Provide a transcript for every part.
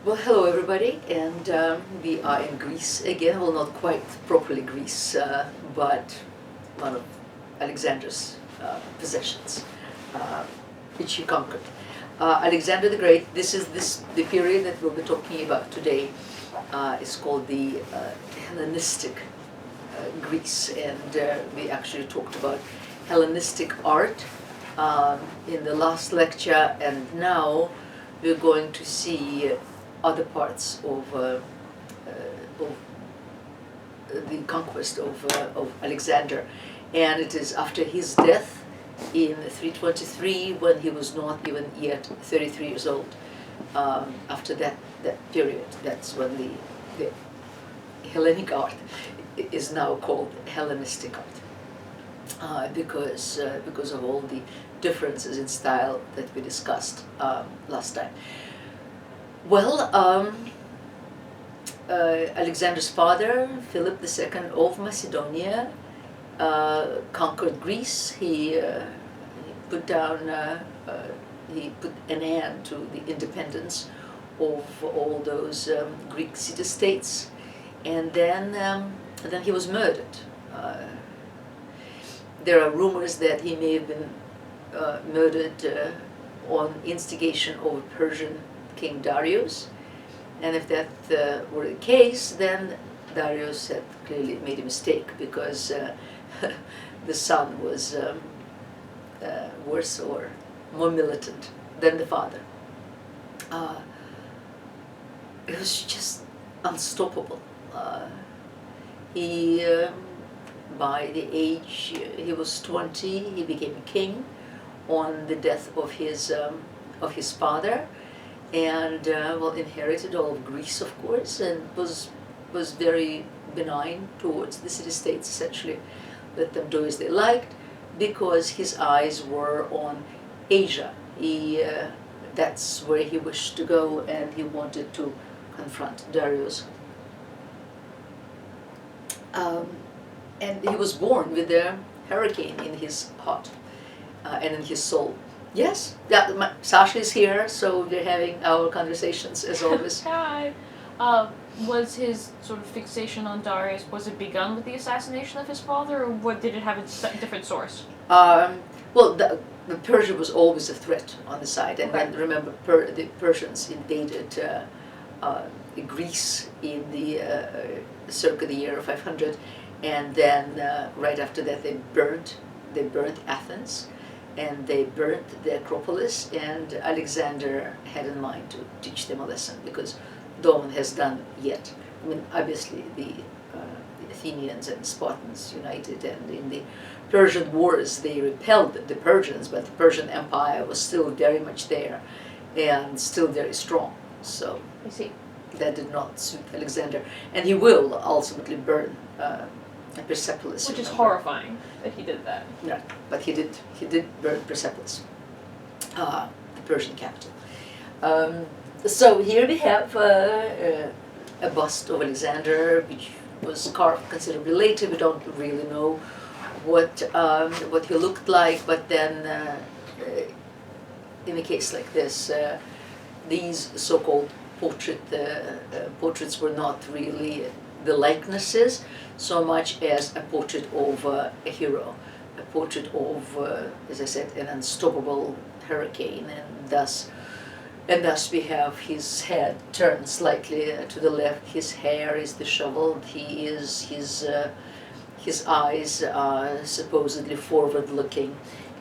Well, hello everybody, and we are in Greece again. Well, not quite properly Greece, but one of Alexander's possessions, which he conquered. Alexander the Great. This is the period that we'll be talking about today. Is called the Hellenistic Greece, and we actually talked about Hellenistic art in the last lecture, and now we're going to see other parts of the conquest of Alexander. And it is after his death in 323, when he was not even yet 33 years old. After that period, that's when the Hellenic art is now called Hellenistic art, because of all the differences in style that we discussed last time. Well, Alexander's father, Philip II of Macedonia, conquered Greece. He put an end to the independence of all those Greek city-states, and then he was murdered. There are rumors that he may have been murdered on instigation of a Persian King Darius, and if that were the case, then Darius had clearly made a mistake, because the son was worse or more militant than the father. It was just unstoppable. By the age he was 20, he became a king on the death of his father, and inherited all of Greece, of course, and was very benign towards the city-states. Essentially let them do as they liked, because his eyes were on Asia. That's where he wished to go, and he wanted to confront Darius. And he was born with a hurricane in his heart and in his soul. Yes, yeah, Sasha is here, so we're having our conversations as always. Hi. Was his sort of fixation on Darius, was it begun with the assassination of his father, or did it have a different source? The Persia was always a threat on the side, and then remember the Persians invaded Greece in the circa the year 500, and then right after that they burnt Athens, and they burnt the Acropolis, and Alexander had in mind to teach them a lesson, because no one has done yet. I mean, obviously the Athenians and Spartans united, and in the Persian wars they repelled the Persians, but the Persian Empire was still very much there and still very strong. So I see. That did not suit Alexander, and he will ultimately burn Persepolis. Which is horrifying that he did that. Yeah, but he did burn Persepolis, the Persian capital. So here we have a bust of Alexander, which was carved considerably later. We don't really know what he looked like, but then in a case like this, these so-called portraits were not really the likenesses so much as a portrait of a hero, a portrait of, as I said, an unstoppable hurricane, and thus we have his head turned slightly to the left, his hair is disheveled, his eyes are supposedly forward-looking,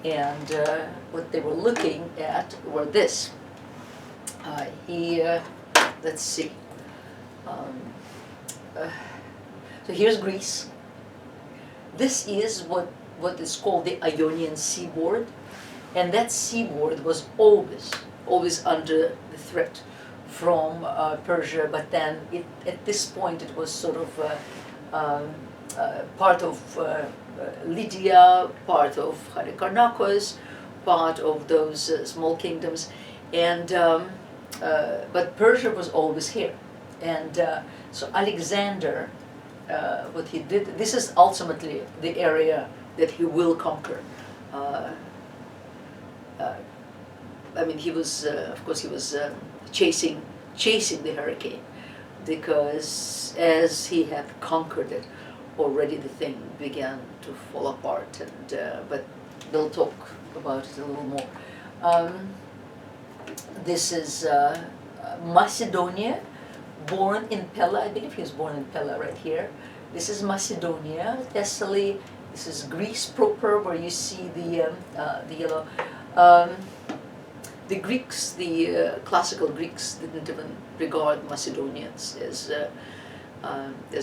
and what they were looking at were this. Let's see. So here's Greece. This is what is called the Ionian Sea World, and that seaboard was always under the threat from Persia, but then at this point it was sort of part of Lydia, part of Halicarnassus, part of those small kingdoms, and but Persia was always here, and so Alexander, what he did, this is ultimately the area that he will conquer. I mean, he was, of course, he was chasing chasing the hurricane, because as he had conquered it, already the thing began to fall apart. And but we'll talk about it a little more. This is Macedonia, born in Pella. I believe he was born in Pella right here. This is Macedonia, Thessaly. This is Greece proper, where you see the yellow. The Greeks, the classical Greeks, didn't even regard Macedonians as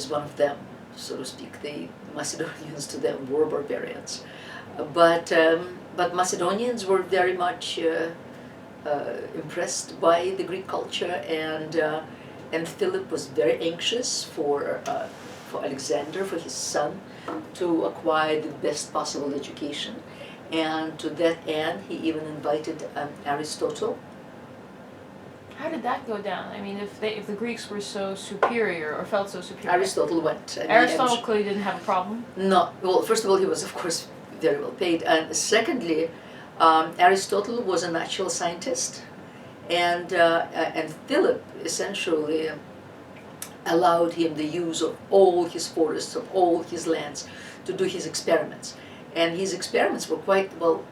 one of them, so to speak. The Macedonians to them were barbarians, but Macedonians were very much impressed by the Greek culture, and Philip was very anxious for Alexander, for his son, to acquire the best possible education. And to that end, he even invited Aristotle. How did that go down? I mean, if the Greeks were so superior or felt so superior, Aristotle went. Aristotle clearly didn't have a problem. No, well, first of all, he was of course very well paid, and secondly, Aristotle was a natural scientist, and Philip essentially allowed him the use of all his forests, of all his lands, to do his experiments. And his experiments were quite, well,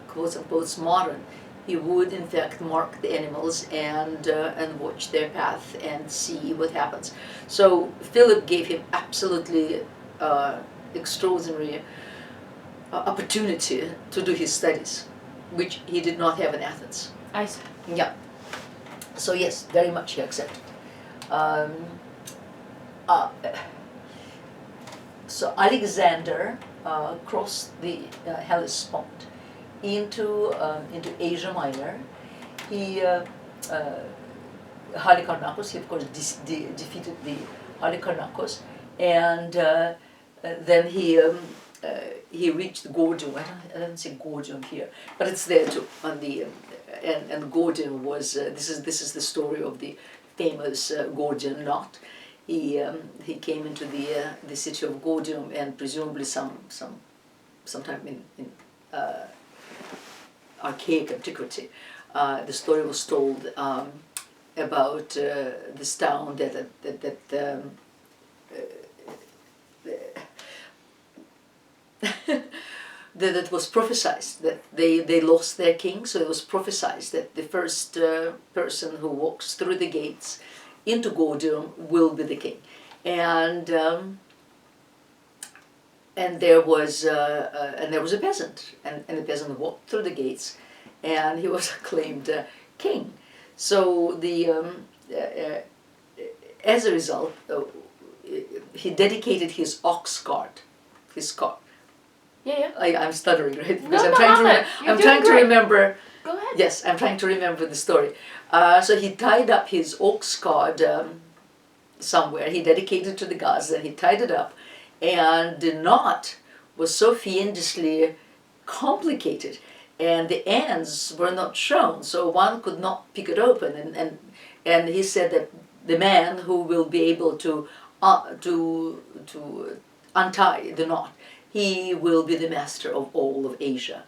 quote unquote, modern. He would in fact mark the animals and watch their path and see what happens. So Philip gave him absolutely extraordinary opportunity to do his studies, which he did not have in Athens. I see. Yeah. So yes, very much he accepted. So Alexander crossed the Hellespont into Asia Minor. He Halicarnassus. He of course defeated the Halicarnassus, and then he reached Gordium. I don't see Gordium here, but it's there too. On the and Gordium was this is the story of the famous Gordian knot. He came into the city of Gordium, and presumably sometime in archaic antiquity, the story was told about this town that was prophesied that they lost their king. So it was prophesied that the first person who walks through the gates into Gordium will be the king, and there was a peasant, and the peasant walked through the gates, and he was acclaimed king. So as a result, he dedicated his ox cart, his cart. Yeah. I'm stuttering, right? Because No, I'm trying to remember. Go ahead. Yes, I'm trying to remember the story. So he tied up his ox cart somewhere. He dedicated to the gods, and he tied it up, and the knot was so fiendishly complicated, and the ends were not shown, so one could not pick it open. And he said that the man who will be able to untie the knot, he will be the master of all of Asia.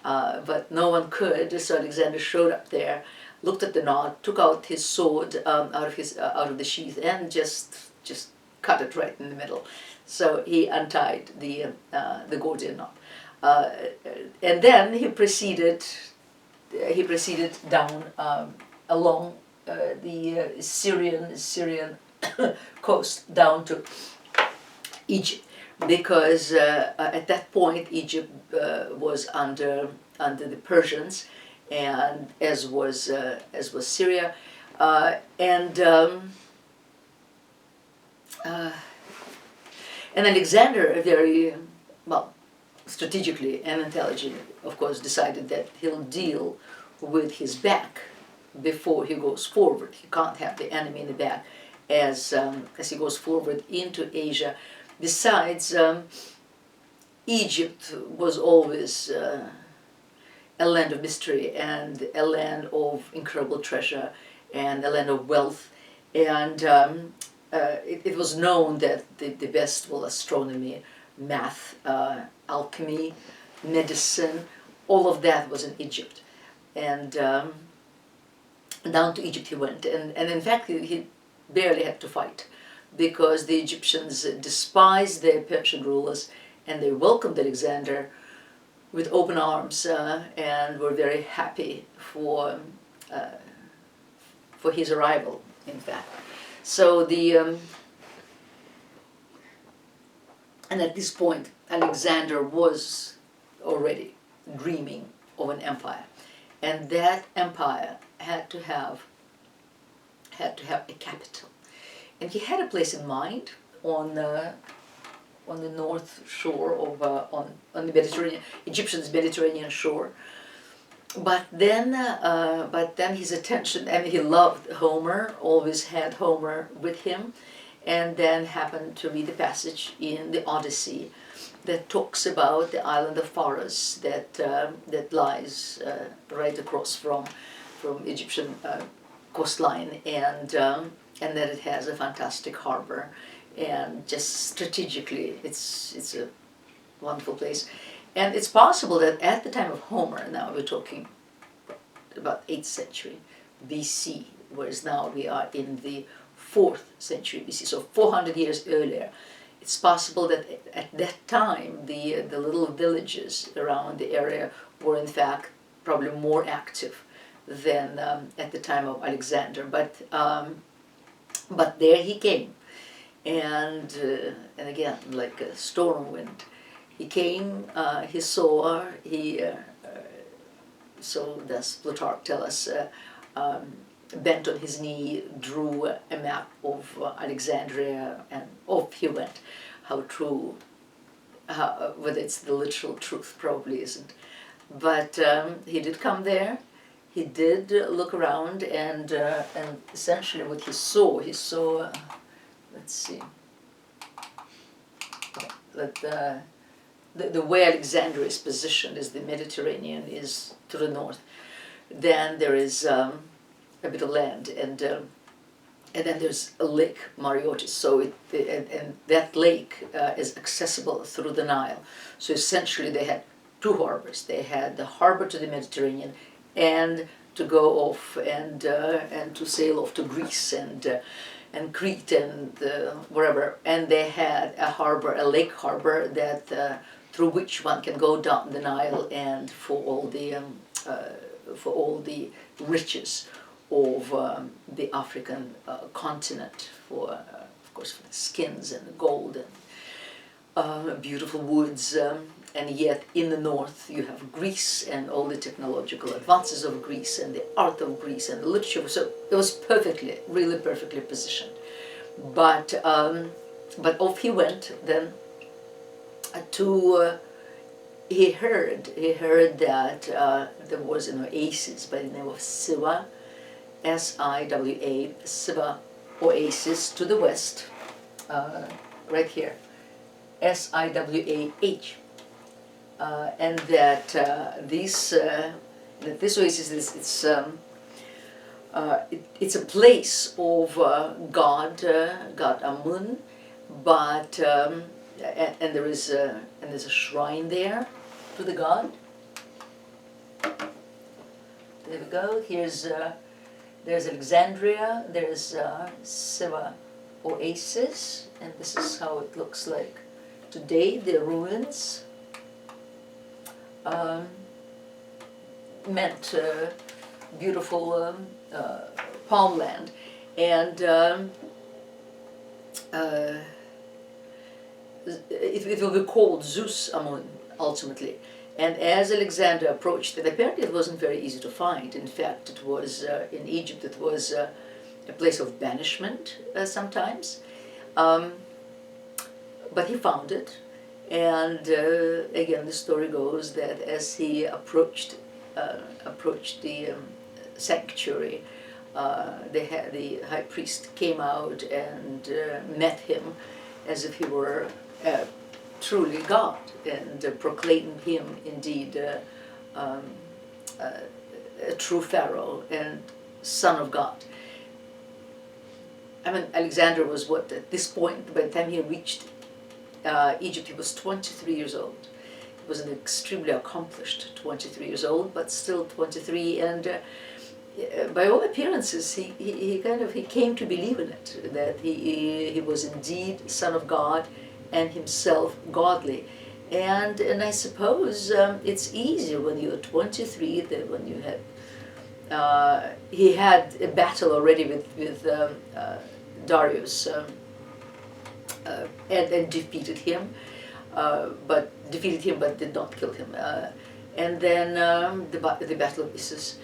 But no one could, so Alexander showed up there, looked at the knot, took out his sword out of the sheath, and just cut it right in the middle. So he untied the Gordian knot, and then he proceeded down along the Syrian coast down to Egypt, because at that point Egypt was under the Persians, and as was Syria, and Alexander, very well strategically and intelligently, of course, decided that he'll deal with his back before he goes forward. He can't have the enemy in the back as he goes forward into Asia. Besides, Egypt was always a land of mystery, and a land of incredible treasure, and a land of wealth, and it was known that the best, well, astronomy, math, alchemy, medicine, all of that was in Egypt. And down to Egypt he went, and in fact he barely had to fight, because the Egyptians despised their Persian rulers, and they welcomed Alexander with open arms, and were very happy for his arrival, in fact. So and at this point Alexander was already dreaming of an empire, and that empire had to have a capital, and he had a place in mind on the north shore of on the Mediterranean, Egyptian's Mediterranean shore. But then his attention, and he loved Homer, always had Homer with him, and then happened to read a passage in the Odyssey that talks about the island of Pharos that lies right across from Egyptian coastline, and that it has a fantastic harbor, and just strategically it's a wonderful place. And it's possible that at the time of Homer, now we're talking about 8th century BC, whereas now we are in the 4th century BC, so 400 years earlier. It's possible that at that time the little villages around the area were in fact probably more active than at the time of Alexander. But there he came, and again, like a storm wind, he came. He saw. So does Plutarch tell us. Bent on his knee, drew a map of Alexandria, and off he went. How true, whether it's the literal truth, probably isn't. But he did come there, he did look around, and essentially what he saw, let's see, that the way Alexandria is positioned is the Mediterranean is to the north. Then there is a bit of land, and then there's a lake, Mariotis. So and that lake is accessible through the Nile. So essentially, they had two harbors. They had the harbor to the Mediterranean, and to go off and to sail off to Greece and Crete and wherever. And they had a harbor, a lake harbor that through which one can go down the Nile, and for all the riches of the African continent, of course, for the skins and the gold and beautiful woods, and yet in the north you have Greece and all the technological advances of Greece and the art of Greece and the literature. So it was really perfectly positioned. But off he went then he heard that there was an oasis by the name of Siwa, S-I-W-A, Siwa oasis to the west, right here, S-I-W-A-H, and that this oasis it's a place of God Amun, but and there's a shrine there to the god. There we go. There's Alexandria, there's Siwa Oasis, and this is how it looks like today, the ruins. Meant beautiful palm land, and it will be called Zeus Amun ultimately. And as Alexander approached it, apparently it wasn't very easy to find. In fact, it was in Egypt, it was a place of banishment sometimes. But he found it, and again, the story goes that as he approached the sanctuary, the high priest came out and met him as if he were truly God, and proclaimed him indeed a true pharaoh and son of God. I mean, Alexander was at this point, by the time he reached Egypt, he was 23 years old. He was an extremely accomplished 23 years old, but still 23, and by all appearances, he came to believe in it, that he was indeed Son of God and himself godly. And I suppose it's easier when you're 23 than when you had. He had a battle already with Darius and defeated him, but did not kill him. And then the Battle of Issus.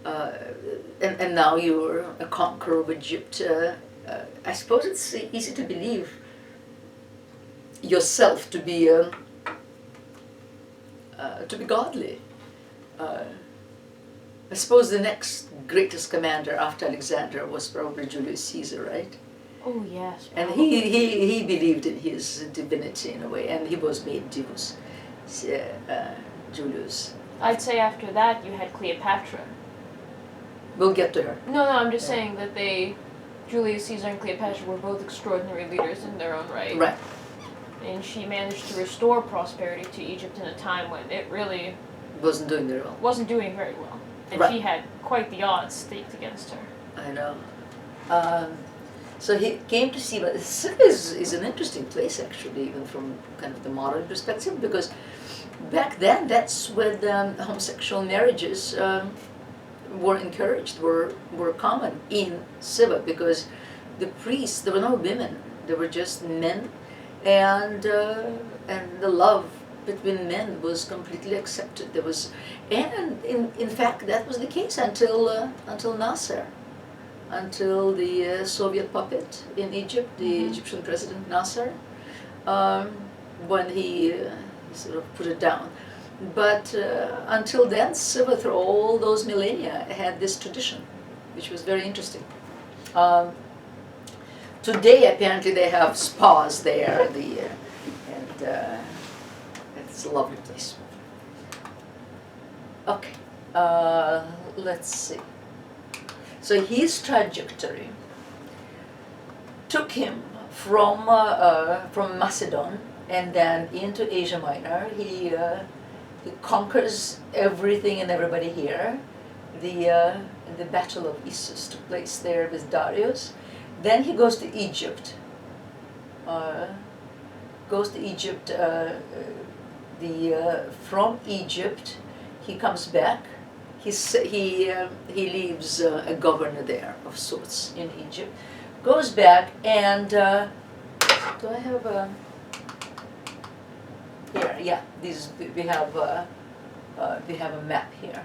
And now you're a conqueror of Egypt. I suppose it's easy to believe yourself to be godly. I suppose the next greatest commander after Alexander was probably Julius Caesar, right? Oh yes. And he believed in his divinity in a way, and he was made Divus, Julius. I'd say after that you had Cleopatra. We'll get to her. No, I'm just saying that Julius Caesar and Cleopatra were both extraordinary leaders in their own right. Right. And she managed to restore prosperity to Egypt in a time when it really wasn't doing very well. Wasn't doing very well. And right. She had quite the odds staked against her. I know. So he came to see, but Siva is an interesting place actually, even from kind of the modern perspective, because back then that's when homosexual marriages were encouraged, were common in Siva, because the priests, there were no women, there were just men, and the love between men was completely accepted. There was, and in fact that was the case until Nasser, until the Soviet puppet in Egypt, the Egyptian president Nasser, when he sort of put it down. But until then, Siva, through all those millennia, had this tradition, which was very interesting. Today, apparently, they have spas there, and it's a lovely place. Okay, let's see. So his trajectory took him from Macedon and then into Asia Minor. He conquers everything and everybody here. The Battle of Issus took place there with Darius. Then he goes to Egypt. From Egypt, he comes back. He leaves a governor there of sorts in Egypt. Goes back and do I have a here? Yeah, we have a map here.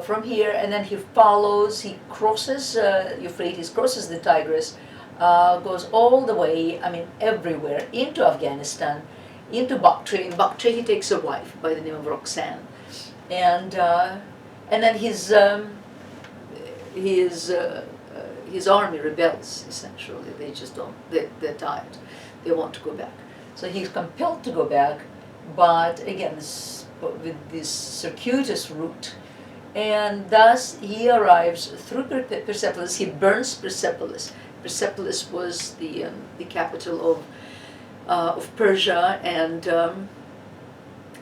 From here, and then he follows. He crosses Euphrates, crosses the Tigris, goes all the way. I mean, everywhere into Afghanistan, into Bactria. In Bactria, he takes a wife by the name of Roxanne, and then his army rebels. Essentially, they just don't. They're tired. They want to go back. So he's compelled to go back, but again, with this circuitous route. And thus he arrives through Persepolis. He burns Persepolis. Persepolis was the capital of Persia, and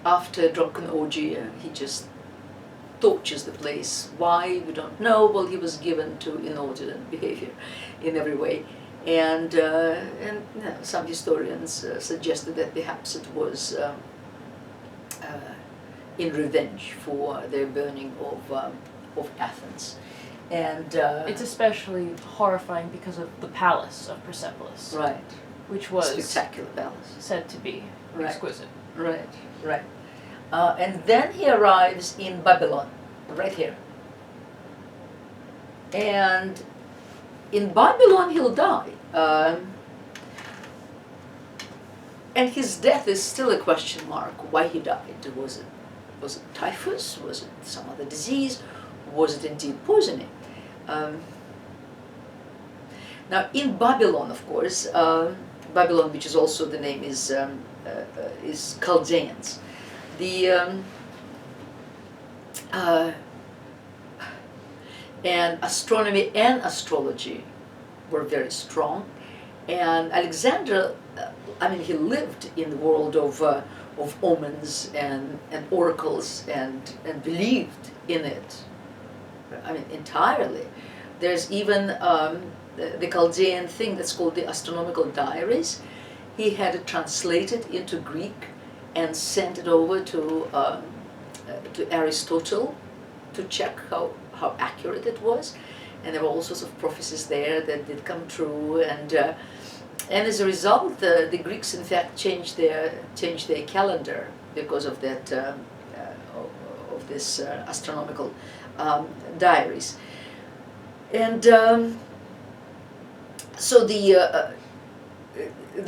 after a drunken orgy, he just tortures the place. Why, we don't know. Well, he was given to inordinate behavior in every way, and some historians suggested that perhaps it was in revenge for their burning of Athens. And it's especially horrifying because of the palace of Persepolis. Right. Which was spectacular palace. Said to be exquisite. Right, right. And then he arrives in Babylon, right here. And in Babylon he'll die. And his death is still a question mark. Why he died? Was it typhus? Was it some other disease? Was it indeed poisoning? Now in Babylon, of course, Babylon, which is also the name is Chaldeans. And astronomy and astrology were very strong. And Alexander, he lived in the world of omens and oracles and believed in it I mean, entirely. There's even the Chaldean thing that's called the Astronomical Diaries. He had it translated into Greek and sent it over to Aristotle to check how accurate it was. And there were all sorts of prophecies there that did come true, and as a result, the Greeks in fact changed their calendar because of that of this astronomical diaries, and so the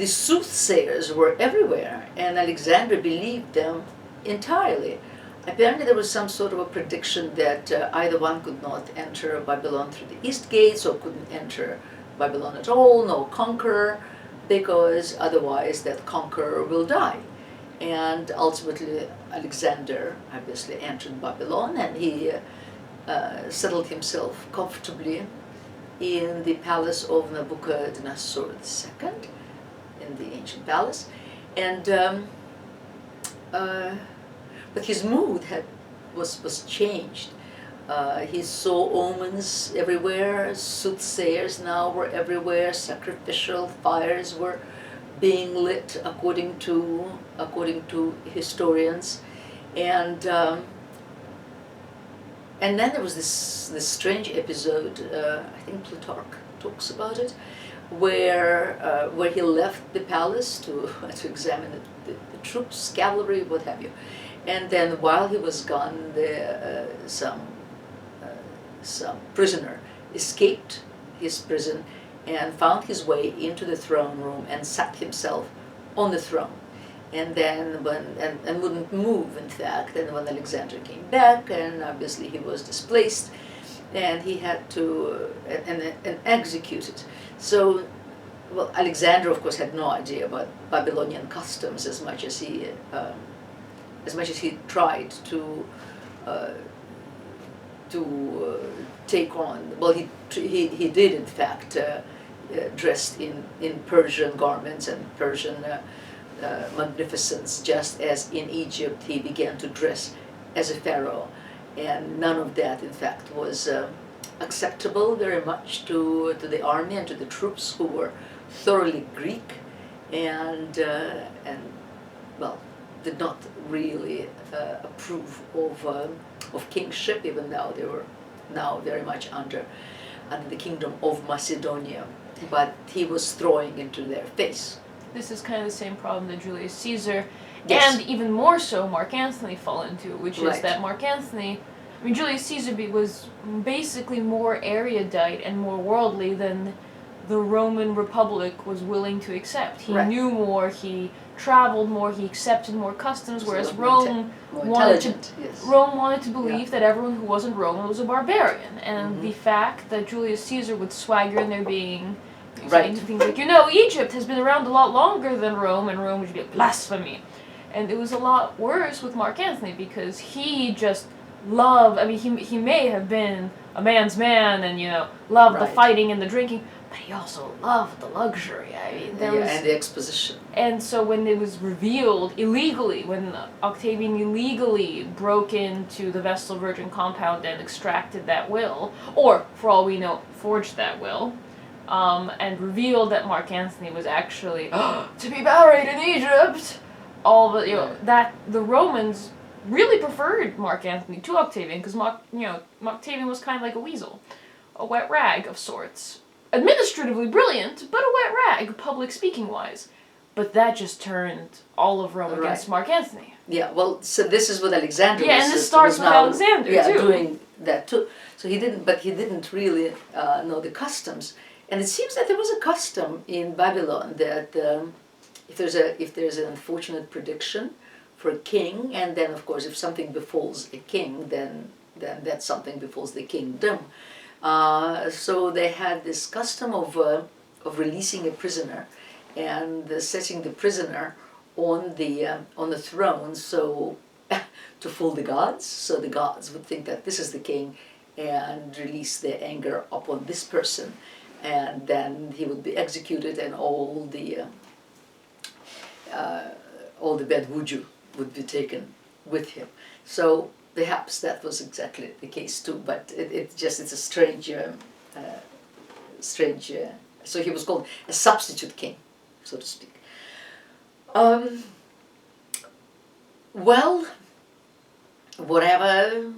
soothsayers were everywhere, and Alexander believed them entirely. Apparently there was some sort of a prediction that either one could not enter Babylon through the east gates or couldn't enter Babylon at all, no conqueror, because otherwise that conqueror will die. And ultimately Alexander obviously entered Babylon, and he settled himself comfortably in the palace of Nebuchadnezzar II, in the ancient palace. And but his mood was changed. He saw omens everywhere, soothsayers now were everywhere, sacrificial fires were being lit according to historians, and then there was this strange episode. I think Plutarch talks about it, where he left the palace to examine the troops, cavalry, what have you. And then while he was gone, some prisoner escaped his prison and found his way into the throne room and sat himself on the throne. And then and wouldn't move, in fact. And when Alexander came back, and obviously he was displaced, and he had to and executed. So, well, Alexander, of course, had no idea about Babylonian customs as much as he tried to take on. Well, he did in fact dressed in Persian garments and Persian magnificence, just as in Egypt he began to dress as a pharaoh, and none of that in fact was acceptable very much to the army and to the troops, who were thoroughly Greek, and well, did not really approve of kingship, even though they were now very much under the kingdom of Macedonia. But he was throwing into their face. This is kind of the same problem that Julius Caesar, Yes. and even more so Mark Antony, fall into, which is Right. that Mark Antony, I mean, Julius Caesar was basically more erudite and more worldly than the Roman Republic was willing to accept. He Right. knew more, he traveled more, he accepted more customs, whereas So Rome more wanted to intelligent, yes. Rome wanted to believe that everyone who wasn't Roman was a barbarian, and the fact that Julius Caesar would swagger in there being saying Right. things like, you know, Egypt has been around a lot longer than Rome, and Rome would be blasphemy. And it was a lot worse with Mark Antony, because he just loved, I mean, he may have been a man's man and, you know, loved the Right. fighting and the drinking, but he also loved the luxury. I mean, there was... And the exposition. And so when it was revealed illegally, when Octavian illegally broke into the Vestal Virgin compound and extracted that will, or, for all we know, forged that will, and revealed that Mark Antony was actually to be buried in Egypt, all the, you know, that the Romans really preferred Mark Antony to Octavian, because Octavian was kind of like a weasel, a wet rag of sorts. Administratively brilliant, but a wet rag, public speaking wise. But that just turned all of Rome against Mark Antony. Yeah, well, so this is what Alexander Yeah, was, and this starts with now, Alexander, too. doing that too. So he didn't really know the customs. And it seems that there was a custom in Babylon that if there's an unfortunate prediction for a king, and then of course if something befalls a king, then that something befalls the kingdom. So they had this custom of releasing a prisoner and setting the prisoner on the throne, so to fool the gods, so the gods would think that this is the king and release their anger upon this person, and then he would be executed, and all the bad wuju would be taken with him. So perhaps that was exactly the case too, but it's a strange, so he was called a substitute king, so to speak. Well, whatever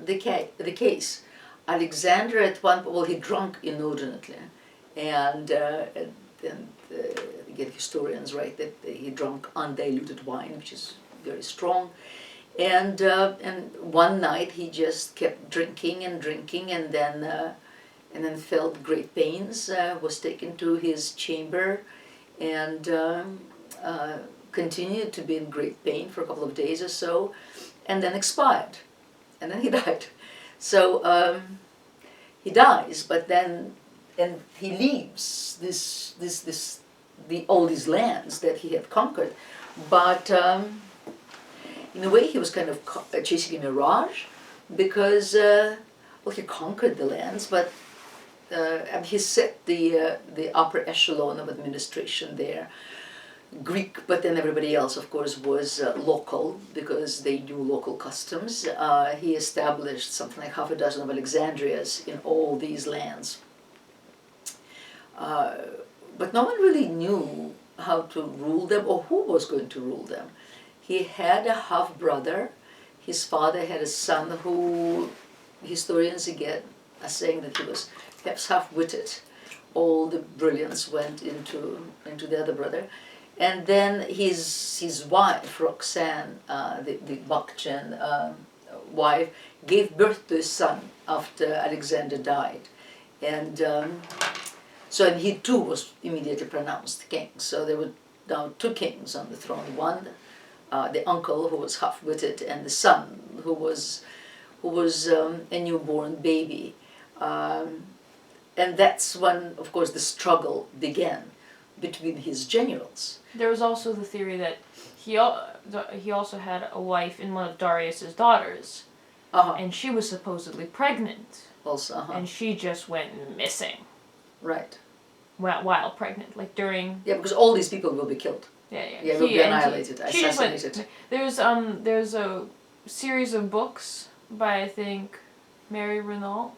the case, Alexander at one point, well, he drank inordinately, and again, historians write that he drank undiluted wine, which is very strong, and one night he just kept drinking, and then felt great pains, was taken to his chamber, and continued to be in great pain for a couple of days or so, and then expired, and then he died. So he dies, but then he leaves all these lands that he had conquered, but in a way he was kind of chasing a mirage, because well, he conquered the lands, but and he set the upper echelon of administration there, Greek, but then everybody else, of course, was local, because they knew local customs. He established something like half a dozen of Alexandrias in all these lands. But no one really knew how to rule them or who was going to rule them. He had a half-brother. His father had a son who historians again are saying that he was perhaps half-witted. All the brilliance went into the other brother. And then his wife, Roxanne, the Bakhtchen wife, gave birth to a son after Alexander died. And so he too was immediately pronounced king. So there were now two kings on the throne. One, the uncle, who was half-witted, and the son, who was a newborn baby. And that's when, of course, the struggle began between his generals. There was also the theory that he also had a wife in one of Darius's daughters, and she was supposedly pregnant. Also, and she just went missing. Right. While pregnant, like during. Yeah, because all these people will be killed. Yeah. Yeah, will be annihilated, assassinated. There's a series of books by, I think, Mary Renault.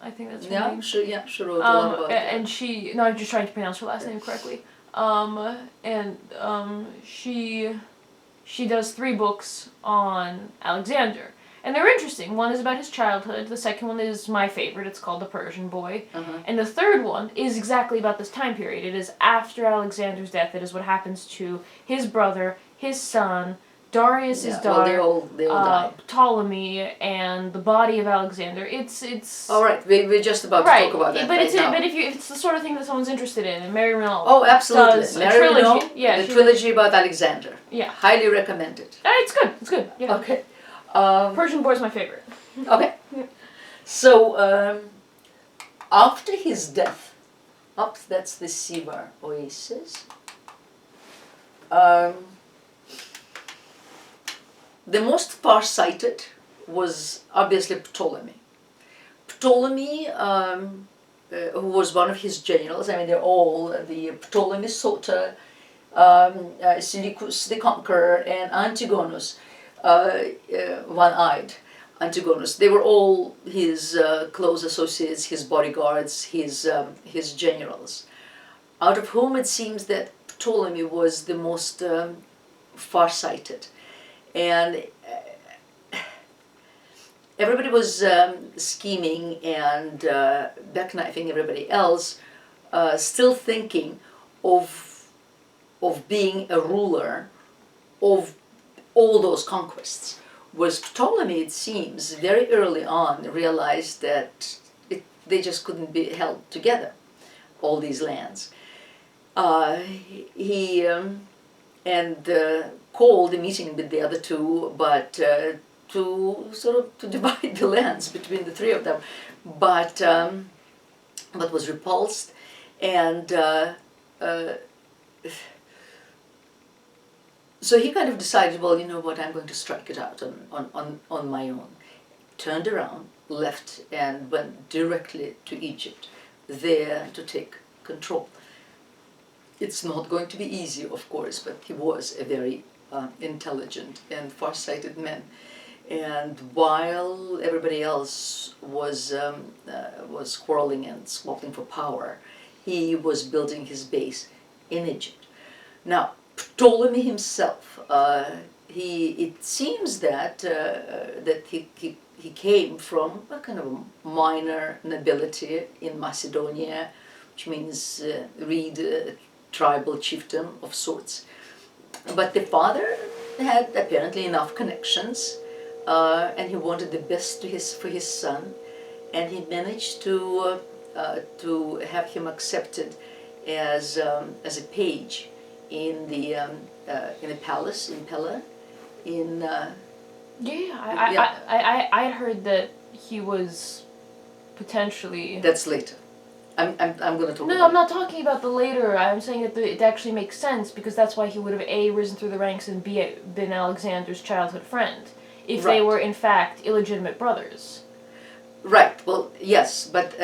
I think that's her name. She wrote a lot about that. And she, no, I'm just trying to pronounce her last name correctly. She does 3 books on Alexander. And they're interesting. One is about his childhood. The second one is my favorite. It's called The Persian Boy. And the third one is exactly about this time period. It is after Alexander's death. It is what happens to his brother, his son, Darius's daughter, they all died. Ptolemy, and the body of Alexander. It's. All right, we're just about to talk about that. But now. But if it's the sort of thing that someone's interested in, and Mary Renault. Oh, absolutely. Does Mary trilogy. Renault, Yeah, the trilogy about Alexander. Yeah. Highly recommended. It's good. It's good. Yeah. Okay. Persian Boy is my favorite. Okay. So after his death, that's the Siva oasis. The most far-sighted was obviously Ptolemy. Ptolemy, who was one of his generals, I mean they're all the Ptolemy Soter, Seleucus the Conqueror, and Antigonus, one-eyed Antigonus. They were all his close associates, his bodyguards, his generals, out of whom it seems that Ptolemy was the most far-sighted. And everybody was scheming and backknifing everybody else, still thinking of being a ruler of all those conquests. Whereas Ptolemy, it seems, very early on realized that they just couldn't be held together, all these lands. He called a meeting with the other two, but to divide the lands between the three of them, but was repulsed, and so he kind of decided, well, you know what, I'm going to strike it out on my own. Turned around, left, and went directly to Egypt, there to take control. It's not going to be easy, of course, but he was a very intelligent and far-sighted man. And while everybody else was quarreling and squabbling for power, he was building his base in Egypt. Now, Ptolemy himself, it seems that he came from a kind of a minor nobility in Macedonia, which means tribal chieftain of sorts. But the father had apparently enough connections, and he wanted the best for his son, and he managed to have him accepted as a page in the palace in Pella. I had heard that he was potentially. That's later. I'm going to talk. No, I'm not talking about the later. I'm saying that it actually makes sense because that's why he would have A, risen through the ranks, and B, been Alexander's childhood friend, if they were in fact illegitimate brothers. Right. Well, yes, but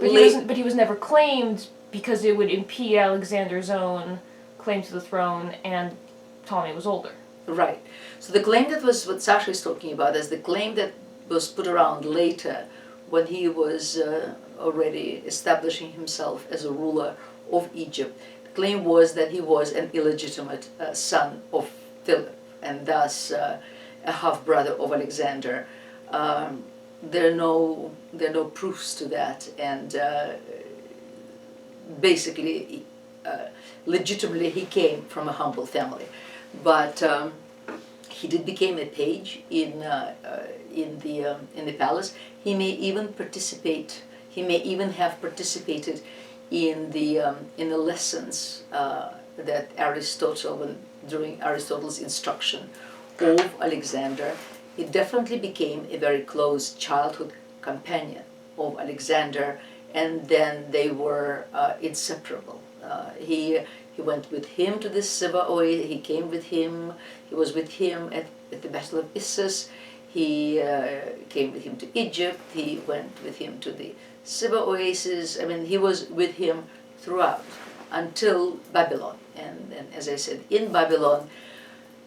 he was never claimed because it would impede Alexander's own claim to the throne, and Ptolemy was older. Right. So the claim that was what Sasha is talking about is the claim that was put around later when he was already establishing himself as a ruler of Egypt. The claim was that he was an illegitimate son of Philip and thus a half-brother of Alexander. There are no proofs to that, and basically, legitimately, he came from a humble family, but he did become a page in the palace. He may even have participated in the lessons that Aristotle, during Aristotle's instruction of Alexander. He definitely became a very close childhood companion of Alexander, and then they were inseparable. He went with him to the Seba-Oi, he came with him, he was with him at the Battle of Issus, he came with him to Egypt, he went with him to the Seba Oasis. I mean, he was with him throughout until Babylon. And as I said, in Babylon,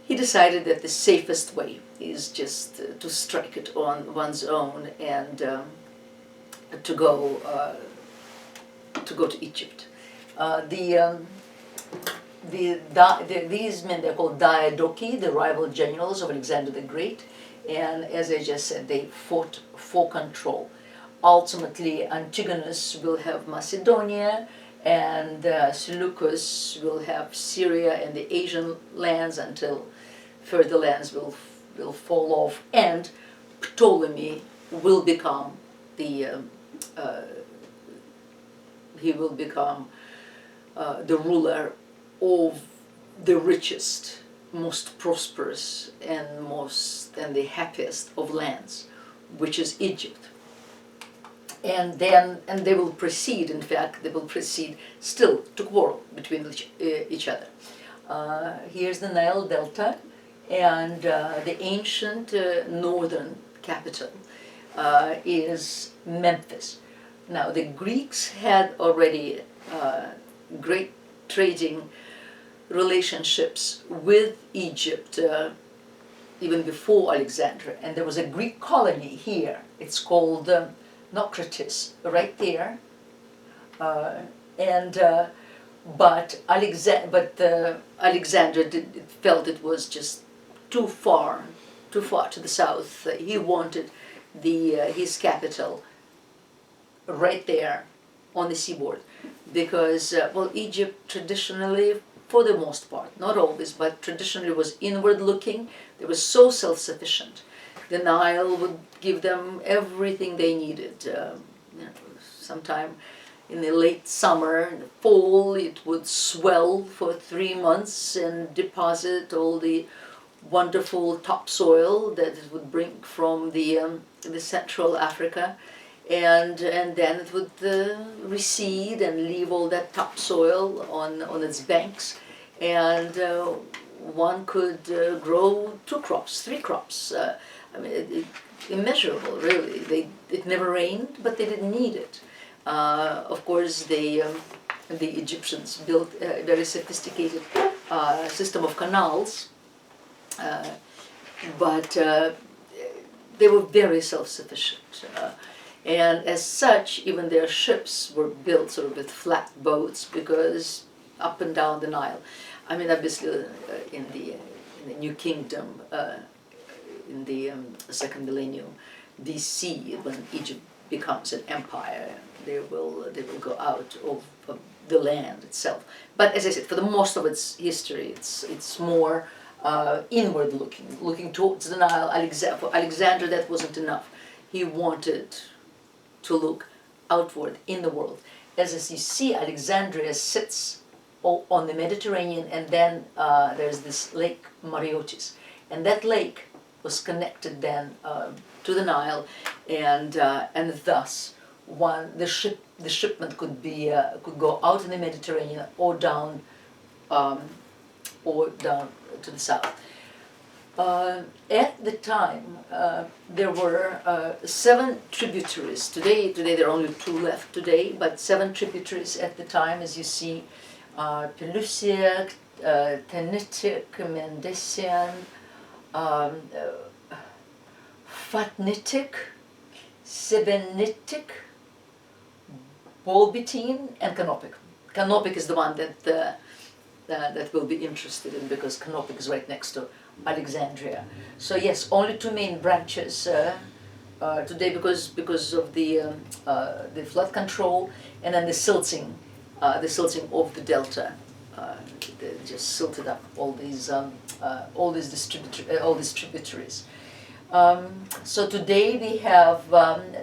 he decided that the safest way is just to strike it on one's own and to go to Egypt. These men, they're called Diadochi, the rival generals of Alexander the Great, and as I just said, they fought for control. Ultimately, Antigonus will have Macedonia, and Seleucus will have Syria and the Asian lands until further lands will fall off, and Ptolemy will become the ruler of the richest, most prosperous, and the happiest of lands, which is Egypt. And they will proceed. In fact, they will proceed still to quarrel between each other. Here's the Nile Delta, and the ancient northern capital is Memphis. Now, the Greeks had already great trading relationships with Egypt even before Alexander, and there was a Greek colony here. It's called Naucratis, right there. But Alexander felt it was just too far to the south. He wanted his capital right there on the seaboard, because Egypt traditionally, for the most part, not always, but traditionally was inward looking. They were so self-sufficient. The Nile would give them everything they needed. Sometime in the late summer, in the fall, it would swell for 3 months and deposit all the wonderful topsoil that it would bring from the Central Africa, and then it would recede and leave all that topsoil on its banks, and one could grow 2 crops, 3 crops. I mean, immeasurable, really. It never rained, but they didn't need it. Of course, the Egyptians built a very sophisticated system of canals, but they were very self-sufficient. And as such, even their ships were built sort of with flat boats, because up and down the Nile, I mean, obviously in the New Kingdom, in the second millennium BC, when Egypt becomes an empire, they will go out of the land itself. But as I said, for the most of its history, it's more inward looking towards the Nile. For Alexander, that wasn't enough. He wanted to look outward in the world. As you see, Alexandria sits on the Mediterranean, and then there's this lake Mareotis, and that lake was connected then to the Nile, and thus the shipment could go out in the Mediterranean or down to the south. At the time, there were 7 tributaries. Today there are only 2 left today, but 7 tributaries at the time, as you see: Pelusiac, Tenitic, Mendesian, Phatnitic, Sebenitic, Bolbitine, and Canopic. Canopic is the one that we'll be interested in, because Canopic is right next to Alexandria. So yes, only 2 main branches today, because of the flood control, and then the silting of the delta. They just silted up all these tributaries. So today we have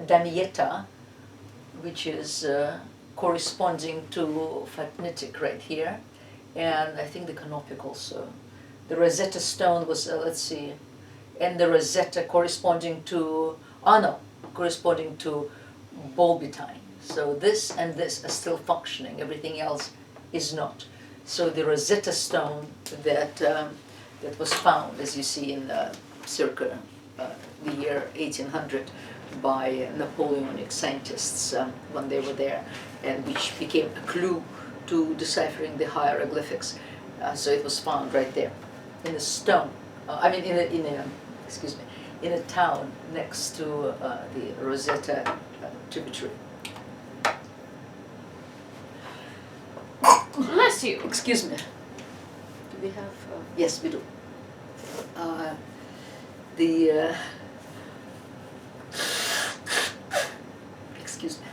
Damietta, which is corresponding to Phatnitic right here, and I think the Canopic also. The Rosetta Stone was, let's see, and the Rosetta corresponding to Bolbitine. So this and this are still functioning, everything else is not. So the Rosetta Stone that was found, as you see, in circa the year 1800 by Napoleonic scientists when they were there, and which became a clue to deciphering the hieroglyphics. So it was found right there in a stone. In a town next to the Rosetta tributary. Bless you. Excuse me. Do we have? Yes, we do. Excuse me.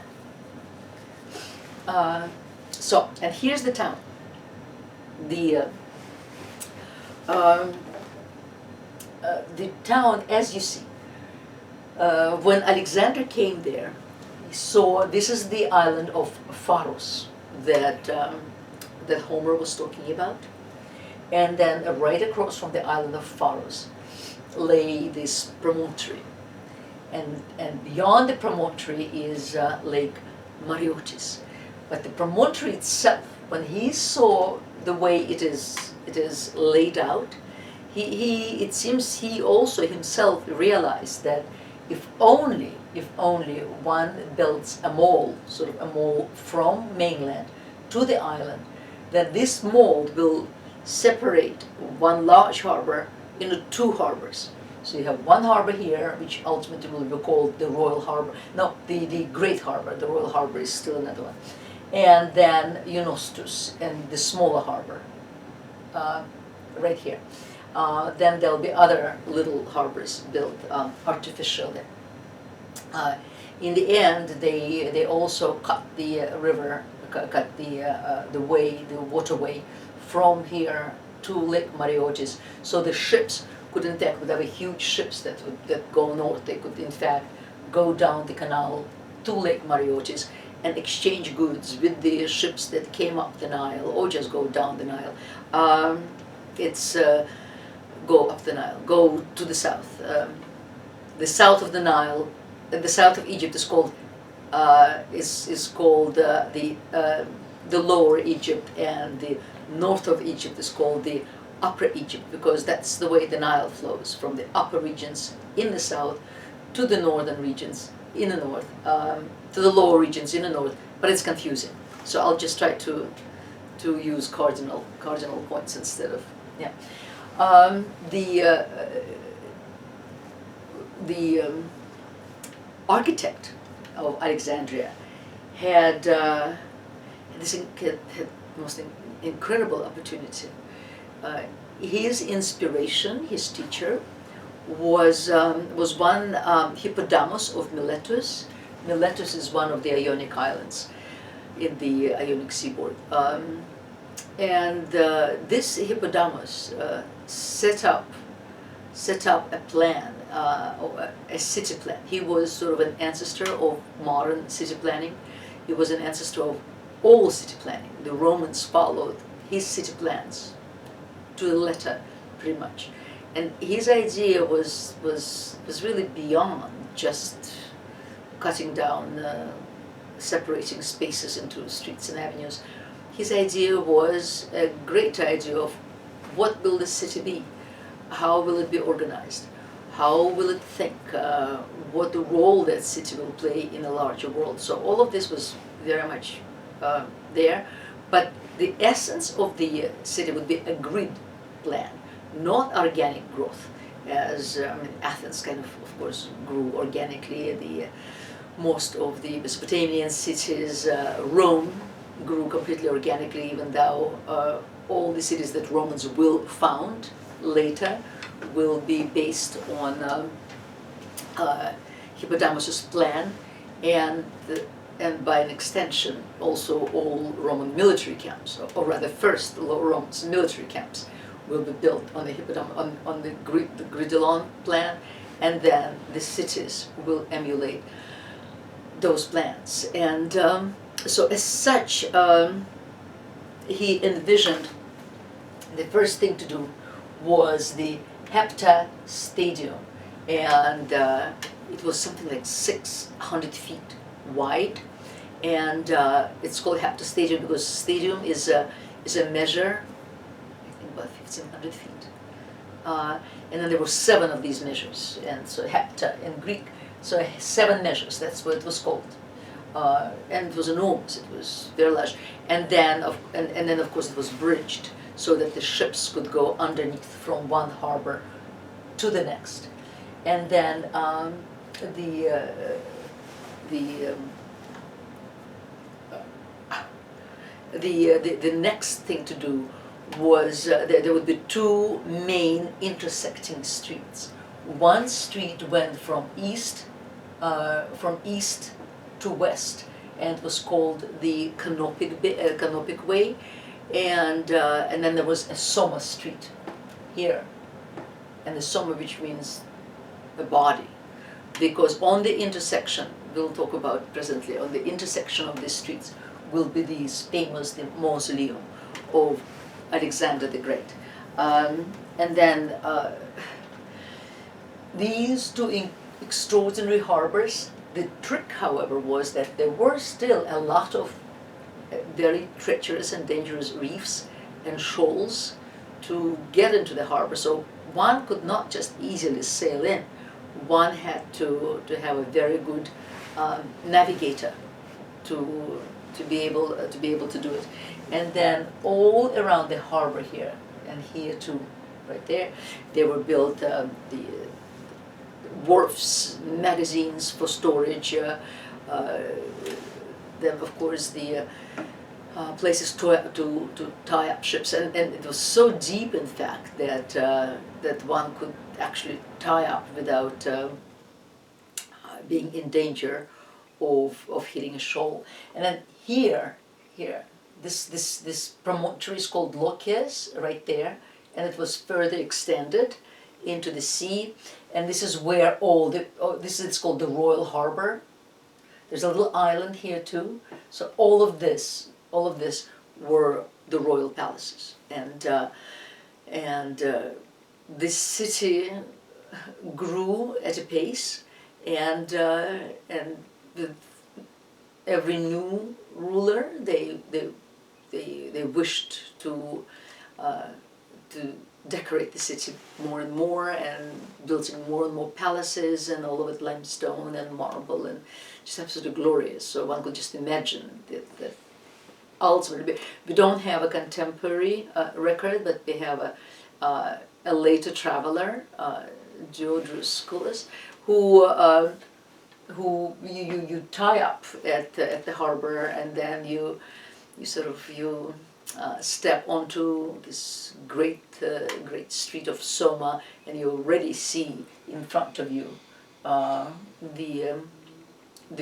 So, and here's the town. The town, as you see, when Alexander came there, he saw, this is the island of Pharos that Homer was talking about, and then right across from the island of Pharos lay this promontory, and beyond the promontory is Lake Mareotis. But the promontory itself, when he saw the way it is laid out, it seems he also himself realized that if only one builds a mole, sort of a mole from mainland to the island, then this mold will separate one large harbor into 2 harbors. So you have one harbor here, which ultimately will be called the Royal Harbor. No, the Great Harbor. The Royal Harbor is still another one. And then Eunostus and the smaller harbor, right here. Then there'll be other little harbors built artificially. In the end, they also cut the river, cut the waterway from here to Lake Mareotis, so the ships could in fact, have huge ships that go north. They could in fact go down the canal to Lake Mareotis and exchange goods with the ships that came up the Nile, or just go down the Nile. Go up the Nile, go to the south. The south of the Nile, the south of Egypt is called the Lower Egypt, and the north of Egypt is called the Upper Egypt, because that's the way the Nile flows, from the upper regions in the south to the northern regions in the north, to the lower regions in the north, but it's confusing. So I'll just try to use cardinal points instead of, yeah. the architect of Alexandria had had most incredible opportunity. His inspiration, his teacher, was one Hippodamus of Miletus. Miletus is one of the Ionic islands in the Ionic seaboard. And this Hippodamus set up a plan, a city plan. He was sort of an ancestor of modern city planning. He was an ancestor of all city planning. The Romans followed his city plans to the letter, pretty much. And his idea was really beyond just cutting down, separating spaces into streets and avenues. His idea was a great idea of what will the city be, how will it be organized, how will it think, what the role that city will play in a larger world. So all of this was very much there, but the essence of the city would be a grid plan, not organic growth, as Athens kind of course, grew organically. Most of the Mesopotamian cities, Rome grew completely organically, even though all the cities that Romans will found later will be based on Hippodamus' plan, and by an extension also all Roman military camps, or rather first Rome's military camps will be built on the on the Gridolon plan, and then the cities will emulate those plans. And so as such, he envisioned the first thing to do was the Hepta Stadium, and it was something like 600 feet wide, and it's called Hepta Stadium because stadium is a measure, I think about 1,500 feet, and then there were 7 of these measures, and so Hepta in Greek, so 7 measures, that's what it was called. And it was enormous, it was very large, and then of course it was bridged so that the ships could go underneath from one harbor to the next. And then the next thing to do was there would be 2 main intersecting streets. One street went from east to west, and it was called the Canopic Way, and then there was a Soma street here, and the Soma, which means a body, because on the intersection, we'll talk about presently, on the intersection of these streets will be these famous, the mausoleum of Alexander the Great. And then these 2 extraordinary harbors. The trick, however, was that there were still a lot of very treacherous and dangerous reefs and shoals to get into the harbor, so one could not just easily sail in. One had to have a very good navigator to be able to do it. And then all around the harbor here, and here too, right there, they were built the wharfs, magazines for storage, then of course the places to tie up ships, and it was so deep, in fact, that one could actually tie up without being in danger of hitting a shoal. And then here, this promontory is called Lokias, right there, and it was further extended into the sea, and this is where it's called the Royal Harbor. There's a little island here too. So all of this were the royal palaces, and this city grew at a pace, and with every new ruler they wished to decorate the city more and more, and building more and more palaces, and all of it limestone and marble, and just absolutely glorious. So one could just imagine that ultimately, we don't have a contemporary record, but we have a later traveler, Diodorus, who you tie up at the harbor, and then you step onto this great street of Soma, and you already see in front of you the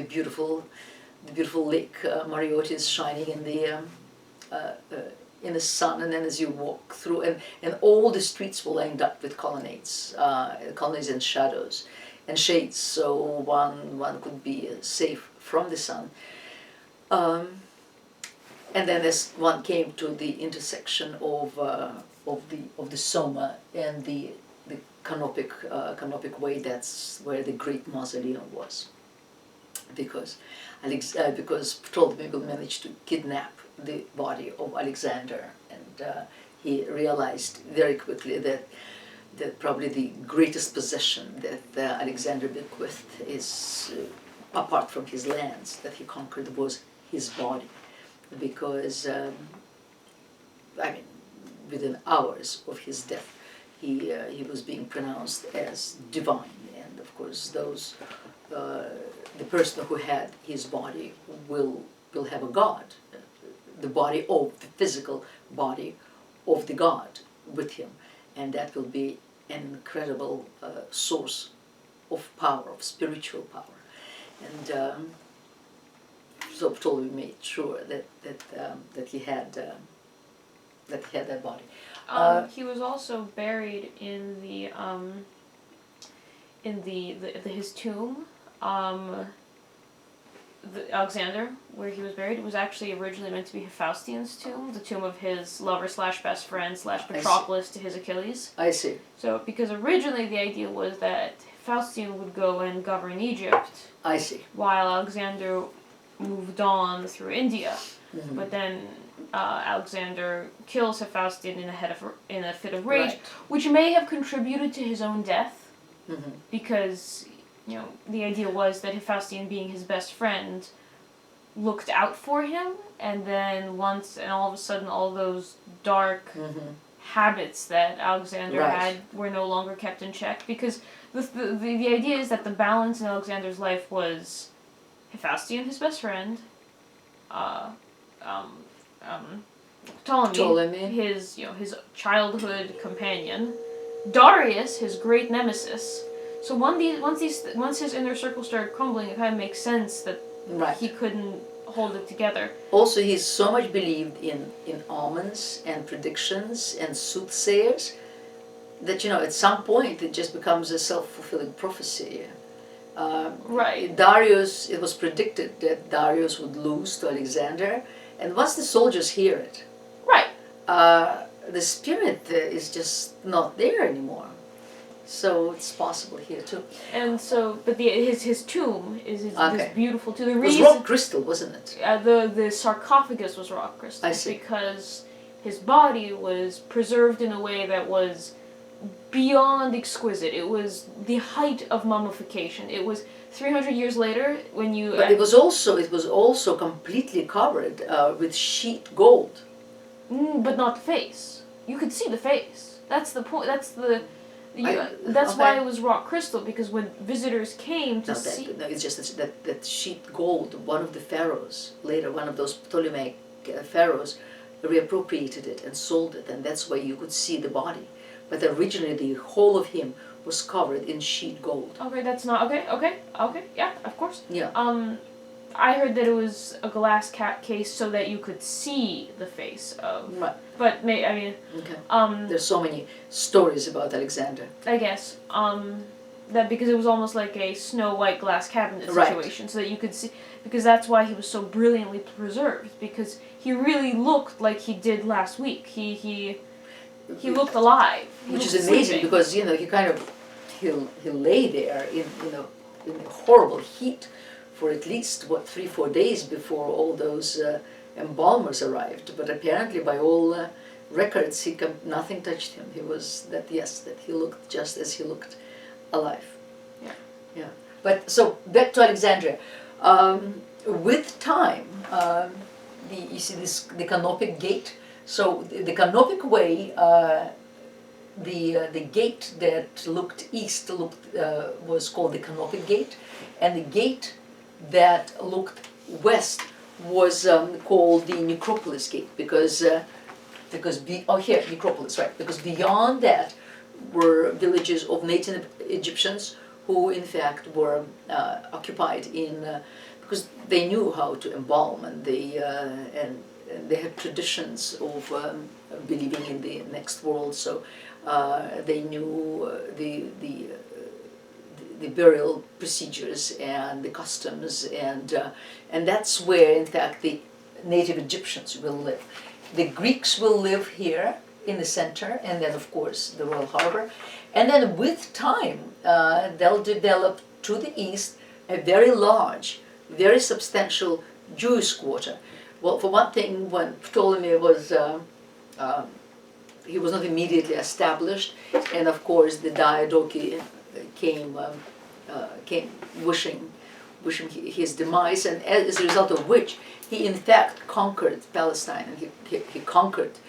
beautiful lake Mariotti is shining in the sun, and then as you walk through, and all the streets were lined up with colonnades and shadows and shades, so one could be safe from the sun. And then as one came to the intersection of the Soma and the canopic way, that's where the Greek Mausoleum was, because Ptolemy managed to kidnap the body of Alexander, and he realized very quickly that probably the greatest possession that Alexander bequeathed is, apart from his lands that he conquered, was his body, because within hours of his death, he was being pronounced as divine, and of course the person who had his body will have a god, the physical body of the god with him, and that will be an incredible source of power, of spiritual power. And so Ptolemy made sure that he had that body. He was also buried in his tomb. Alexander, where he was buried, was actually originally meant to be Hephaestion's tomb, the tomb of his lover / best friend / Patroclus to his Achilles. I see. So, because originally the idea was that Hephaestion would go and govern Egypt. I see. While Alexander moved on through India. Mm-hmm. But then Alexander kills Hephaestion in a fit of rage, Right. which may have contributed to his own death, Mm-hmm. because the idea was that Hephaestion, being his best friend, looked out for him, and then all of a sudden all those dark Mm-hmm. habits that Alexander Right. had were no longer kept in check, because the idea is that the balance in Alexander's life was Hephaestion, his best friend, Ptolemy, his childhood companion, Darius, his great nemesis. So once his inner circle started crumbling, it kind of makes sense that Right. he couldn't hold it together. Also, he so much believed in omens and predictions and soothsayers that at some point it just becomes a self-fulfilling prophecy. Right. Darius, it was predicted that Darius would lose to Alexander, and once the soldiers hear it, Right. The spirit is just not there anymore. So it's possible here too. And so, but his tomb is Okay. this beautiful tomb. The It was reason rock crystal, wasn't it? the sarcophagus was rock crystal. I see. Because his body was preserved in a way that was beyond exquisite. It was the height of mummification. It was 300 years later when you. But it was also completely covered with sheet gold. But not the face. You could see the face. That's the point. That's the. That's okay. why it was rock crystal, because when visitors came to see. No, it's just that sheet gold. One of the pharaohs later, one of those Ptolemaic pharaohs, reappropriated it and sold it, and that's why you could see the body. But originally, the whole of him was covered in sheet gold. Okay, that's not okay. Yeah, of course. Yeah. I heard that it was a glass case so that you could see the face of. Right. But Okay. There's so many stories about Alexander. I guess that because it was almost like a Snow White glass cabinet Right. situation, so that you could see, because that's why he was so brilliantly preserved, because he really looked like he did last week. He looked alive. Which is amazing, because he he lay there in horrible heat for at least 3-4 days before all those embalmers arrived. But apparently, by all records, nothing touched him. He was that he looked just as he looked alive. Yeah. But so back to Alexandria. With time, the, you see this, the canopic gate. So the canopic way the gate that looked east was called the Canopic Gate, and the gate that looked west was called the Necropolis Gate because Necropolis, right? Because beyond that were villages of native Egyptians who, in fact, were occupied in because they knew how to embalm, and they had traditions of believing in the next world. So they knew the burial procedures and the customs, and that's where, in fact, the native Egyptians will live. The Greeks will live here in the center, and then, of course, the Royal Harbor. And then with time, they'll develop to the east a very large, very substantial Jewish quarter. Well, for one thing, when Ptolemy was, he was not immediately established, and of course the Diadochi came wishing his demise, and as a result of which he in fact conquered Palestine, and he conquered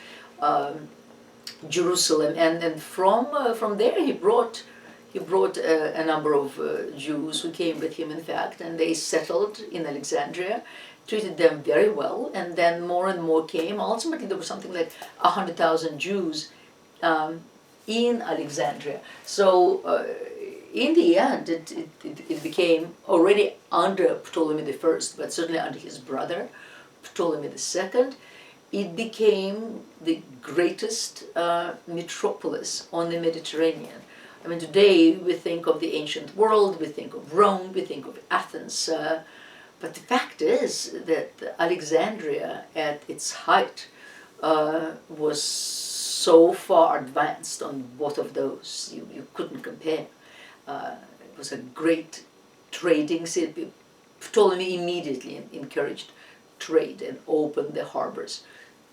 Jerusalem, and from there he brought a number of Jews who came with him, in fact, and they settled in Alexandria, treated them very well, and then more and more came. Ultimately, there was something like 100,000 Jews in Alexandria. So in the end, it became, already under Ptolemy I, but certainly under his brother, Ptolemy II, it became the greatest metropolis on the Mediterranean. I mean, today we think of the ancient world, we think of Rome, we think of Athens, but the fact is that Alexandria at its height was so far advanced on both of those, you couldn't compare. It was a great trading city. Ptolemy immediately encouraged trade and opened the harbors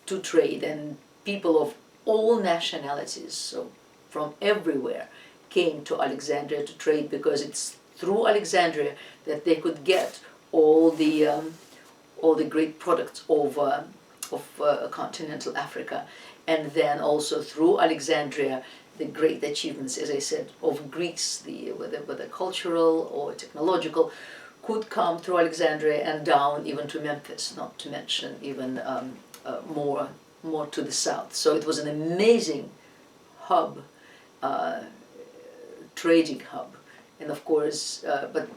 to trade, and people of all nationalities, so from everywhere, came to Alexandria to trade, because it's through Alexandria that they could get all the great products of continental Africa, and then also through Alexandria the great achievements, as I said, of Greece, whether cultural or technological, could come through Alexandria and down even to Memphis, not to mention even more to the south. So it was an amazing hub, trading hub, and of course, but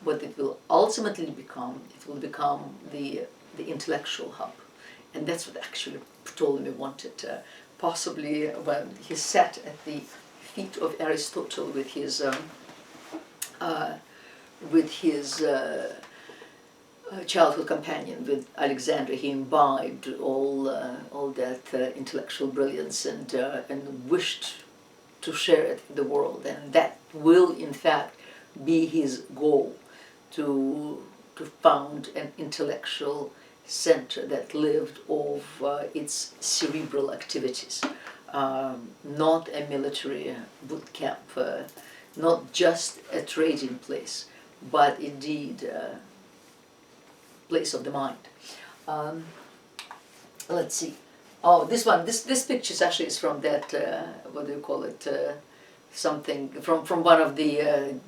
what it will ultimately become, it will become the intellectual hub, and that's what actually Ptolemy wanted. Possibly when he sat at the feet of Aristotle with his childhood companion, with Alexander, he imbibed all that intellectual brilliance and wished to share it with the world, and that will in fact be his goal, to found an intellectual center that lived of its cerebral activities, not a military boot camp, not just a trading place, but indeed a place of the mind. Let's see. Oh, this one, this picture actually is from that, what do you call it, something, from one of the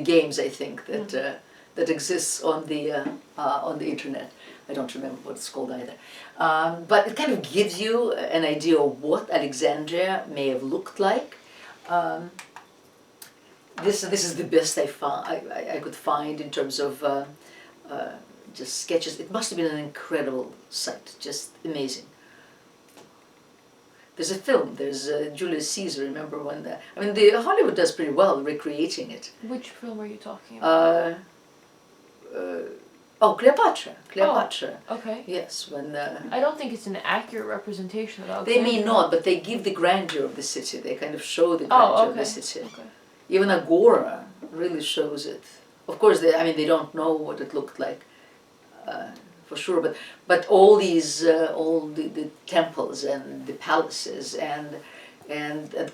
games, I think, that that exists on the internet. I don't remember what it's called either. But it kind of gives you an idea of what Alexandria may have looked like. This is the best I could find in terms of just sketches. It must have been an incredible sight, just amazing. There's a film, there's Julius Caesar, remember when the Hollywood does pretty well recreating it. Which film are you talking about? Cleopatra. Oh, okay. Yes, when... I don't think it's an accurate representation of They Alexandria. may not, but they give the grandeur of the city. They kind of show the grandeur of the city. Okay. Even Agora really shows it. Of course, they don't know what it looked like, for sure. But all these, all the temples and the palaces and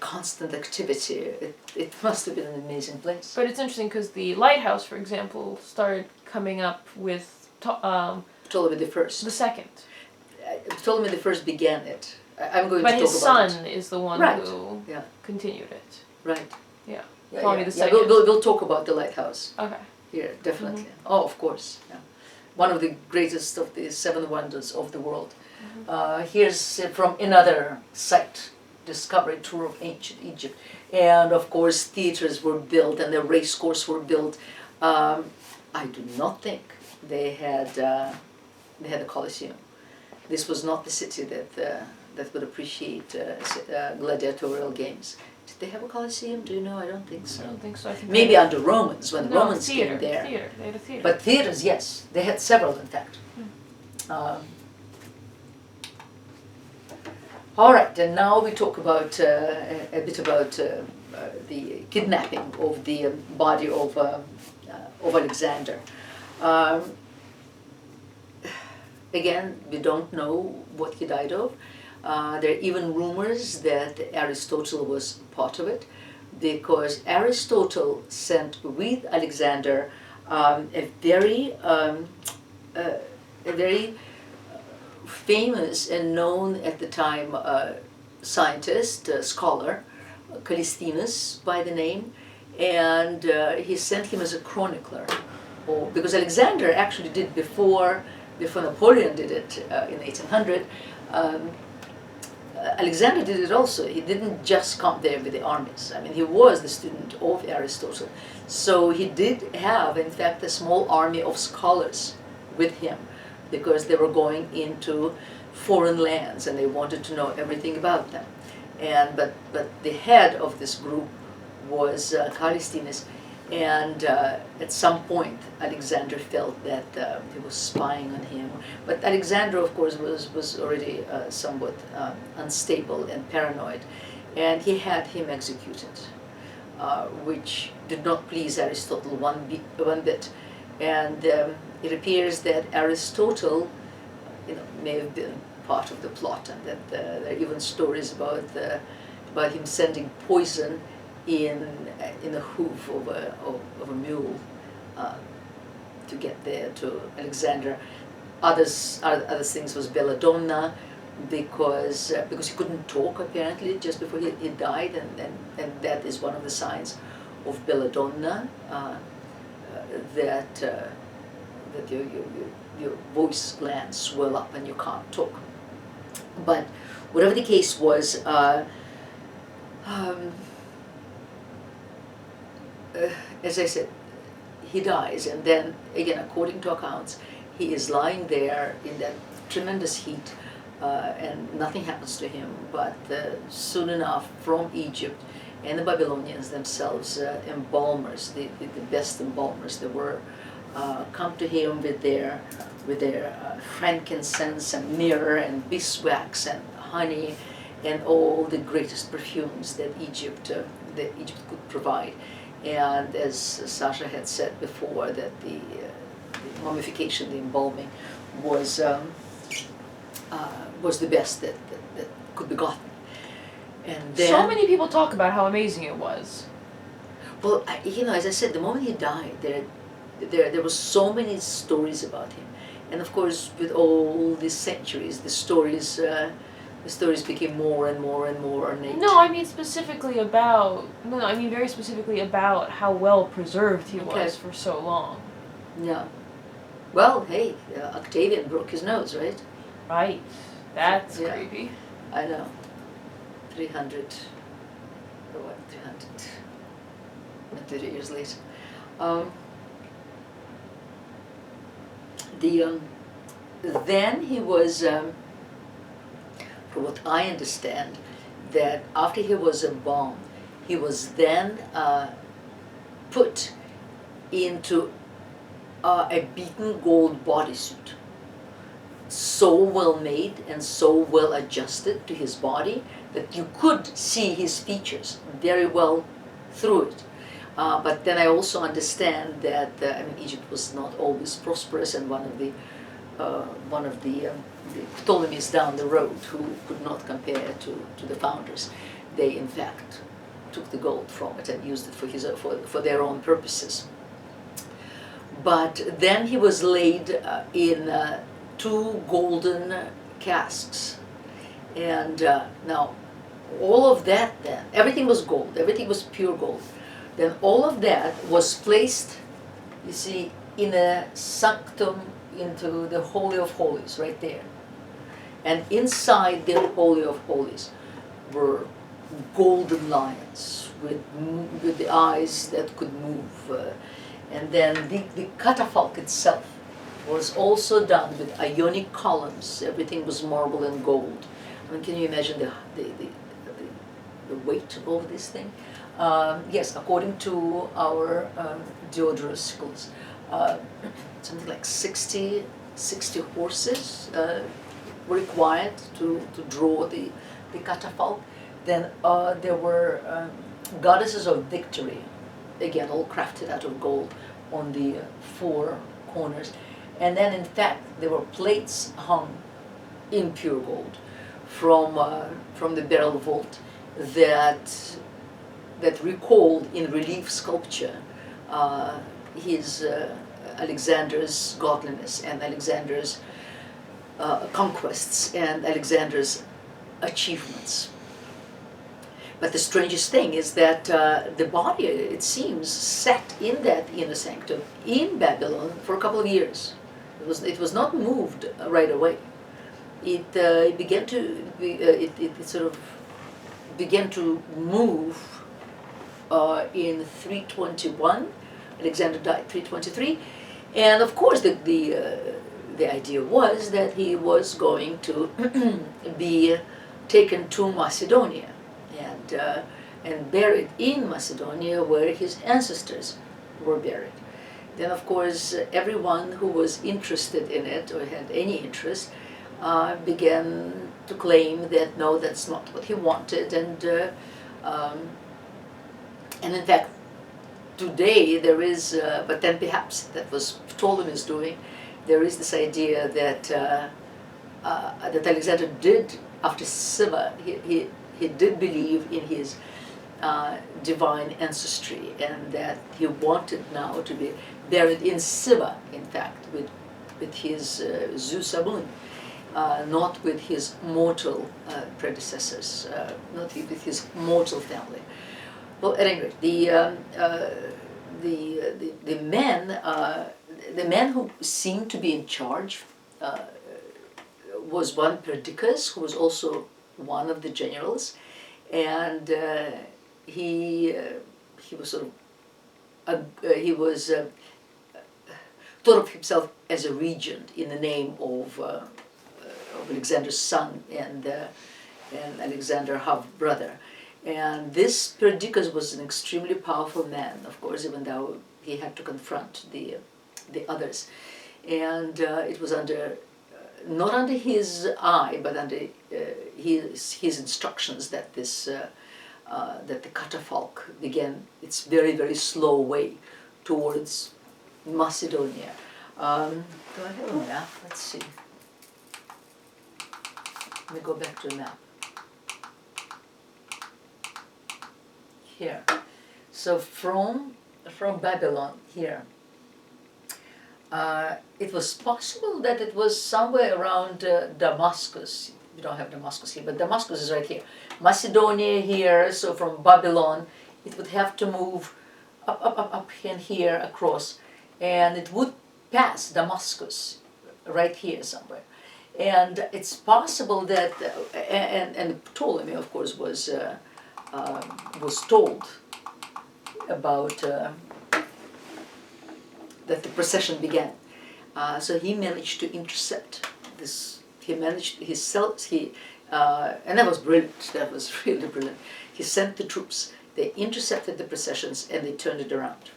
constant activity, it must have been an amazing place. But it's interesting because the Lighthouse, for example, started coming up with Ptolemy the First. the second. Ptolemy the First began it. I'm going But to his talk about son it. is the one Right. who Yeah. continued it. Right. Yeah. Yeah, Ptolemy the yeah. Second. We'll talk about the lighthouse Okay. here, definitely. Oh, of course. Yeah. One of the greatest of the seven wonders of the world. Here's from another site, discovery tour of ancient Egypt. And of course, theaters were built and the race course were built. I do not think they had a Colosseum. This was not the city that would appreciate gladiatorial games. Did they have a Colosseum? Do you know? I don't think so. I don't think so. I think Maybe they under Romans, when the Romans theater, came there. Theater. They had a theater. But theaters, yes, they had several, in fact. All right, and now we talk about a bit about the kidnapping of the body of Alexander. Again, we don't know what he died of. There are even rumors that Aristotle was part of it, because Aristotle sent with Alexander a very famous and known at the time scientist, scholar, Callisthenes by the name, and he sent him as a chronicler. Because Alexander actually did before Napoleon did it in 1800. Alexander did it also. He didn't just come there with the armies. I mean, he was the student of Aristotle. So he did have, in fact, a small army of scholars with him, because they were going into foreign lands and they wanted to know everything about them. But the head of this group was Callisthenes, and at some point Alexander felt that he was spying on him. But Alexander, of course, was already somewhat unstable and paranoid, and he had him executed, which did not please Aristotle one bit. And it appears that Aristotle, may have been part of the plot, and that there are even stories about him sending poison in the hoof of a mule to get there to Alexander. Other things was belladonna, because he couldn't talk apparently just before he died, and that is one of the signs of belladonna, that your voice glands swell up and you can't talk. But whatever the case was, as I said, he dies, and then again, according to accounts, he is lying there in that tremendous heat, and nothing happens to him. But soon enough, from Egypt and the Babylonians themselves, embalmers, the best embalmers there were, come to him with their frankincense and myrrh and beeswax and honey and all the greatest perfumes that Egypt could provide. And as Sasha had said before, that the mummification, the embalming, was the best that could be gotten. And then, so many people talk about how amazing it was. well, as I said, the moment he died, there were so many stories about him, and of course, with all these centuries, the stories became more and more and more ornate. No, I mean very specifically about how well preserved he was for so long. Yeah. Well, hey, Octavian broke his nose, right? Right. That's creepy. I know. 300, 30 years later. Then he was, from what I understand, that after he was embalmed, he was then put into a beaten gold bodysuit, so well made and so well adjusted to his body that you could see his features very well through it. But then I also understand that Egypt was not always prosperous, and one of the Ptolemies down the road, who could not compare to the founders, they in fact took the gold from it and used it for their own purposes. But then he was laid in two golden casks. And now, all of that then, everything was gold, everything was pure gold. Then all of that was placed, you see, in a sanctum into the Holy of Holies, right there. And inside the Holy of Holies were golden lions with the eyes that could move. And then the catafalque itself was also done with Ionic columns. Everything was marble and gold. I mean, can you imagine the weight of this thing? Yes, according to our Diodorus Siculus, something like 60 horses were required to draw the catafalque. Then there were goddesses of victory, again all crafted out of gold, on the four corners. And then in fact there were plates hung in pure gold from the beryl vault that recalled in relief sculpture his Alexander's godliness and Alexander's conquests and Alexander's achievements. But the strangest thing is that the body, it seems, sat in that inner sanctum in Babylon for a couple of years. It was not moved right away. It began to it sort of began to move in 321. Alexander died 323, and of course the idea was that he was going to be taken to Macedonia and buried in Macedonia where his ancestors were buried. Then of course everyone who was interested in it or had any interest began to claim that no, that's not what he wanted, and in fact today there is, but then perhaps that was Ptolemies doing, there is this idea that that Alexander did, after Siva, he did believe in his divine ancestry, and that he wanted now to be buried in Siva, in fact, with his Zeus Amun, not with his mortal predecessors, not with his mortal family. Well, at any rate, the man who seemed to be in charge was one Perdiccas, who was also one of the generals, and he was sort of thought of himself as a regent in the name of Alexander's son and Alexander half brother. And this Perdiccas was an extremely powerful man, of course, even though he had to confront the others. And it was under, not under his eye, but under his instructions that this that the catafalque began its very, very slow way towards Macedonia. Do I have a map? Let's see. Let me go back to the map. Here. So from Babylon here, it was possible that it was somewhere around Damascus. We don't have Damascus here, but Damascus is right here. Macedonia here, so from Babylon, it would have to move up and here across, and it would pass Damascus right here somewhere. And it's possible that, and Ptolemy, of course, was told about that the procession began. So he managed to intercept this. He managed and that was brilliant. That was really brilliant. He sent the troops. They intercepted the processions and they turned it around.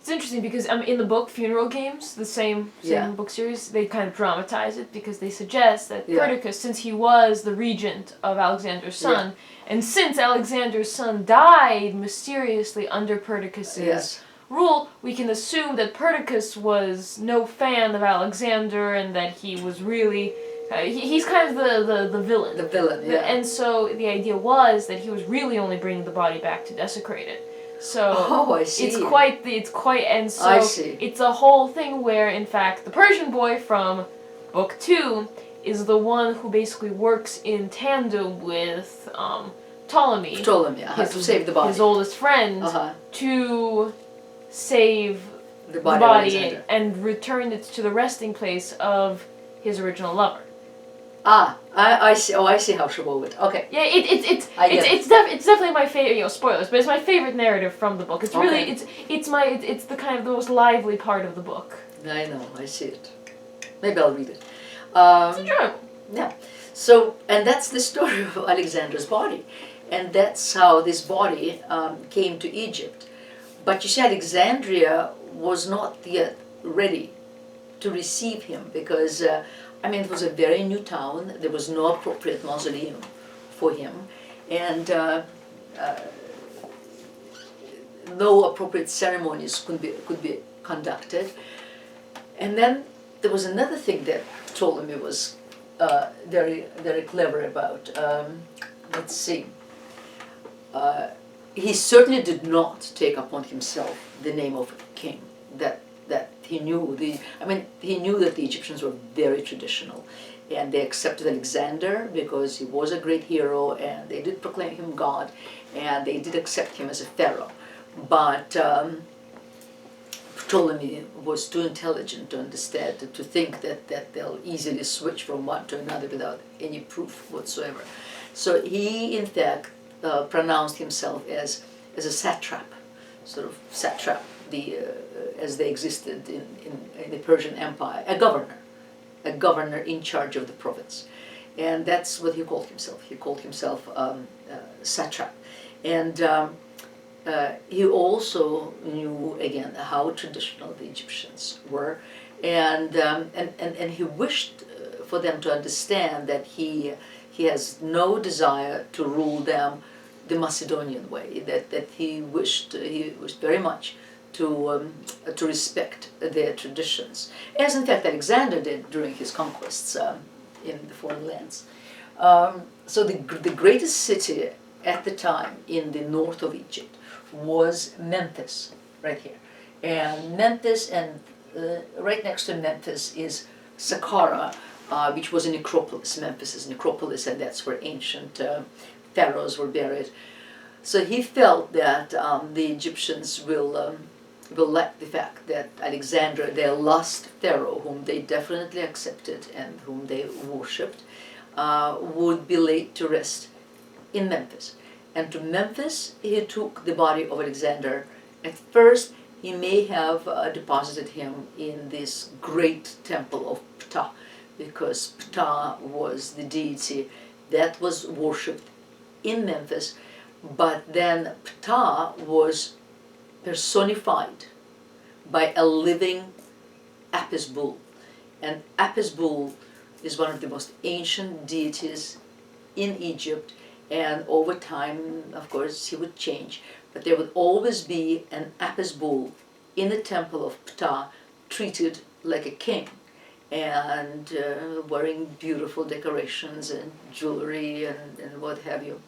It's interesting because in the book Funeral Games, the same book series, they kind of dramatize it because they suggest that Perdiccas, since he was the regent of Alexander's son, and since Alexander's son died mysteriously under Perdiccas' rule, we can assume that Perdiccas was no fan of Alexander and that he was really... he's kind of the villain. The villain, yeah. And so the idea was that he was really only bringing the body back to desecrate it. So I see. And so I see. It's a whole thing where, in fact, the Persian boy from Book 2 is the one who basically works in tandem with Ptolemy, to save the body. his oldest friend, to save the body and return it to the resting place of his original lover. I see. Oh, I see how she wove it. Okay. Yeah, it's definitely my favorite. Spoilers, but it's my favorite narrative from the book. It's really it's the kind of the most lively part of the book. I know. I see it. Maybe I'll read it. It's enjoyable. Yeah. So, and that's the story of Alexander's body, and that's how this body came to Egypt. But you see, Alexandria was not yet ready to receive him because. It was a very new town. There was no appropriate mausoleum for him, and no appropriate ceremonies could be conducted. And then there was another thing that Ptolemy was very very clever about. Let's see. He certainly did not take upon himself the name of king. That he knew he knew that the Egyptians were very traditional, and they accepted Alexander because he was a great hero, and they did proclaim him God, and they did accept him as a pharaoh. But Ptolemy was too intelligent to understand, to think that they'll easily switch from one to another without any proof whatsoever. So he, in fact, pronounced himself as a satrap, sort of satrap. As they existed in the Persian Empire, a governor in charge of the province, and that's what he called himself. He called himself satrap, and he also knew again how traditional the Egyptians were, and he wished for them to understand that he has no desire to rule them the Macedonian way. That he wished very much to respect their traditions, as in fact Alexander did during his conquests in the foreign lands. So the greatest city at the time in the north of Egypt was Memphis, right here. And Memphis, and right next to Memphis is Saqqara, which was a necropolis. Memphis is a necropolis, and that's where ancient pharaohs were buried. So he felt that the Egyptians will like the fact that Alexander, their last pharaoh, whom they definitely accepted and whom they worshipped, would be laid to rest in Memphis. And to Memphis he took the body of Alexander. At first he may have deposited him in this great temple of Ptah, because Ptah was the deity that was worshipped in Memphis, but then Ptah was personified by a living Apis bull. And Apis bull is one of the most ancient deities in Egypt, and over time, of course, he would change, but there would always be an Apis bull in the temple of Ptah, treated like a king, and wearing beautiful decorations and jewelry and what have you.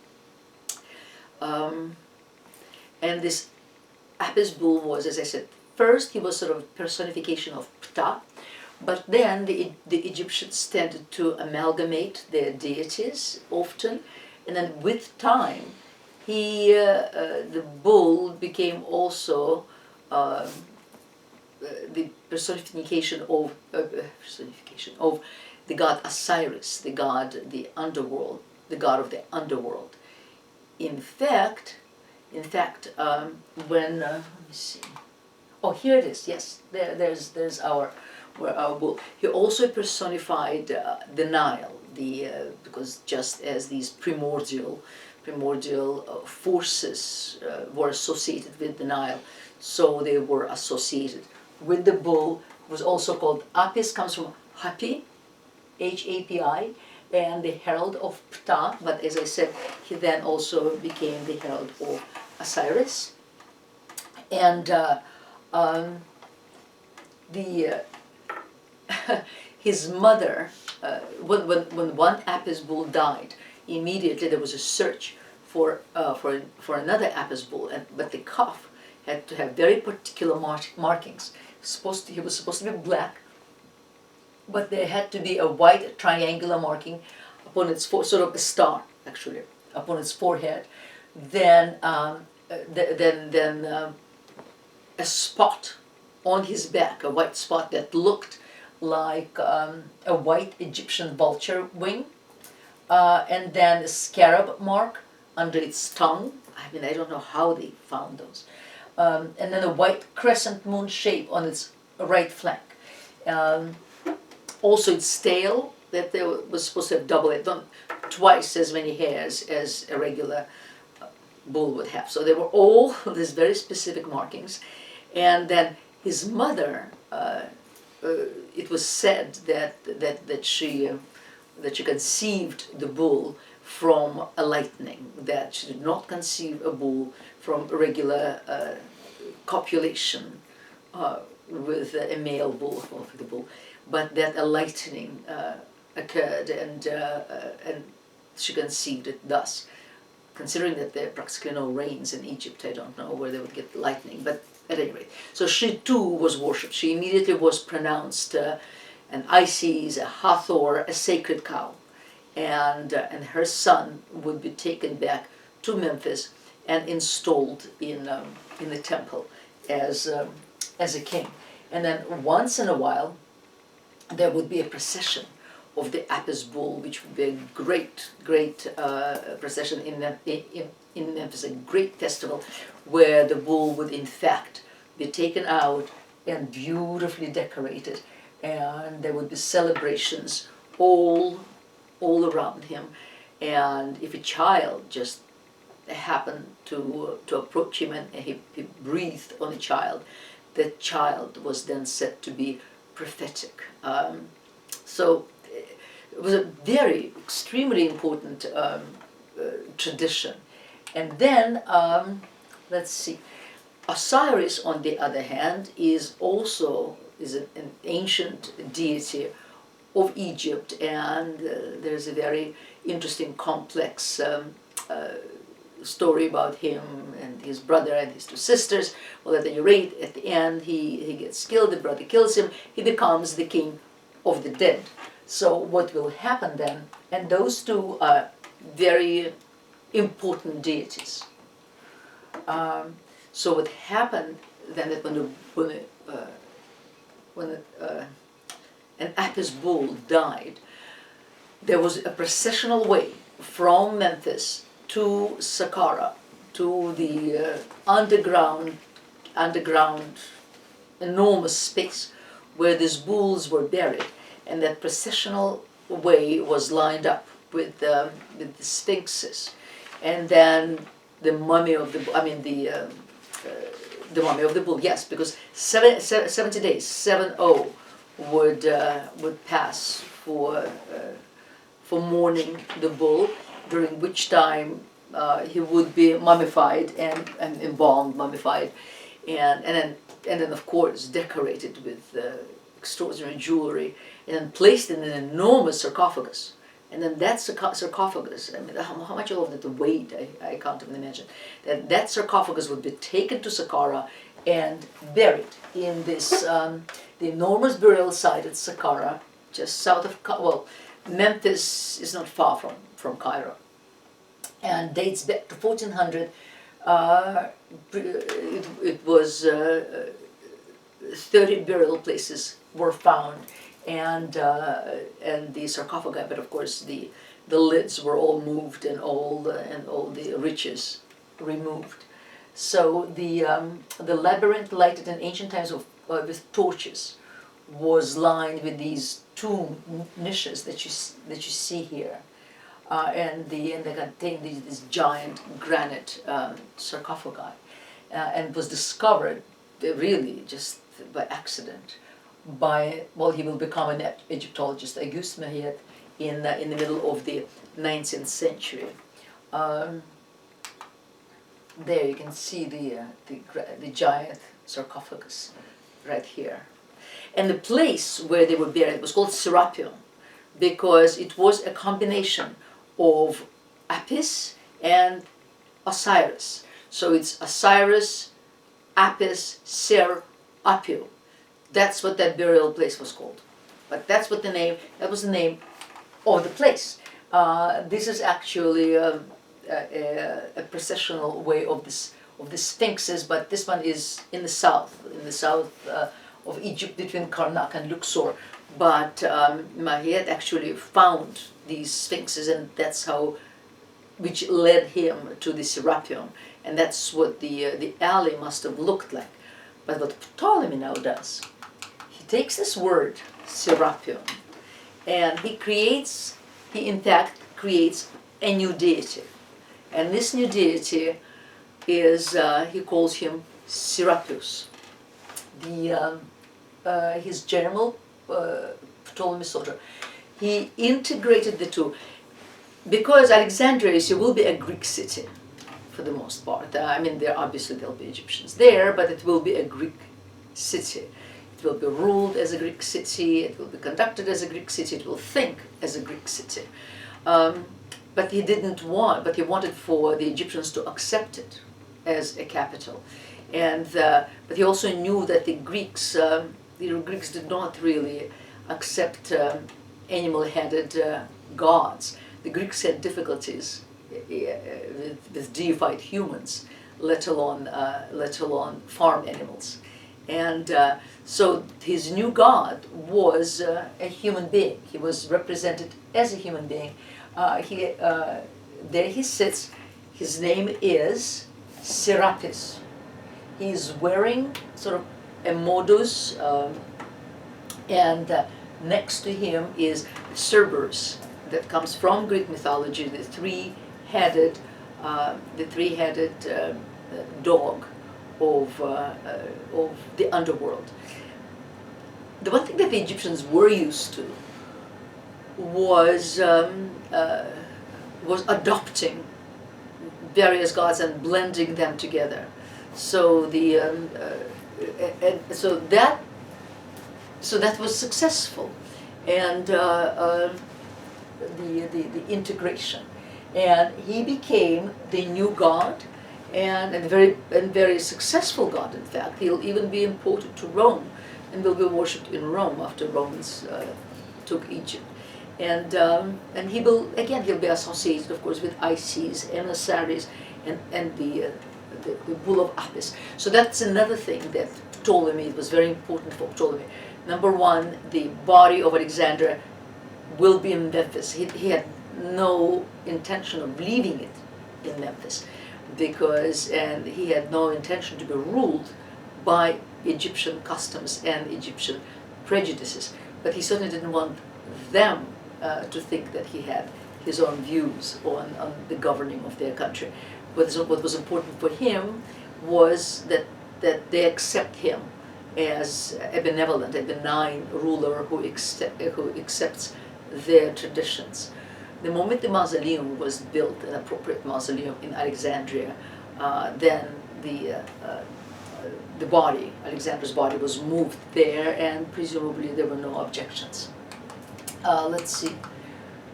And this Apis bull was, as I said, first he was sort of personification of Ptah, but then the Egyptians tended to amalgamate their deities often, and then with time, the bull became also the personification of the god Osiris, the god of the underworld. In fact, when let me see. Oh, here it is. Yes, there's our bull. He also personified the Nile, because just as these primordial forces were associated with the Nile, so they were associated with the bull. It was also called Apis, comes from Hapi, Hapi, and the herald of Ptah. But as I said, he then also became the herald of Osiris. And his mother, when one Apis bull died, immediately there was a search for another Apis bull, but the calf had to have very particular markings. He was supposed to be black, but there had to be a white triangular marking upon its sort of a star actually upon its forehead, then a spot on his back, a white spot that looked like a white Egyptian vulture wing, and then a scarab mark under its tongue. I mean, I don't know how they found those. And then a white crescent moon shape on its right flank. Also its tail, that there was supposed to have twice as many hairs as a regular bull would have. So they were all these very specific markings. And then his mother, it was said that she conceived the bull from a lightning, that she did not conceive a bull from a regular copulation with a male bull, the bull, but that a lightning occurred and she conceived it thus. Considering that there are practically no rains in Egypt, I don't know where they would get lightning, but at any rate. So she too was worshipped. She immediately was pronounced an Isis, a Hathor, a sacred cow. And her son would be taken back to Memphis and installed in the temple as a king. And then once in a while, there would be a procession of the Apis bull, which would be a great procession in Memphis, a great festival, where the bull would in fact be taken out and beautifully decorated, and there would be celebrations all around him. And if a child just happened to approach him and he breathed on a child, that child was then said to be prophetic. So it was a very extremely important tradition. And then let's see, Osiris, on the other hand, is an ancient deity of Egypt, and there's a very interesting, complex story about him and his brother and his two sisters. Well, at any rate, at the end, he gets killed, the brother kills him, he becomes the king of the dead. So what will happen then, and those two are very important deities. So what happened then, that when an Apis bull died, there was a processional way from Memphis to Saqqara, to the underground enormous space where these bulls were buried, and that processional way was lined up with the sphinxes, and then the mummy of the mummy of the bull. Yes, because 70 days, 70, would pass for mourning the bull, during which time he would be mummified and embalmed, and then of course decorated with extraordinary jewelry, and then placed in an enormous sarcophagus. And then that sarcophagus, I mean, how much of it weighed, I can't even imagine. That sarcophagus would be taken to Saqqara and buried in this, the enormous burial site at Saqqara, just south of, Memphis is not far from Cairo, and dates back to 1400. It was 30 burial places were found, and the sarcophagi, but of course the lids were all moved and all the riches removed. So the labyrinth, lighted in ancient times with torches, was lined with these tomb niches that you see here, and they contain these giant granite sarcophagi, and was discovered really just by accident by, he will become an Egyptologist, Auguste Mariette, in the middle of the 19th century. There you can see the giant sarcophagus right here. And the place where they were buried was called Serapeum, because it was a combination of Apis and Osiris. So it's Osiris, Apis, Ser, Apio. That's what that burial place was called. but that's what that was the name of the place. This is actually a processional way of the sphinxes, but this one is in the south of Egypt, between Karnak and Luxor. But he had actually found these sphinxes, and that's which led him to the Serapeum, and that's what the alley must have looked like. But what Ptolemy now does, he takes this word Serapeum, and he in fact creates a new deity, and this new deity is he calls him Serapis. His general Ptolemy soldier. He integrated the two, because Alexandria will be a Greek city for the most part. I mean, there'll be Egyptians there, but it will be a Greek city. It will be ruled as a Greek city, it will be conducted as a Greek city, it will think as a Greek city. But he wanted for the Egyptians to accept it as a capital. And but he also knew that the Greeks did not really accept animal-headed gods. The Greeks had difficulties with deified humans, let alone farm animals. And so his new god was a human being. He was represented as a human being. There he sits. His name is Serapis. He's wearing sort of a modus, and next to him is Cerberus, that comes from Greek mythology, the three-headed dog of the underworld. The one thing that the Egyptians were used to was adopting various gods and blending them together. So so that was successful, and the integration, and he became the new god, and very successful god. In fact, he'll even be imported to Rome, and will be worshipped in Rome after Romans took Egypt. And he'll be associated, of course, with Isis and Osiris and the bull of Apis. So that's another thing that Ptolemy, it was very important for Ptolemy. Number one, the body of Alexander will be in Memphis. He had no intention of leaving it in Memphis, and he had no intention to be ruled by Egyptian customs and Egyptian prejudices. But he certainly didn't want them to think that he had his own views on the governing of their country. What was important for him was that they accept him as a benevolent, a benign ruler who accepts their traditions. The moment the mausoleum was built, an appropriate mausoleum in Alexandria, then the body, Alexander's body, was moved there, and presumably there were no objections. Let's see,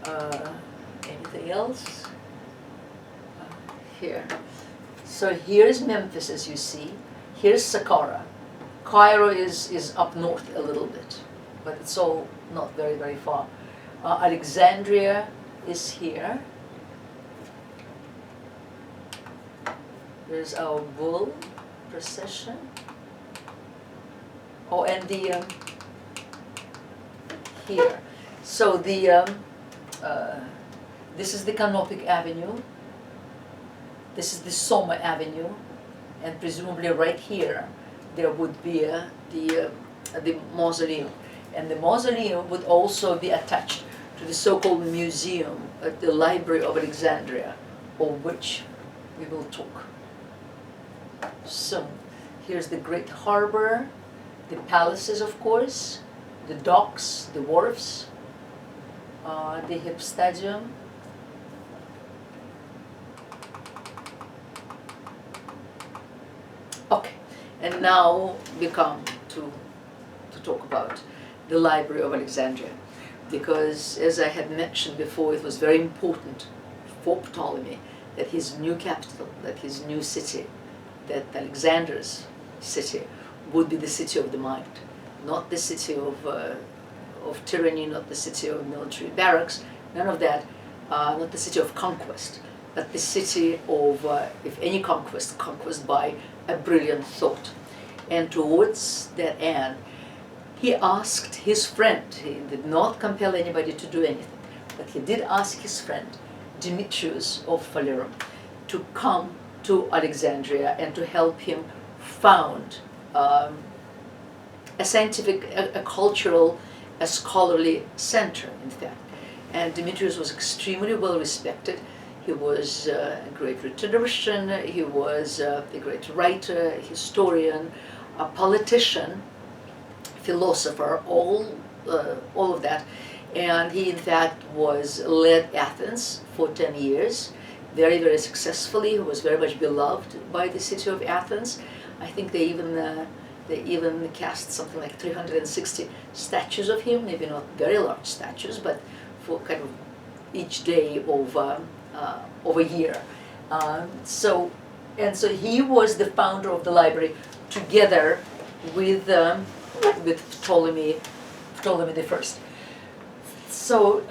anything else? Here. So here's Memphis, as you see. Here's Saqqara. Cairo is up north a little bit, but it's all not very, very far. Alexandria is here. There's our bull procession. Oh, and the here. So this is the Canopic Avenue. This is the Soma Avenue, and presumably right here there would be the mausoleum, and the mausoleum would also be attached to the so-called museum at the Library of Alexandria, of which we will talk soon. Here's the great harbor, the palaces, of course, the docks, the wharfs, the hip stadium. Okay, and now we come to talk about the Library of Alexandria, because as I had mentioned before, it was very important for Ptolemy that his new capital, that his new city, that Alexander's city would be the city of the mind, not the city of of tyranny, not the city of military barracks, none of that, not the city of conquest, but the city of, if any conquest, conquest by a brilliant thought. And towards that end, he asked his friend, he did not compel anybody to do anything, but he did ask his friend, Demetrius of Phalerum, to come to Alexandria and to help him found a scientific, a cultural, a scholarly center, in fact. And Demetrius was extremely well respected. He was a great rhetorician, he was a great writer, historian, a politician, philosopher, all of that. And he, in fact, led Athens for 10 years, very, very successfully. He was very much beloved by the city of Athens. I think they even cast something like 360 statues of him, maybe not very large statues, but for kind of each day of a year. So he was the founder of the library, together with Ptolemy I. So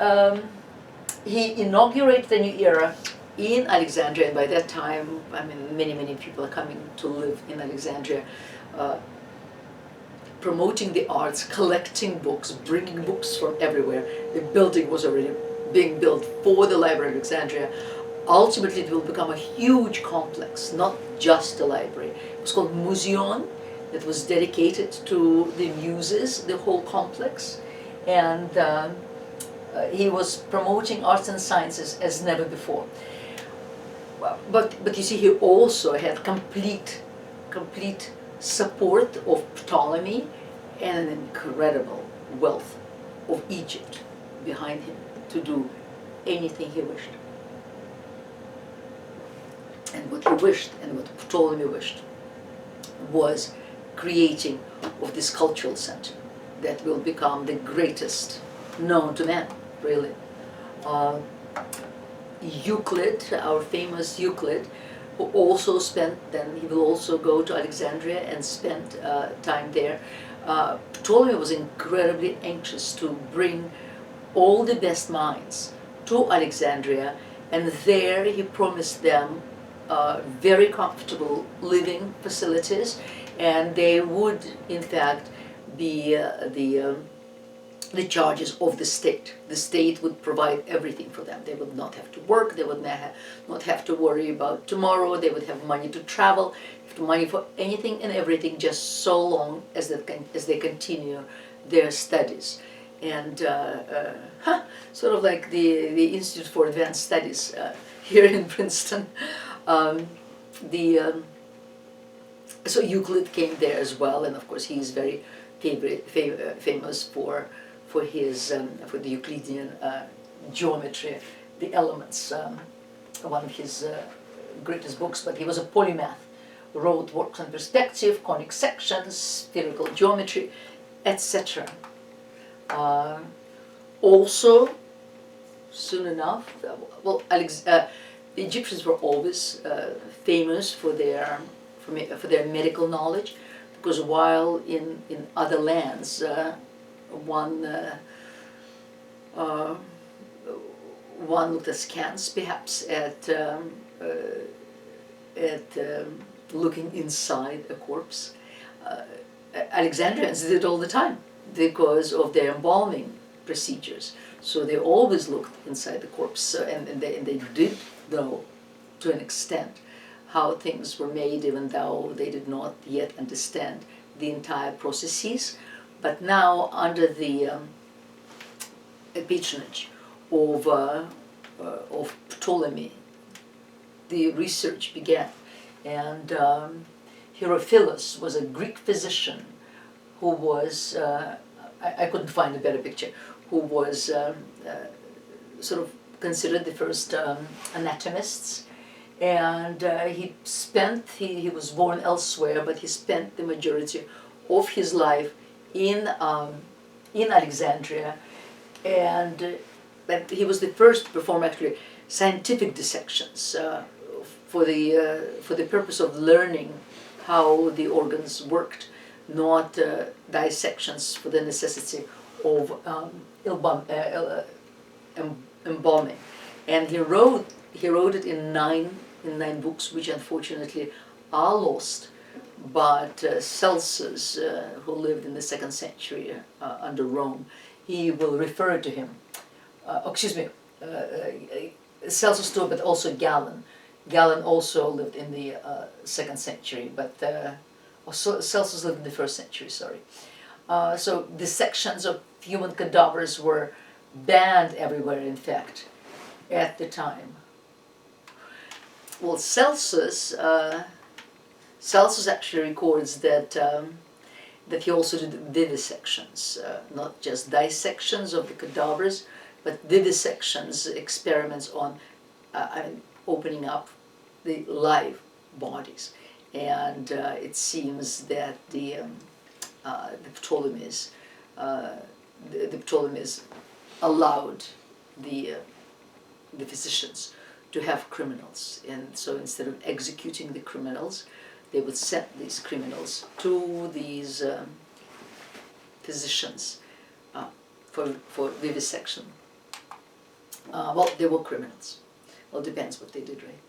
he inaugurated a new era in Alexandria, and by that time, I mean, many people are coming to live in Alexandria, promoting the arts, collecting books, bringing books from everywhere. The building was already being built for the Library of Alexandria. Ultimately, it will become a huge complex, not just a library. It was called Museon. It was dedicated to the Muses, the whole complex, and he was promoting arts and sciences as never before. But you see, he also had complete support of Ptolemy and an incredible wealth of Egypt behind him to do anything he wished. And what he wished, and what Ptolemy wished, was creating of this cultural center that will become the greatest known to man, really. Euclid, our famous Euclid, who also he will also go to Alexandria and spend time there. Ptolemy was incredibly anxious to bring all the best minds to Alexandria, and there he promised them very comfortable living facilities, and they would, in fact, be the charges of the state. The state would provide everything for them. They would not have to work, they would not have to worry about tomorrow, they would have money to travel, money for anything and everything, just so long as they continue their studies. And sort of like the Institute for Advanced Studies here in Princeton. So Euclid came there as well, and of course he's very famous for the Euclidean geometry, the elements, one of his greatest books. But he was a polymath, wrote works on perspective, conic sections, spherical geometry, etc. Also, soon enough, the Egyptians were always famous for their medical knowledge, because while in other lands one looked askance perhaps at looking inside a corpse, Alexandrians did it all the time because of their embalming procedures. So they always looked inside the corpse, and they did know to an extent how things were made, even though they did not yet understand the entire processes. But now, under the patronage of Ptolemy, the research began. And Herophilus was a Greek physician who was, I couldn't find a better picture, who was sort of considered the first anatomists. And he was born elsewhere, but he spent the majority of his life in Alexandria, and he was the first to perform actually scientific dissections for the purpose of learning how the organs worked, not dissections for the necessity of embalming, and he wrote it in nine books, which unfortunately are lost. But Celsus, who lived in the 2nd century under Rome, he will refer to him. Celsus too, but also Galen. Galen also lived in the 2nd century, but Celsus lived in the 1st century. Sorry. So dissections of human cadavers were banned everywhere, in fact, at the time. Well, Celsus actually records that that he also did vivisections, not just dissections of the cadavers, but vivisections, experiments on opening up the live bodies. And it seems that the Ptolemies allowed the physicians to have criminals, and so instead of executing the criminals, they would send these criminals to these physicians for vivisection. Well, they were criminals. Well, depends what they did, right?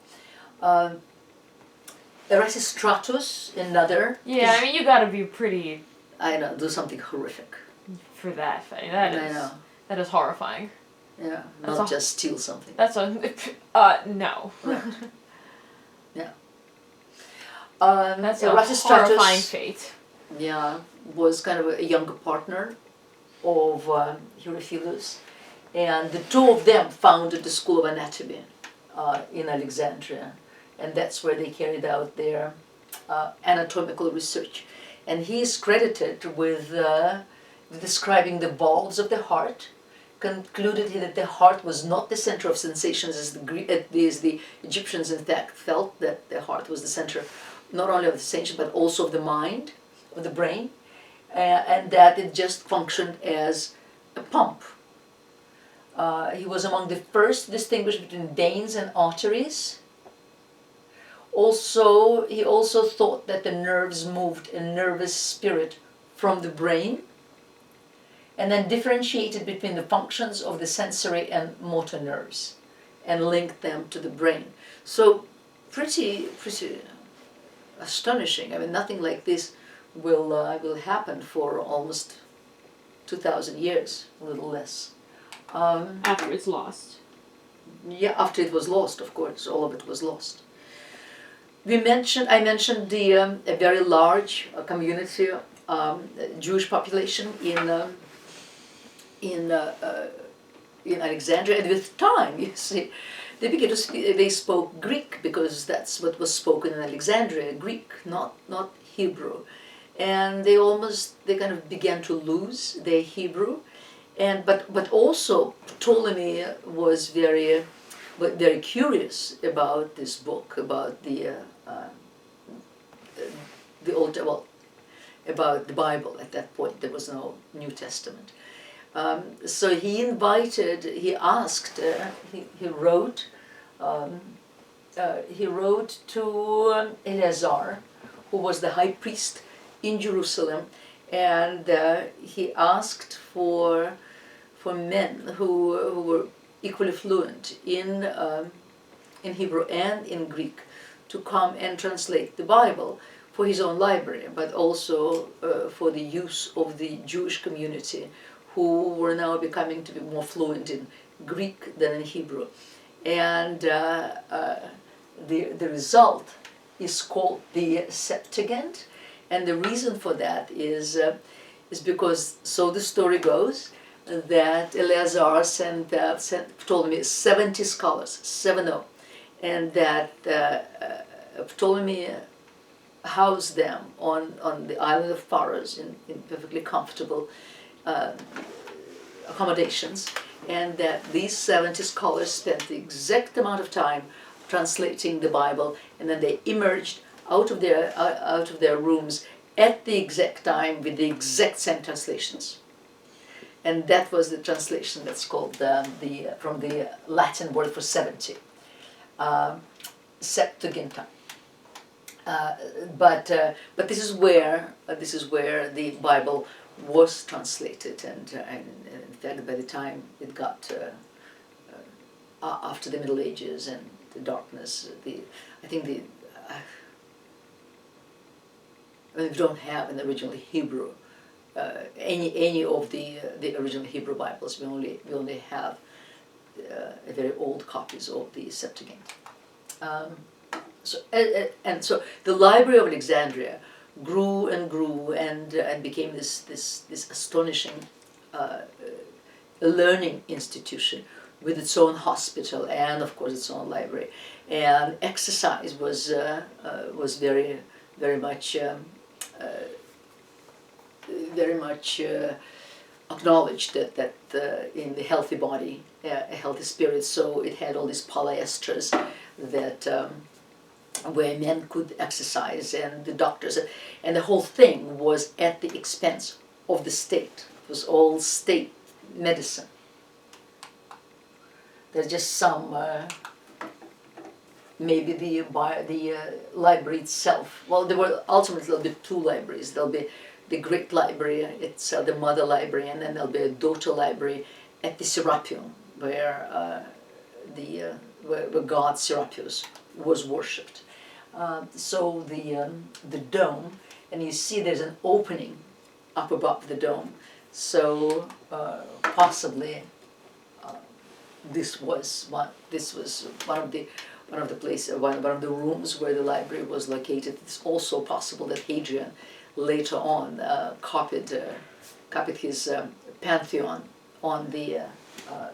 Erasistratus, another. Yeah, I mean, you gotta be pretty. I know, do something horrific. For that, I know. That is horrifying. Yeah, not just steal something. That's no. Right. Yeah. That's a horrifying fate. Yeah, was kind of a younger partner of Herophilus, and the two of them founded the School of Anatomy in Alexandria, and that's where they carried out their anatomical research. And he is credited with describing the valves of the heart, concluded that the heart was not the center of sensations as the Egyptians in fact felt that the heart was the center not only of the sensations but also of the mind, of the brain, and that it just functioned as a pump. He was among the first to distinguish between veins and arteries. He also thought that the nerves moved a nervous spirit from the brain, and then differentiated between the functions of the sensory and motor nerves and linked them to the brain. So pretty astonishing. I mean, nothing like this will happen for almost 2,000 years, a little less. After it's lost. Yeah, after it was lost, of course, all of it was lost. I mentioned the a very large community, Jewish population in Alexandria, and with time, you see, they began to speak. They spoke Greek because that's what was spoken in Alexandria, Greek, not Hebrew, and they kind of began to lose their Hebrew, and but also Ptolemy was very curious about this book, about the about the Bible. At that point, there was no New Testament. So he wrote to Eleazar, who was the high priest in Jerusalem, and he asked for men who were equally fluent in Hebrew and in Greek to come and translate the Bible for his own library, but also for the use of the Jewish community, who were now becoming to be more fluent in Greek than in Hebrew. And the result is called the Septuagint, and the reason for that is because, so the story goes, that Eleazar sent Ptolemy 70 scholars, 70, and that Ptolemy housed them on the island of Pharos in perfectly comfortable accommodations, and that these 70 scholars spent the exact amount of time translating the Bible, and then they emerged out of their rooms at the exact time with the exact same translations. And that was the translation that's called from the Latin word for 70, Septuaginta. But this is where the Bible was translated, and in fact by the time it got after the Middle Ages and the darkness, I think we don't have an original Hebrew, any of the original Hebrew Bibles. We only have very old copies of the Septuagint. So the Library of Alexandria grew and grew and became this astonishing learning institution with its own hospital and of course its own library. And exercise was very much acknowledged that in the healthy body, a healthy spirit. So it had all these polyesters that where men could exercise, and the doctors, and the whole thing was at the expense of the state. It was all state medicine. There's just some maybe the library itself. Well, there will ultimately be two libraries. There'll be the Greek library, it's the mother library, and then there'll be a daughter library at the Serapeum, where where god Serapis was worshipped. So the dome, and you see there's an opening up above the dome. So possibly this was one of the rooms where the library was located. It's also possible that Hadrian later on copied his pantheon on the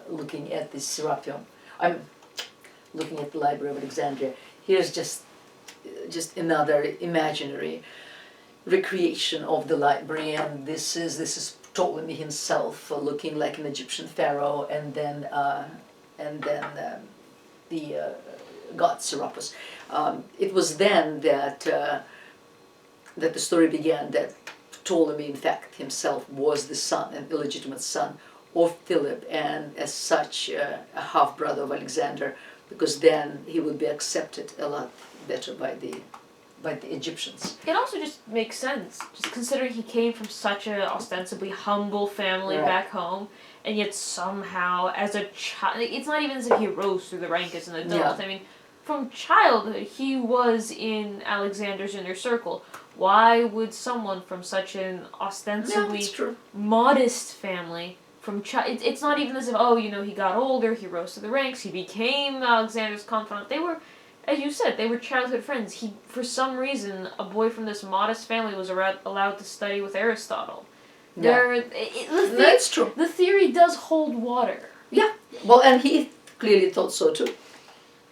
looking at the Serapeum. I'm looking at the Library of Alexandria. Here's just another imaginary recreation of the library, and this is Ptolemy himself looking like an Egyptian pharaoh, and then the god Serapis. It was then that the story began that Ptolemy, in fact, himself was the son, an illegitimate son of Philip, and as such a half-brother of Alexander, because then he would be accepted a lot better by the Egyptians. It also just makes sense, just considering he came from such an ostensibly humble family Right. back home, and yet somehow as a child, it's not even as if he rose through the rank as an adult. Yeah. I mean, from childhood he was in Alexander's inner circle. Why would someone from such an ostensibly modest family from it's not even as if, he got older, he rose to the ranks, he became Alexander's confidant. They were, as you said, they were childhood friends. For some reason, a boy from this modest family was allowed to study with Aristotle. Yeah. That's true. The theory does hold water. Yeah. Well, and he clearly thought so too.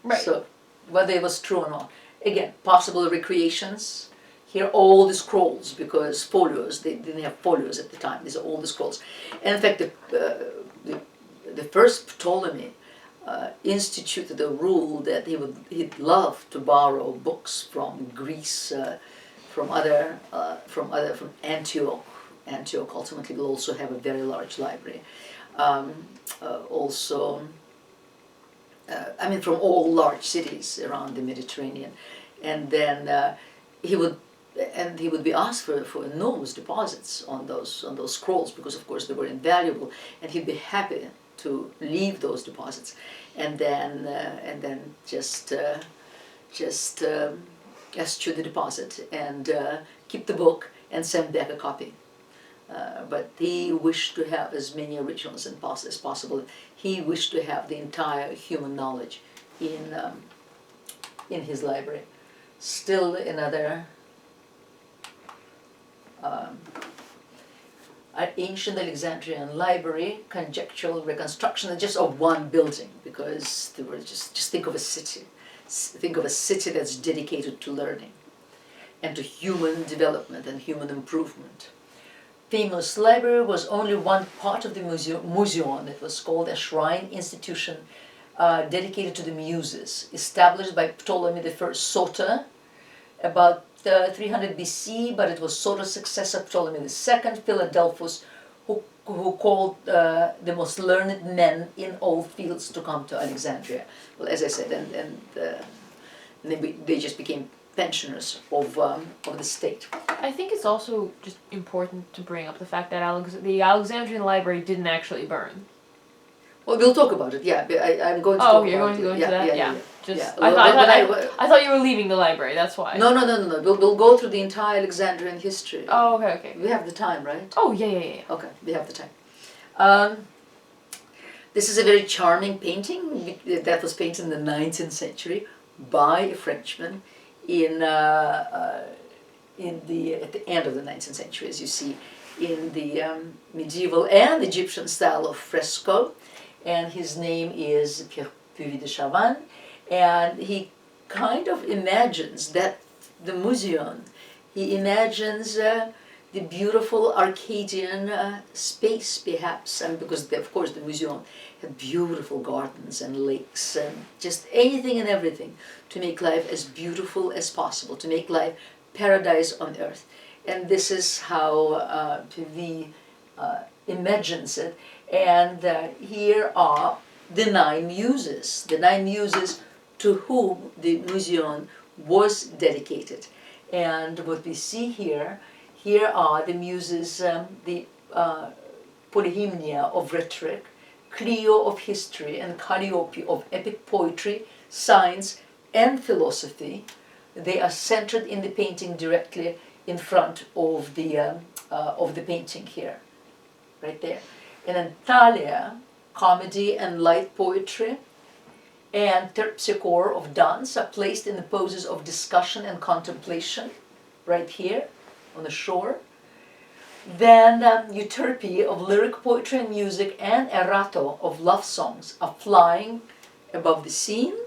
Right. So whether it was true or not, again, possible recreations. Here, all the scrolls, because folios, they didn't have folios at the time. These are all the scrolls. And in fact, the first Ptolemy instituted a rule that he'd love to borrow books from Greece, from Antioch. Antioch ultimately will also have a very large library. From all large cities around the Mediterranean, and then he would be asked for enormous deposits on those scrolls, because of course they were invaluable, and he'd be happy to leave those deposits, and then just eschew the deposit and keep the book and send back a copy. But he wished to have as many originals as possible. He wished to have the entire human knowledge in his library. Still another ancient Alexandrian library, conjectural reconstruction just of one building, because they were just think of a city. Think of a city that's dedicated to learning and to human development and human improvement. Famous library was only one part of the museum. It was called a shrine institution dedicated to the Muses, established by Ptolemy I Soter about 300 BC, but it was Soter's successor, Ptolemy II Philadelphus, who called the most learned men in all fields to come to Alexandria. Well, as I said, and they just became pensioners of the state. I think it's also just important to bring up the fact that the Alexandrian library didn't actually burn. Well, we'll talk about it. Yeah, I'm going to Oh, talk you're about going to go it. into that? Yeah. Just Yeah. I thought you were leaving the library. That's why. No. We'll go through the entire Alexandrian history. Oh, okay. We have the time, right? Oh, yeah. Okay, we have the time. This is a very charming painting that was painted in the 19th century by a Frenchman at the end of the 19th century, as you see, in the medieval and Egyptian style of fresco. And his name is Pierre Puvis de Chavannes, and he kind of imagines that the museum, he imagines the beautiful Arcadian space, perhaps, and because of course the museum had beautiful gardens and lakes and just anything and everything to make life as beautiful as possible, to make life paradise on earth. And this is how Puvis imagines it. And here are the 9 muses to whom the museum was dedicated. And what we see here are the muses, the Polyhymnia of rhetoric, Clio of history, and Calliope of epic poetry, science, and philosophy. They are centered in the painting directly in front of the painting here, right there. And then Thalia, comedy and light poetry, and Terpsichore of dance are placed in the poses of discussion and contemplation, right here on the shore. Then Euterpe of lyric poetry and music, and Erato of love songs are flying above the scene.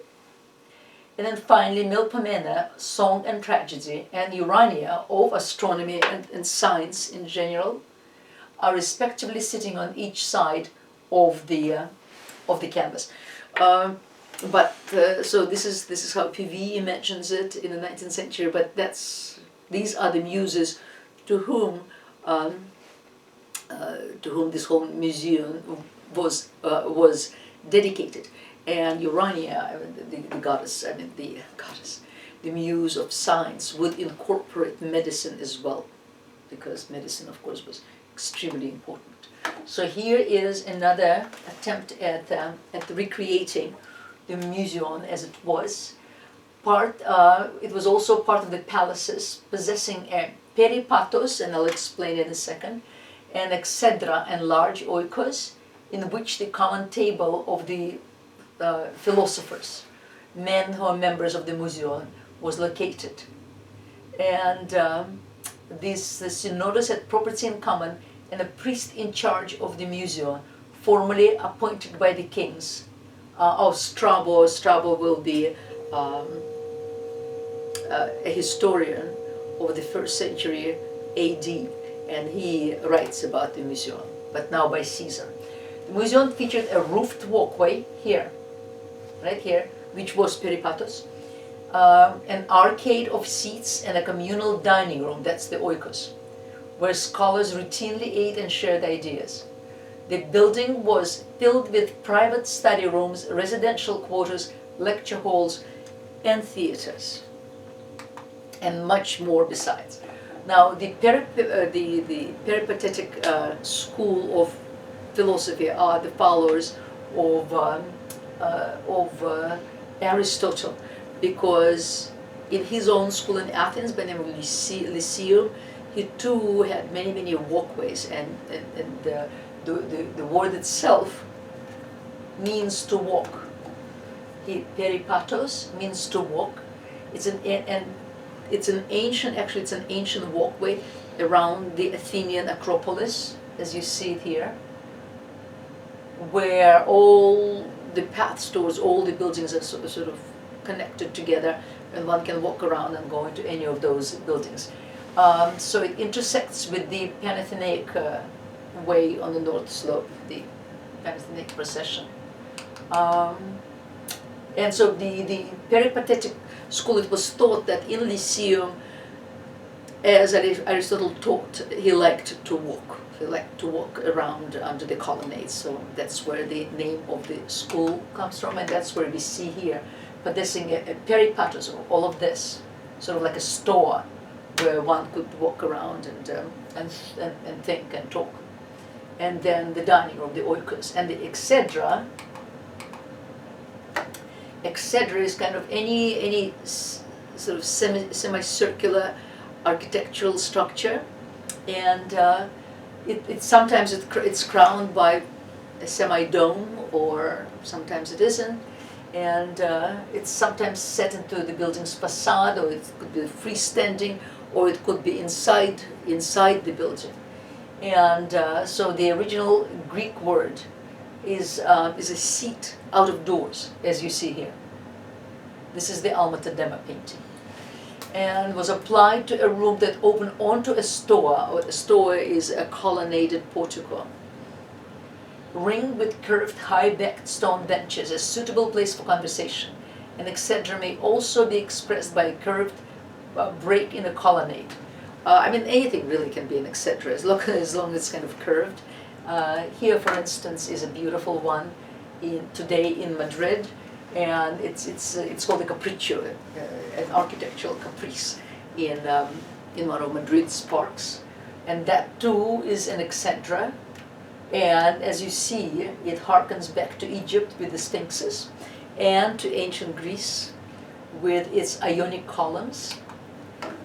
And then finally Melpomene, song and tragedy, and Urania of astronomy and science in general are respectively sitting on each side of the canvas. So this is how Puvis imagines it in the 19th century. But these are the muses to whom this whole museum was dedicated. And Urania, the muse of science, would incorporate medicine as well, because medicine, of course, was extremely important. So here is another attempt at recreating the museum as it was. It was also part of the palaces, possessing a peripatos, and I'll explain in a second, an exedra and large oikos, in which the common table of the philosophers, men who are members of the museum, was located. And the synodos had property in common, and a priest in charge of the museum, formally appointed by the kings. Strabo will be a historian of the 1st century AD, and he writes about the museum, but now by Caesar. The museum featured a roofed walkway here, right here, which was peripatos, an arcade of seats, and a communal dining room, that's the oikos, where scholars routinely ate and shared ideas. The building was filled with private study rooms, residential quarters, lecture halls, and theaters, and much more besides. Now, the peripatetic school of philosophy are the followers of Aristotle, because in his own school in Athens, by the name of Lyceum, he too had many walkways, and the word itself means to walk. Peripatos means to walk. It's an ancient walkway around the Athenian Acropolis, as you see it here, where all the paths towards all the buildings are sort of connected together, and one can walk around and go into any of those buildings. So it intersects with the Panathenaic way on the north slope, the Panathenaic procession. And so the peripatetic school, it was thought that in Lyceum, as Aristotle taught, he liked to walk. He liked to walk around under the colonnades. So that's where the name of the school comes from, and that's where we see here, possessing a peripatos, all of this, sort of like a store where one could walk around and think and talk. And then the dining room, the oikos, and the exedra. Exedra is kind of any sort of semicircular architectural structure, and sometimes it's crowned by a semi-dome, or sometimes it isn't, and it's sometimes set into the building's facade, or it could be freestanding, or it could be inside the building. And so the original Greek word is a seat out of doors, as you see here. This is the Alma-Tadema painting, and was applied to a room that opened onto a stoa, or a stoa is a colonnaded portico, ringed with curved high-backed stone benches, a suitable place for conversation. An exedra may also be expressed by a curved break in a colonnade. I mean, anything really can be an exedra, as long as it's kind of curved. Here, for instance, is a beautiful one today in Madrid, and it's called a capriccio, an architectural caprice in one of Madrid's parks, and that too is an exedra. And as you see, it harkens back to Egypt with the sphinxes, and to ancient Greece with its Ionic columns.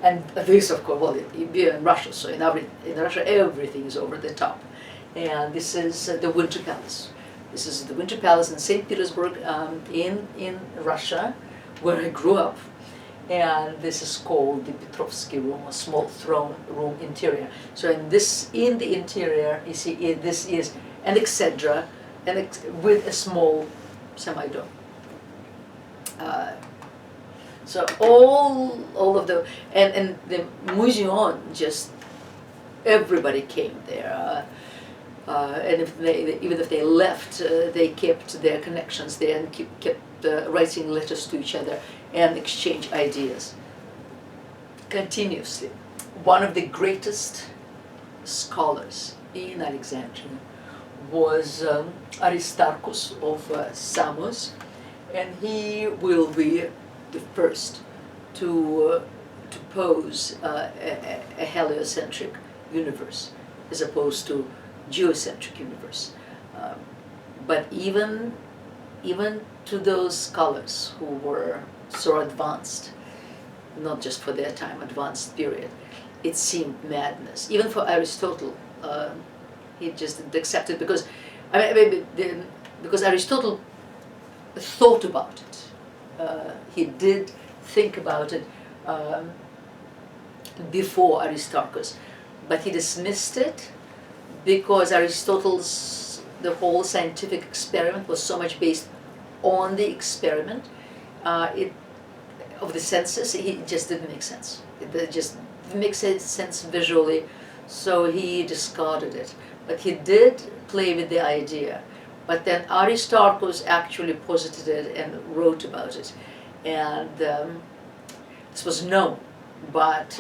And this, of course, well, in Russia, so in Russia everything is over the top. And this is the Winter Palace. This is the Winter Palace in St. Petersburg in Russia, where I grew up. And this is called the Petrovsky room, a small throne room interior. So in the interior, you see, this is an exedra with a small semi-dome. So all of the, and the museum, just everybody came there. And even if they left, they kept their connections there and kept writing letters to each other and exchange ideas continuously. One of the greatest scholars in Alexandria was Aristarchus of Samos, and he will be the first to pose a heliocentric universe as opposed to geocentric universe. But even to those scholars who were so advanced, not just for their time, advanced period, it seemed madness. Even for Aristotle, he just didn't accept it because Aristotle thought about it. He did think about it before Aristarchus, but he dismissed it because Aristotle's the whole scientific experiment was so much based on the experiment of the senses. It just didn't make sense. It just didn't make sense visually, so he discarded it. But he did play with the idea. But then Aristarchus actually posited it and wrote about it, and this was known, but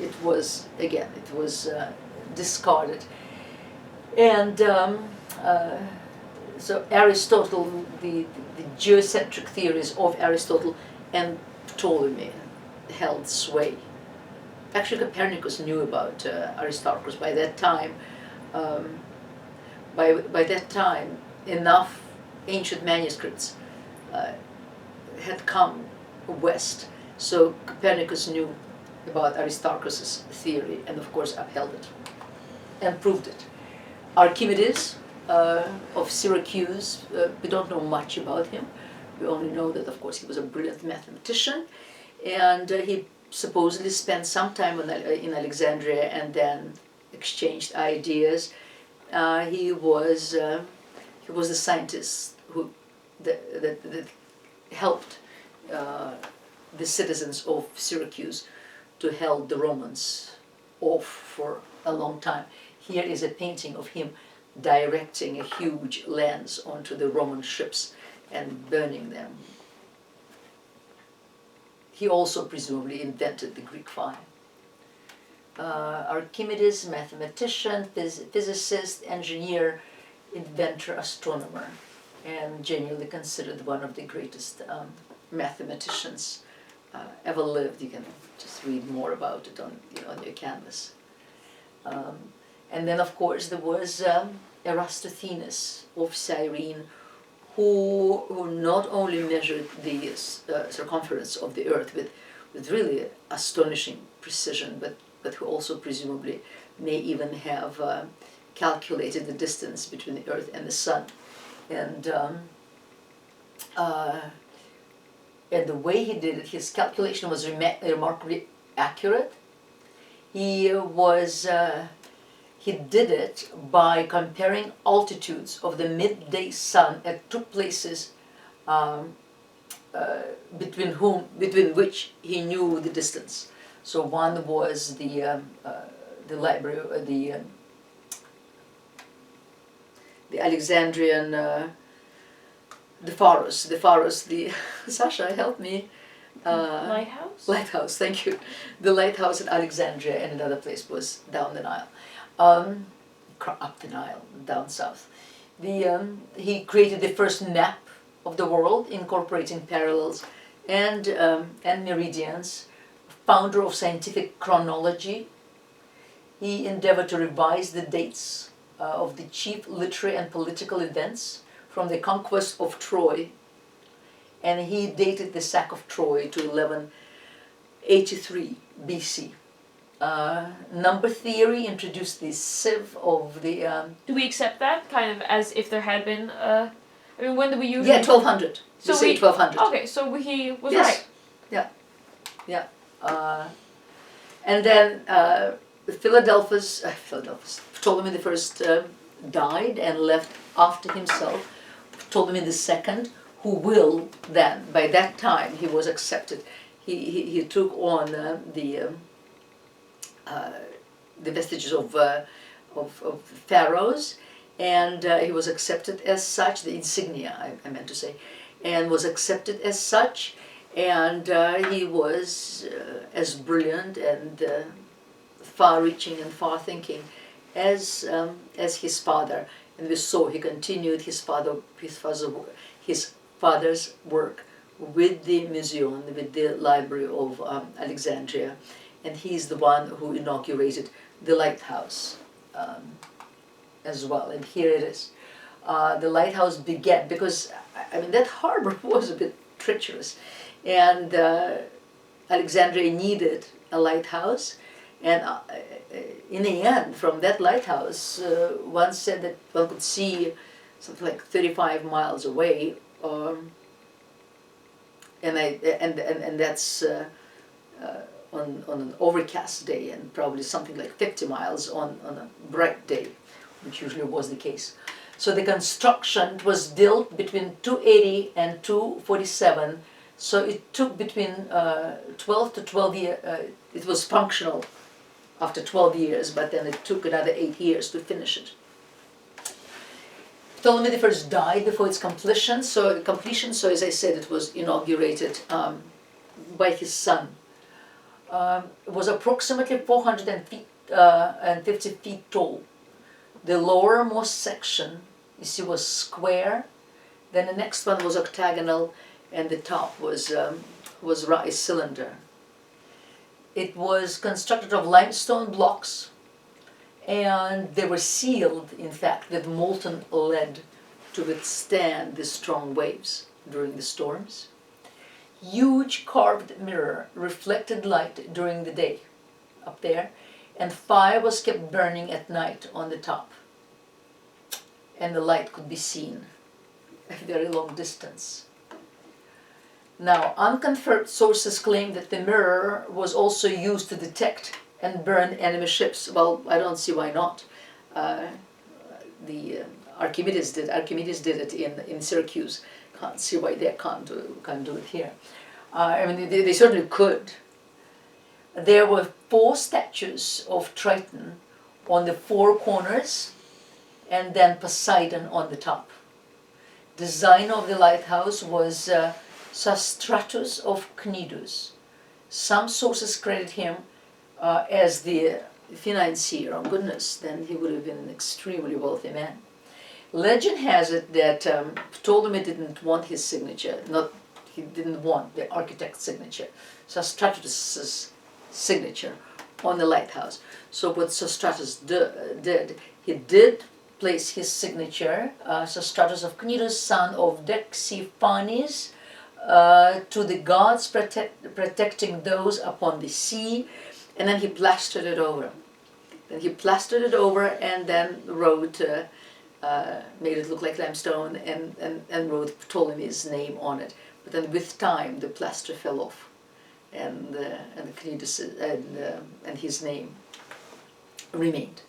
it was discarded. And so Aristotle, the geocentric theories of Aristotle and Ptolemy held sway. Actually, Copernicus knew about Aristarchus by that time. By that time, enough ancient manuscripts had come west, so Copernicus knew about Aristarchus's theory and, of course, upheld it and proved it. Archimedes of Syracuse, we don't know much about him. We only know that, of course, he was a brilliant mathematician, and he supposedly spent some time in Alexandria and then exchanged ideas. He was the scientist who that helped the citizens of Syracuse to hold the Romans off for a long time. Here is a painting of him directing a huge lance onto the Roman ships and burning them. He also presumably invented the Greek fire. Archimedes, mathematician, physicist, engineer, inventor, astronomer, and genuinely considered one of the greatest mathematicians ever lived. You can just read more about it on, on your canvas. And then, of course, there was Eratosthenes of Cyrene, who not only measured the circumference of the Earth with really astonishing precision, but who also presumably may even have calculated the distance between the Earth and the Sun. And the way he did it, his calculation was remarkably accurate. He did it by comparing altitudes of the midday sun at two places between which he knew the distance. So one was the library, the Alexandrian, the Pharos, Sasha, help me. Lighthouse? Lighthouse, thank you. The lighthouse at Alexandria, and another place was down the Nile. Up the Nile, down south. He created the first map of the world, incorporating parallels and meridians. Founder of scientific chronology. He endeavored to revise the dates of the chief literary and political events from the conquest of Troy, and he dated the sack of Troy to 1183 BC. Number theory introduced the sieve of the... Do we accept that, kind of as if there had been... I mean, when do we usually... Yeah, 1200. So we say 1200. Okay, so he was yes. right. Yeah, yeah. And then Ptolemy the First died and left after himself Ptolemy the Second, who will then, by that time, he was accepted. He took on the vestiges of pharaohs, and he was accepted as such, the insignia I meant to say, and was accepted as such, and he was as brilliant and far-reaching and far-thinking as his father. And we saw he continued his father's work with the museum, with the Library of Alexandria, and he's the one who inaugurated the lighthouse as well. And here it is. The lighthouse began because, I mean, that harbor was a bit treacherous, and Alexandria needed a lighthouse. And in the end, from that lighthouse, one said that one could see something like 35 miles away, and that's on an overcast day, and probably something like 50 miles on a bright day, which usually was the case. So the construction was built between 280 and 247. So it took between 12 to 12 years. It was functional after 12 years, but then it took another 8 years to finish it. Ptolemy I died before its completion, so as I said, it was inaugurated by his son. It was approximately 450 feet tall. The lowermost section, you see, was square, then the next one was octagonal, and the top was a cylinder. It was constructed of limestone blocks, and they were sealed, in fact, with molten lead to withstand the strong waves during the storms. Huge carved mirror reflected light during the day up there, and fire was kept burning at night on the top. And the light could be seen a very long distance. Now, unconfirmed sources claim that the mirror was also used to detect and burn enemy ships. Well, I don't see why not. Archimedes did it in Syracuse. Can't see why they can't do it here. I mean, they certainly could. There were 4 statues of Triton on the 4 corners, and then Poseidon on the top. Designer of the lighthouse was Sostratus of Cnidus. Some sources credit him as the financier. Oh goodness, then he would have been an extremely wealthy man. Legend has it that Ptolemy didn't want his signature, not He didn't want the architect's signature, Sostratus' signature on the lighthouse. So what Sostratus did, he did place his signature, Sostratus of Cnidus, son of Dexiphanes, to the gods protecting those upon the sea, and then he plastered it over. And then wrote, made it look like limestone, and wrote Ptolemy's name on it. But then with time the plaster fell off, and Cnidus and his name remained.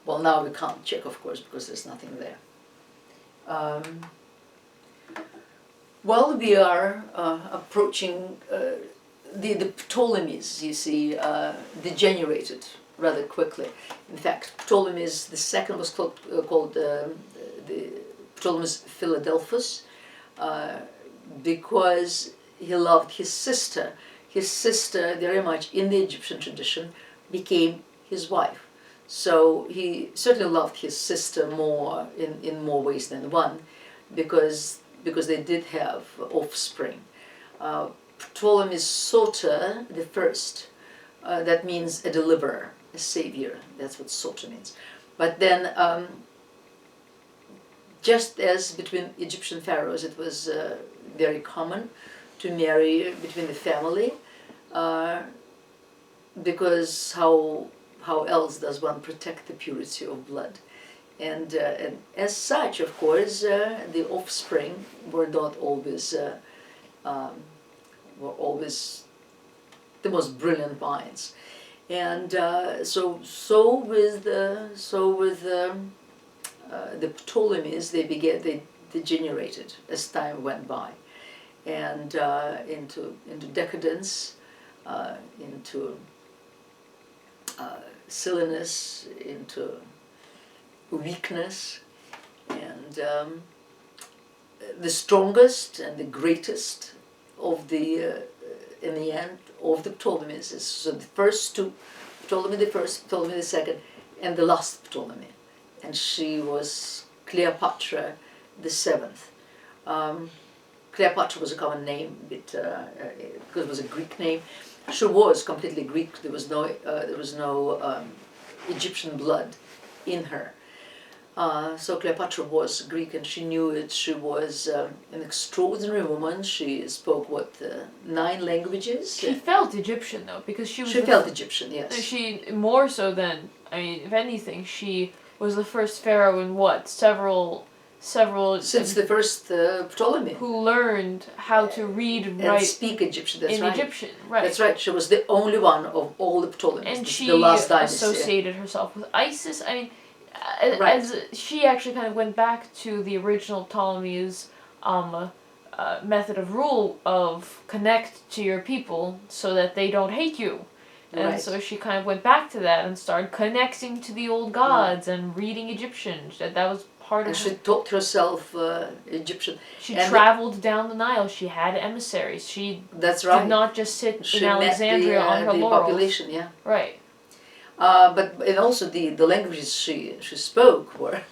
Well, now we can't check, of course, because there's nothing there. Well, we are approaching the Ptolemies, you see, degenerated rather quickly. In fact, Ptolemies the Second was called the Ptolemies Philadelphus, because he loved his sister. His sister, very much in the Egyptian tradition, became his wife. So he certainly loved his sister more in more ways than one, because they did have offspring. Ptolemy's Soter the First, that means a deliverer, a savior. That's what Soter means. But then, just as between Egyptian pharaohs, it was very common to marry between the family, because how else does one protect the purity of blood? And as such, of course, the offspring were not always the most brilliant minds, and so with the Ptolemies, they degenerated as time went by, and into decadence, into silliness, into weakness, and the strongest and the greatest of the in the end of the Ptolemies is so the first two, Ptolemy the First, Ptolemy the Second, and the last Ptolemy, and she was Cleopatra the Seventh. Cleopatra was a common name, because it was a Greek name. She was completely Greek. There was no Egyptian blood in her. So Cleopatra was Greek, and she knew it. She was an extraordinary woman. She spoke 9 languages. She felt Egyptian though, because she was. She felt Egyptian, yes. She more so than, I mean, if anything, she was the first pharaoh in several. Since the first Ptolemy. Who learned how to read and write, speak Egyptian. That's right. Egyptian, right? That's right. She was the only one of all the Ptolemies. And she the last dynasty. associated herself with Isis. I mean. Right. As she actually kind of went back to the original Ptolemies' method of rule of connect to your people so that they don't hate you. And right. So she kind of went back to that and started connecting to the old gods and reading Egyptian. That was part of. And she taught herself Egyptian. She traveled down the Nile. She had emissaries. She That's right. did not just sit she in Alexandria met on her the laurels. population, yeah. Right. And also the languages she spoke were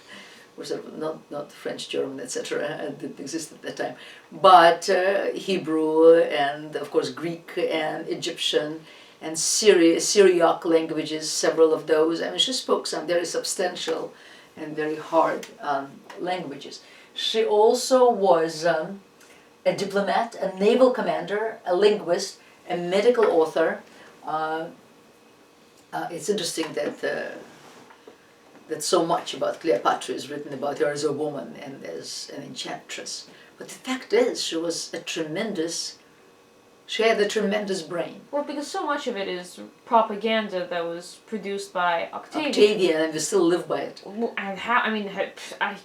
sort of not French, German, etc. Didn't exist at that time, but Hebrew and of course Greek and Egyptian and Syriac languages, several of those. I mean, she spoke some very substantial and very hard languages. She also was a diplomat, a naval commander, a linguist, a medical author. It's interesting that so much about Cleopatra is written about her as a woman and as an enchantress. But the fact is, she had a tremendous brain. Well, because so much of it is propaganda that was produced by Octavian. Octavian, and we still live by it. And how? I mean,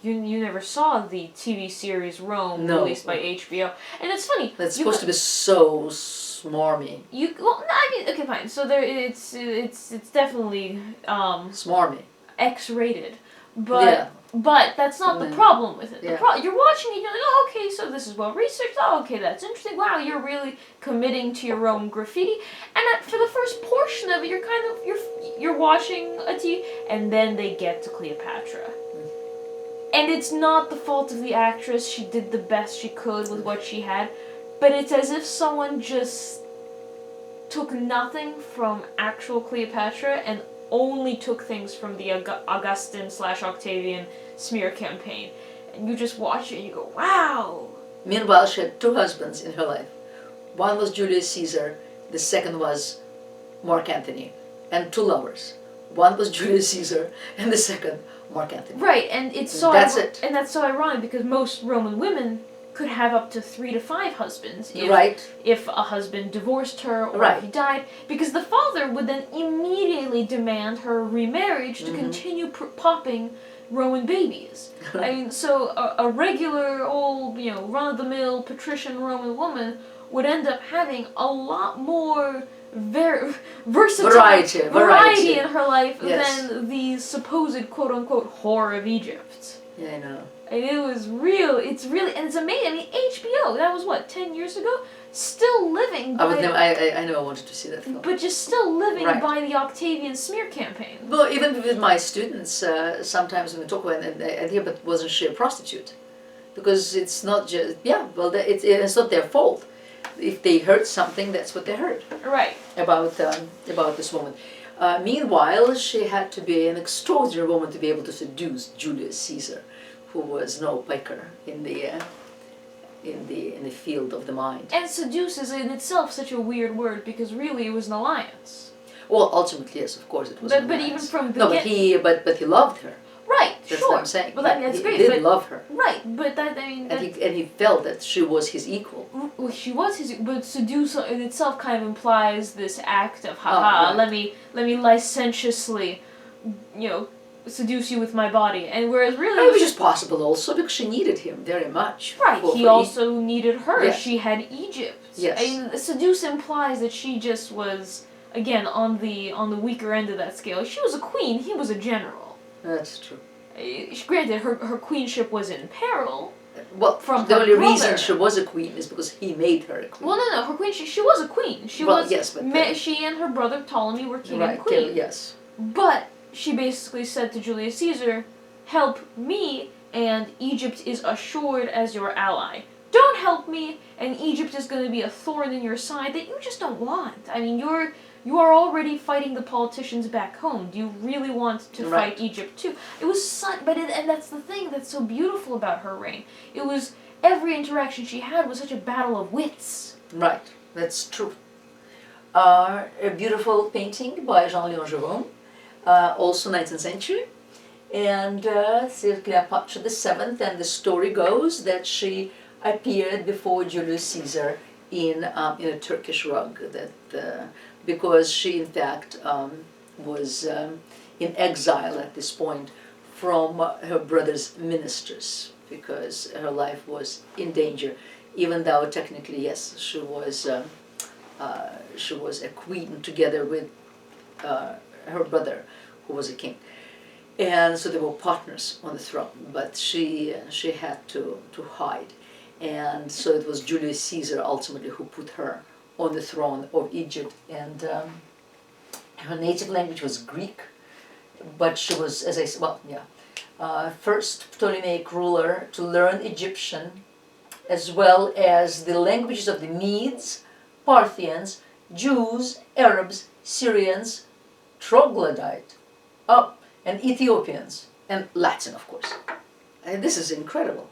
you never saw the TV series Rome released by HBO, and it's funny. That's supposed to be so smarmy. Okay, fine. So it's definitely smarmy, X-rated, but that's not the problem with it. Yeah. You're watching it, you're like, oh, okay, so this is well researched. Oh, okay, that's interesting. Wow, you're really committing to your own graffiti. And for the first portion of it, you're watching a TV, and then they get to Cleopatra. And it's not the fault of the actress. She did the best she could with what she had. but it's as if someone just took nothing from actual Cleopatra and only took things from the Augustan/Octavian smear campaign. And you just watch it and you go, wow! Meanwhile, she had two husbands in her life. One was Julius Caesar, the second was Mark Antony, and two lovers. One was Julius Caesar, and the second, Mark Antony. Right, and it's so That's it. And that's so ironic because most Roman women could have up to 3 to 5 husbands if a husband divorced her or if he died, because the father would then immediately demand her remarriage to continue popping Roman babies. I mean, so a regular old, run-of-the-mill patrician Roman woman would end up having a lot more variety in her life than the supposed quote-unquote whore of Egypt. Yeah, I know. And it's amazing. I mean, HBO, that was what, 10 years ago? Still living by... I know I wanted to see that film. But just still living by the Octavian smear campaign. Well, even with my students, sometimes when we talk about it, but wasn't she a prostitute? Because it's not just, it's not their fault. If they heard something, that's what they heard. Right. About this woman. Meanwhile, she had to be an extraordinary woman to be able to seduce Julius Caesar, who was no piker in the field of the mind. And seduce is in itself such a weird word because really it was an alliance. Well, ultimately, yes, of course, it was. But even from the but he loved her. Right. That's sure. what I'm saying. Well, that's great. He did love her. Right, but and he felt that she was his equal. Well, she was his, but seduce in itself kind of implies this act of let me licentiously, seduce you with my body, and whereas really it was just possible also because she needed him very much. Right, he also needed her. Yes. She had Egypt. Yes. I mean, seduce implies that she just was again on the weaker end of that scale. She was a queen. He was a general. That's true. Granted, her queenship was in peril. Well, from the her only brother. reason she was a queen is because he made her a queen. Well, no, her queen. She was a queen. She was. Yes, but she and her brother Ptolemy were king and queen. Yes. But she basically said to Julius Caesar, "Help me, and Egypt is assured as your ally. Don't help me, and Egypt is going to be a thorn in your side that you just don't want. I mean, you are already fighting the politicians back home. Do you really want to fight Egypt too?" It was and that's the thing that's so beautiful about her reign. It was every interaction she had was such a battle of wits. Right, that's true. A beautiful painting by Jean-Léon Gérôme, also 19th century, and Cleopatra the Seventh. And the story goes that she appeared before Julius Caesar in a Turkish rug because she in fact was in exile at this point from her brother's ministers because her life was in danger, even though technically, yes, she was a queen together with her brother, who was a king, and so they were partners on the throne. But she had to hide, and so it was Julius Caesar ultimately who put her on the throne of Egypt, and her native language was Greek, but she was, as I said, first Ptolemaic ruler to learn Egyptian, as well as the languages of the Medes, Parthians, Jews, Arabs, Syrians, Troglodyte, and Ethiopians, and Latin, of course. And this is incredible.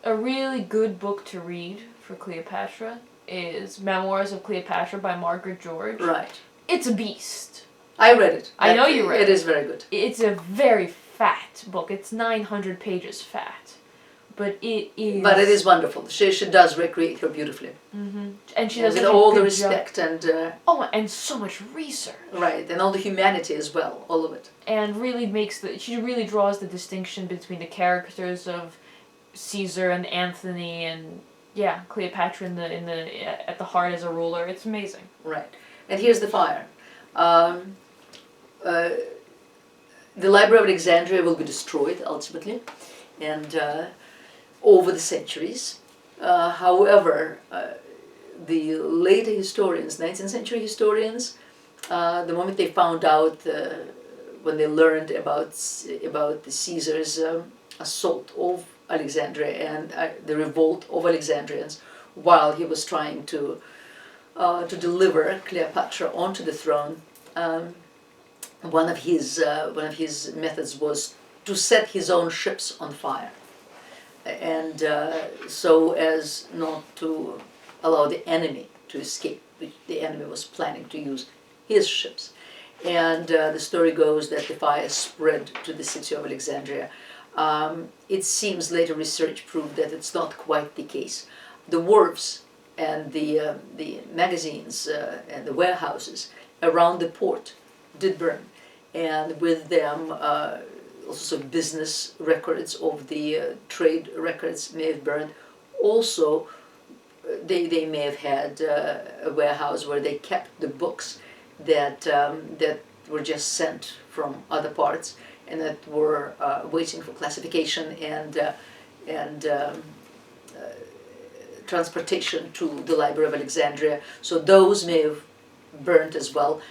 A really good book to read for Cleopatra is Memoirs of Cleopatra by Margaret George. Right. It's a beast. I read it. I know you read it. It is very good. It's a very fat book. It's 900 pages fat. But it is... But it is wonderful. She does recreate her beautifully. Mm-hmm. And she does with all the respect and... and so much research. Right, and all the humanity as well, all of it. And really she really draws the distinction between the characters of Caesar and Anthony and... Yeah, Cleopatra at the heart as a ruler. It's amazing. Right. And here's the fire. The Library of Alexandria will be destroyed, ultimately, and over the centuries. However, the later historians, 19th century historians, the moment they found out, when they learned about the Caesar's assault of Alexandria and the revolt of Alexandrians, while he was trying to deliver Cleopatra onto the throne, one of his methods was to set his own ships on fire, and so as not to allow the enemy to escape. The enemy was planning to use his ships, and the story goes that the fire spread to the city of Alexandria. It seems later research proved that it's not quite the case. The wharves and the magazines and the warehouses around the port did burn, and with them also business records of the trade records may have burned. Also, they may have had a warehouse where they kept the books that were just sent from other parts and that were waiting for classification and transportation to the Library of Alexandria. So those may have burnt as well,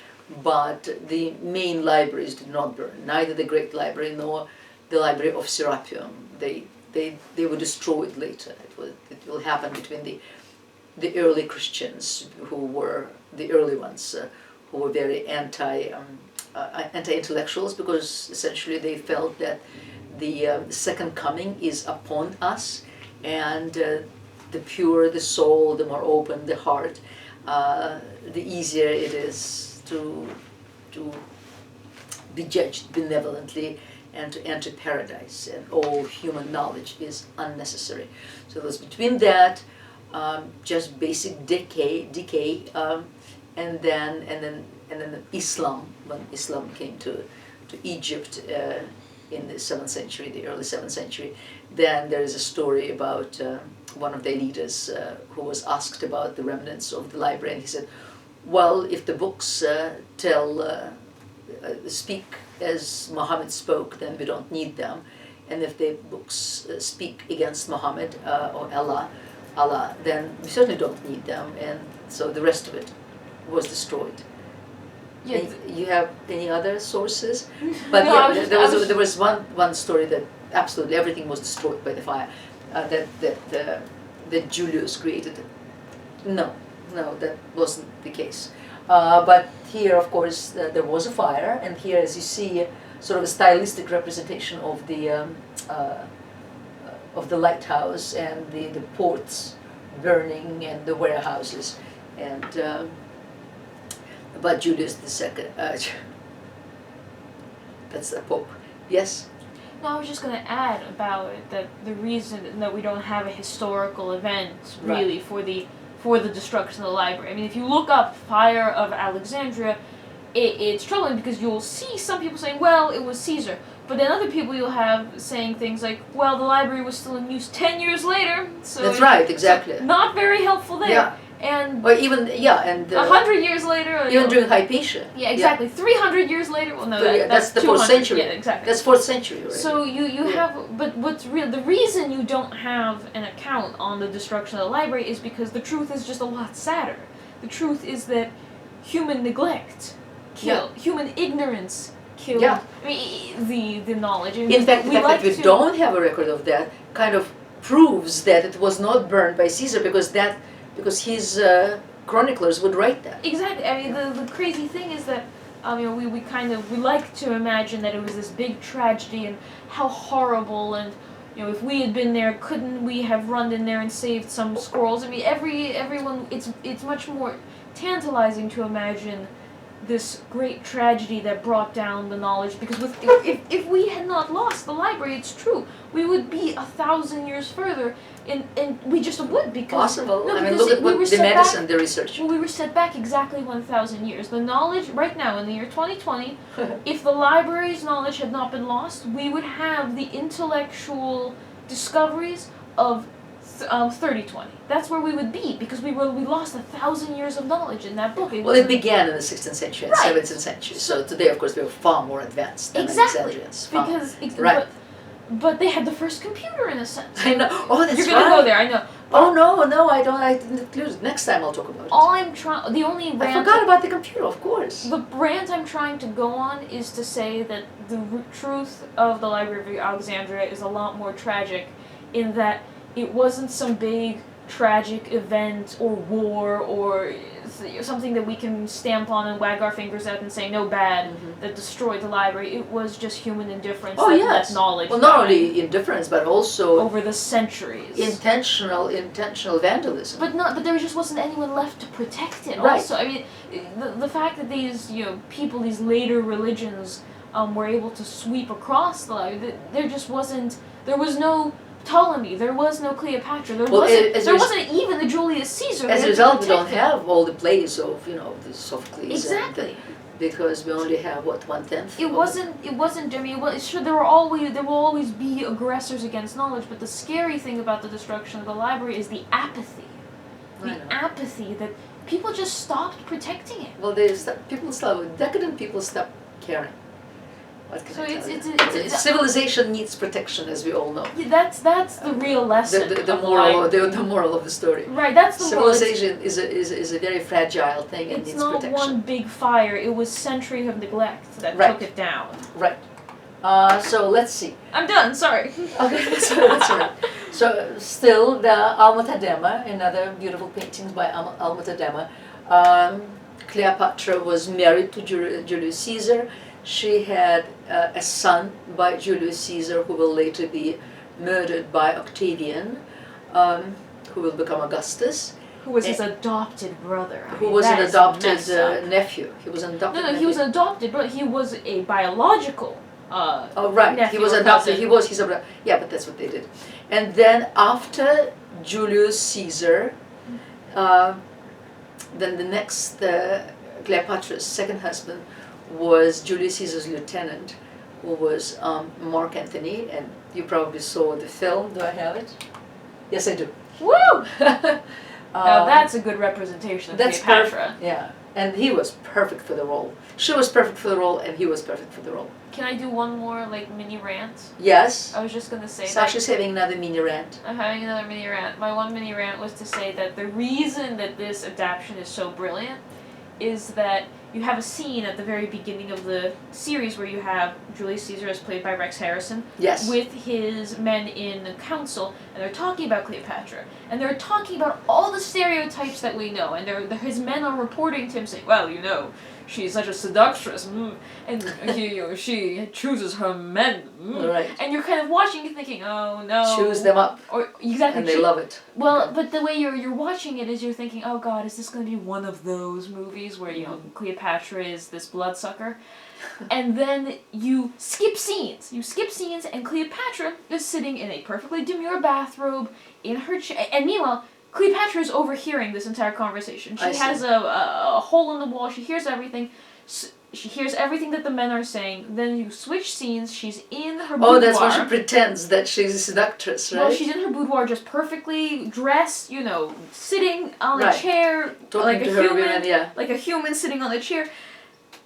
but the main libraries did not burn. Neither the Great Library nor the Library of Serapeum. They were destroyed later. It will happen between the early Christians, who were the early ones, who were very anti-intellectuals, because essentially they felt that the second coming is upon us, and the purer the soul, the more open the heart, the easier it is to be judged benevolently and to enter paradise, and all human knowledge is unnecessary. So it was between that, just basic decay, and then Islam. When Islam came to Egypt in the 7th century, the early 7th century, then there is a story about one of their leaders who was asked about the remnants of the library, and he said, well, if the books speak as Muhammad spoke, then we don't need them, and if the books speak against Muhammad or Allah, then we certainly don't need them, and so the rest of it was destroyed. Yeah. You have any other sources? But no, yeah, there was one story that absolutely everything was destroyed by the fire, that Julius created. No, that wasn't the case. But here, of course, there was a fire, and here, as you see, sort of a stylistic representation of the lighthouse and the ports burning and the warehouses, and but Julius II, that's the Pope. Yes? No, I was just going to add about it that the reason that we don't have a historical event really for the destruction of the library. I mean, if you look up Fire of Alexandria, it's troubling because you'll see some people saying, well, it was Caesar. But then other people you'll have saying things like, well, the library was still in use 10 years later. So that's right, exactly. So not very helpful there. Yeah. And or even, yeah, and 100 years later, even during Hypatia. Yeah, exactly. 300 years later. Well, no, that's the 4th century. Yeah, exactly. That's 4th century. Right? So you have, but what's real? The reason you don't have an account on the destruction of the library is because the truth is just a lot sadder. The truth is that human neglect killed, human ignorance killed. Yeah. I mean, the knowledge. In fact, that we don't have a record of that kind of proves that it was not burned by Caesar, because his chroniclers would write that. Exactly. I mean, the crazy thing is that we like to imagine that it was this big tragedy and how horrible, and if we had been there, couldn't we have run in there and saved some scrolls? I mean, everyone. It's much more tantalizing to imagine this great tragedy that brought down the knowledge, because if we had not lost the library, it's true, we would be 1,000 years further, and we just would, because possible. No, I mean, look at what the medicine, the research. Well, we were set back exactly 1,000 years. The knowledge right now in the year 2020, if the library's knowledge had not been lost, we would have the intellectual discoveries of 3020. That's where we would be, because we lost 1,000 years of knowledge in that book. It began in the 16th century and 17th century. So today, of course, we are far more advanced than Alexandrians. But they had the first computer, in a sense. I know. Oh, that's right. You're gonna go there. I know. Oh no, I don't. I didn't include it. Next time I'll talk about it. I forgot about the computer, of course. The rant I'm trying to go on is to say that the truth of the Library of Alexandria is a lot more tragic, in that it wasn't some big tragic event or war or something that we can stamp on and wag our fingers at and say no bad that destroyed the library. It was just human indifference that left knowledge. Well, not only indifference, but also over the centuries. Intentional vandalism. But there just wasn't anyone left to protect it. Right. Also, I mean, the fact that these people, these later religions, were able to sweep across the library, there was no Ptolemy, there was no Cleopatra, there wasn't even the Julius Caesar. As a result, we don't have all the plays of the Sophocles. Exactly. Because we only have 1/10. It wasn't. I mean, sure there will always be aggressors against knowledge, but the scary thing about the destruction of the library is the apathy. Apathy that people just stopped protecting it. Well, decadent people stopped caring. What can I tell you? Civilization needs protection, as we all know. Yeah, that's the real lesson. The moral of the story. Right, that's the civilization is a very fragile thing and needs protection. It's not one big fire. It was centuries of neglect that took it down. Right. So let's see. I'm done. Sorry. Okay, that's all right. So still the Alma-Tadema, another beautiful painting by Alma-Tadema. Cleopatra was married to Julius Caesar. She had a son by Julius Caesar who will later be murdered by Octavian, who will become Augustus. Who was his adopted brother. Who was an adopted nephew. He was an adopted nephew. He was an adopted brother. He was a biological right. He was adopted. Yeah, but that's what they did. And then after Julius Caesar, then the next Cleopatra's second husband was Julius Caesar's lieutenant, who was Mark Antony, and you probably saw the film. Do I have it? Yes, I do. Woo! Now that's a good representation of Cleopatra. Yeah, and he was perfect for the role. She was perfect for the role, and he was perfect for the role. Can I do one more mini rant? Yes. I was just gonna say. Sasha's having another mini rant. I'm having another mini rant. My one mini rant was to say that the reason that this adaptation is so brilliant is that you have a scene at the very beginning of the series where you have Julius Caesar, as played by Rex Harrison, with his men in the council, and they're talking about Cleopatra, and they're talking about all the stereotypes that we know, and his men are reporting to him saying, well, she's such a seductress, and she chooses her men, Right. And you're kind of watching and thinking, oh no, choose them up, or exactly, and they love it. Well, but the way you're watching it is you're thinking, oh god, is this going to be one of those movies where Cleopatra is this bloodsucker, and then you skip scenes. And Cleopatra is sitting in a perfectly demure bathrobe in her chair, and meanwhile, Cleopatra is overhearing this entire conversation. She has a hole in the wall. She hears everything. She hears everything that the men are saying. Then you switch scenes. She's in her boudoir. Oh, that's why she pretends that she's a seductress, right? Well, she's in her boudoir, just perfectly dressed, sitting on a chair, like a human, like a human sitting on a chair.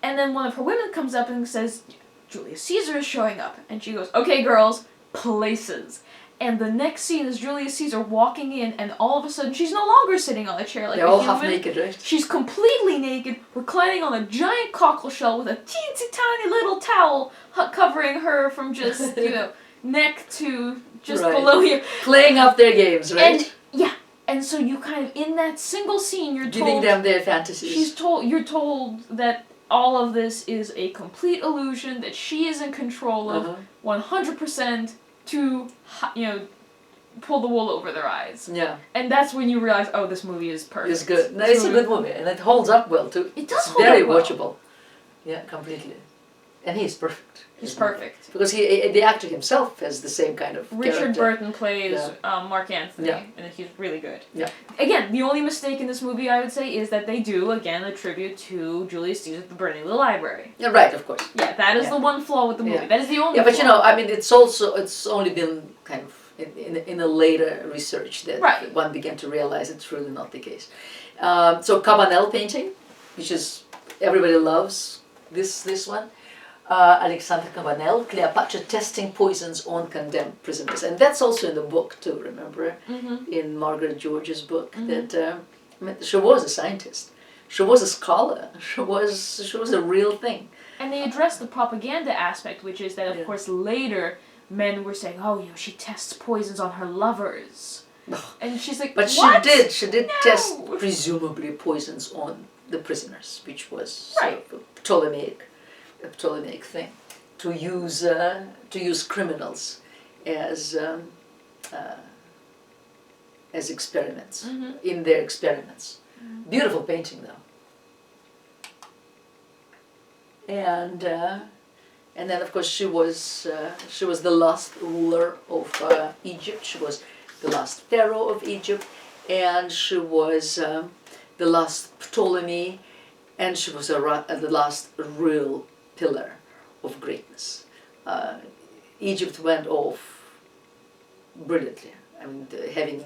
And then one of her women comes up and says, Julius Caesar is showing up. And she goes, okay, girls, places. And the next scene is Julius Caesar walking in, and all of a sudden she's no longer sitting on a chair like a human. They're all half naked, right? She's completely naked, reclining on a giant cockle shell with a teensy tiny little towel covering her from just, neck to just below here. Playing up their games, right? And so you kind of, in that single scene, you're told... Giving them their fantasies. You're told that all of this is a complete illusion, that she is in control of 100%, to, pull the wool over their eyes. Yeah. And that's when you realize, oh, this movie is perfect. It's good. No, it's a good movie, and it holds up well, too. It does it's hold very up well. watchable. Yeah, completely. And he's perfect. He's perfect. Because the actor himself has the same kind of Richard character. Burton plays Mark Antony, and he's really good. Yeah. Again, the only mistake in this movie, I would say, is that they do, again, a tribute to Julius Caesar, the burning of the library. Yeah, right, of course. Yeah, that is the one flaw with the movie. That is the only but flaw. it's only been kind of in a later research that one began to realize it's really not the case. So Cabanel painting, which is, everybody loves this one. Alexander Cabanel, Cleopatra testing poisons on condemned prisoners. And that's also in the book too, remember? In Margaret George's book, that she was a scientist. She was a scholar. She was a real thing. And they addressed the propaganda aspect, which is that, of course, later men were saying, oh, she tests poisons on her lovers. And she's like, But what? she did No. test presumably poisons on the prisoners, which was Right. sort of a Ptolemaic thing, to use criminals as experiments in their experiments. Beautiful painting though. And then of course she was the last ruler of Egypt. She was the last pharaoh of Egypt, and she was the last Ptolemy, and she was the last real pillar of greatness. Egypt went off brilliantly. I mean, having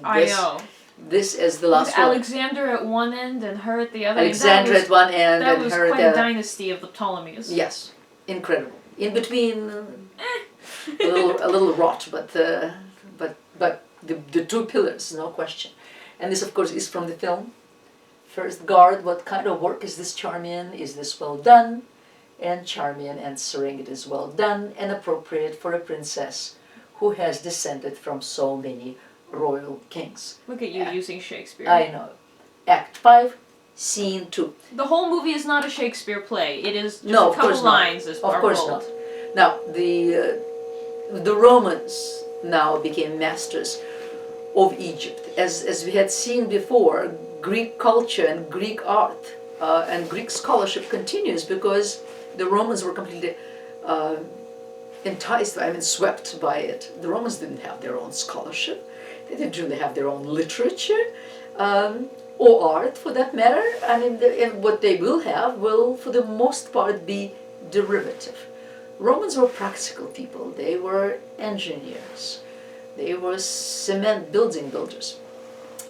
this as the last With Alexander at one end and her at the other. Alexander at one end that and was her quite at a the dynasty of the Ptolemies. Yes, incredible. In between, a little rot, but the two pillars, no question. And this, of course, is from the film. First, guard, what kind of work is this Charmian? Is this well done? And Charmian answering, it is well done and appropriate for a princess who has descended from so many royal kings. Look at you using Shakespeare. I know. Act 5, Scene 2. The whole movie is not a Shakespeare play. It is just No, a couple lines, as of course not. Now, the Romans now became masters of Egypt. As we had seen before, Greek culture and Greek art and Greek scholarship continues because the Romans were completely enticed, swept by it. The Romans didn't have their own scholarship. They didn't really have their own literature or art, for that matter. And what they will have will, for the most part, be derivative. Romans were practical people. They were engineers. They were cement building builders.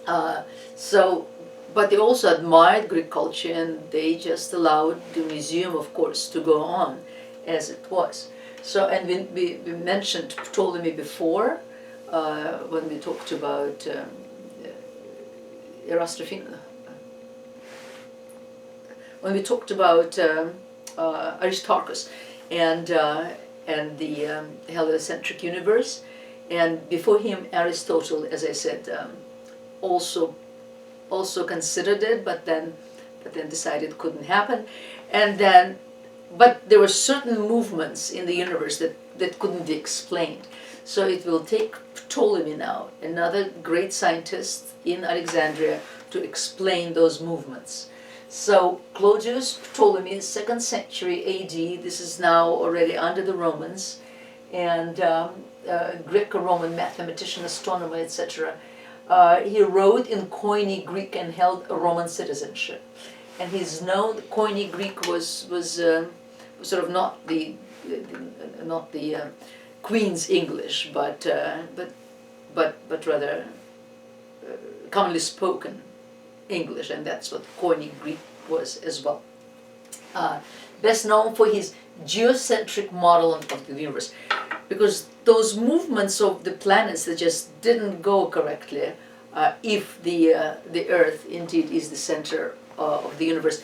But they also admired Greek culture, and they just allowed the museum, of course, to go on as it was. So, and we mentioned Ptolemy before when we talked about when we talked about Aristarchus and the heliocentric universe, and before him Aristotle, as I said, also considered it, but then decided couldn't happen, but there were certain movements in the universe that couldn't be explained. So it will take Ptolemy now, another great scientist in Alexandria, to explain those movements. So Claudius Ptolemy, 2nd century AD, this is now already under the Romans, and Greco-Roman mathematician, astronomer, etc. He wrote in Koine Greek and held a Roman citizenship. And he's known, Koine Greek was sort of not the Queen's English, but rather commonly spoken English, and that's what Koine Greek was as well. Best known for his geocentric model of the universe, because those movements of the planets that just didn't go correctly, if the Earth indeed is the center of the universe,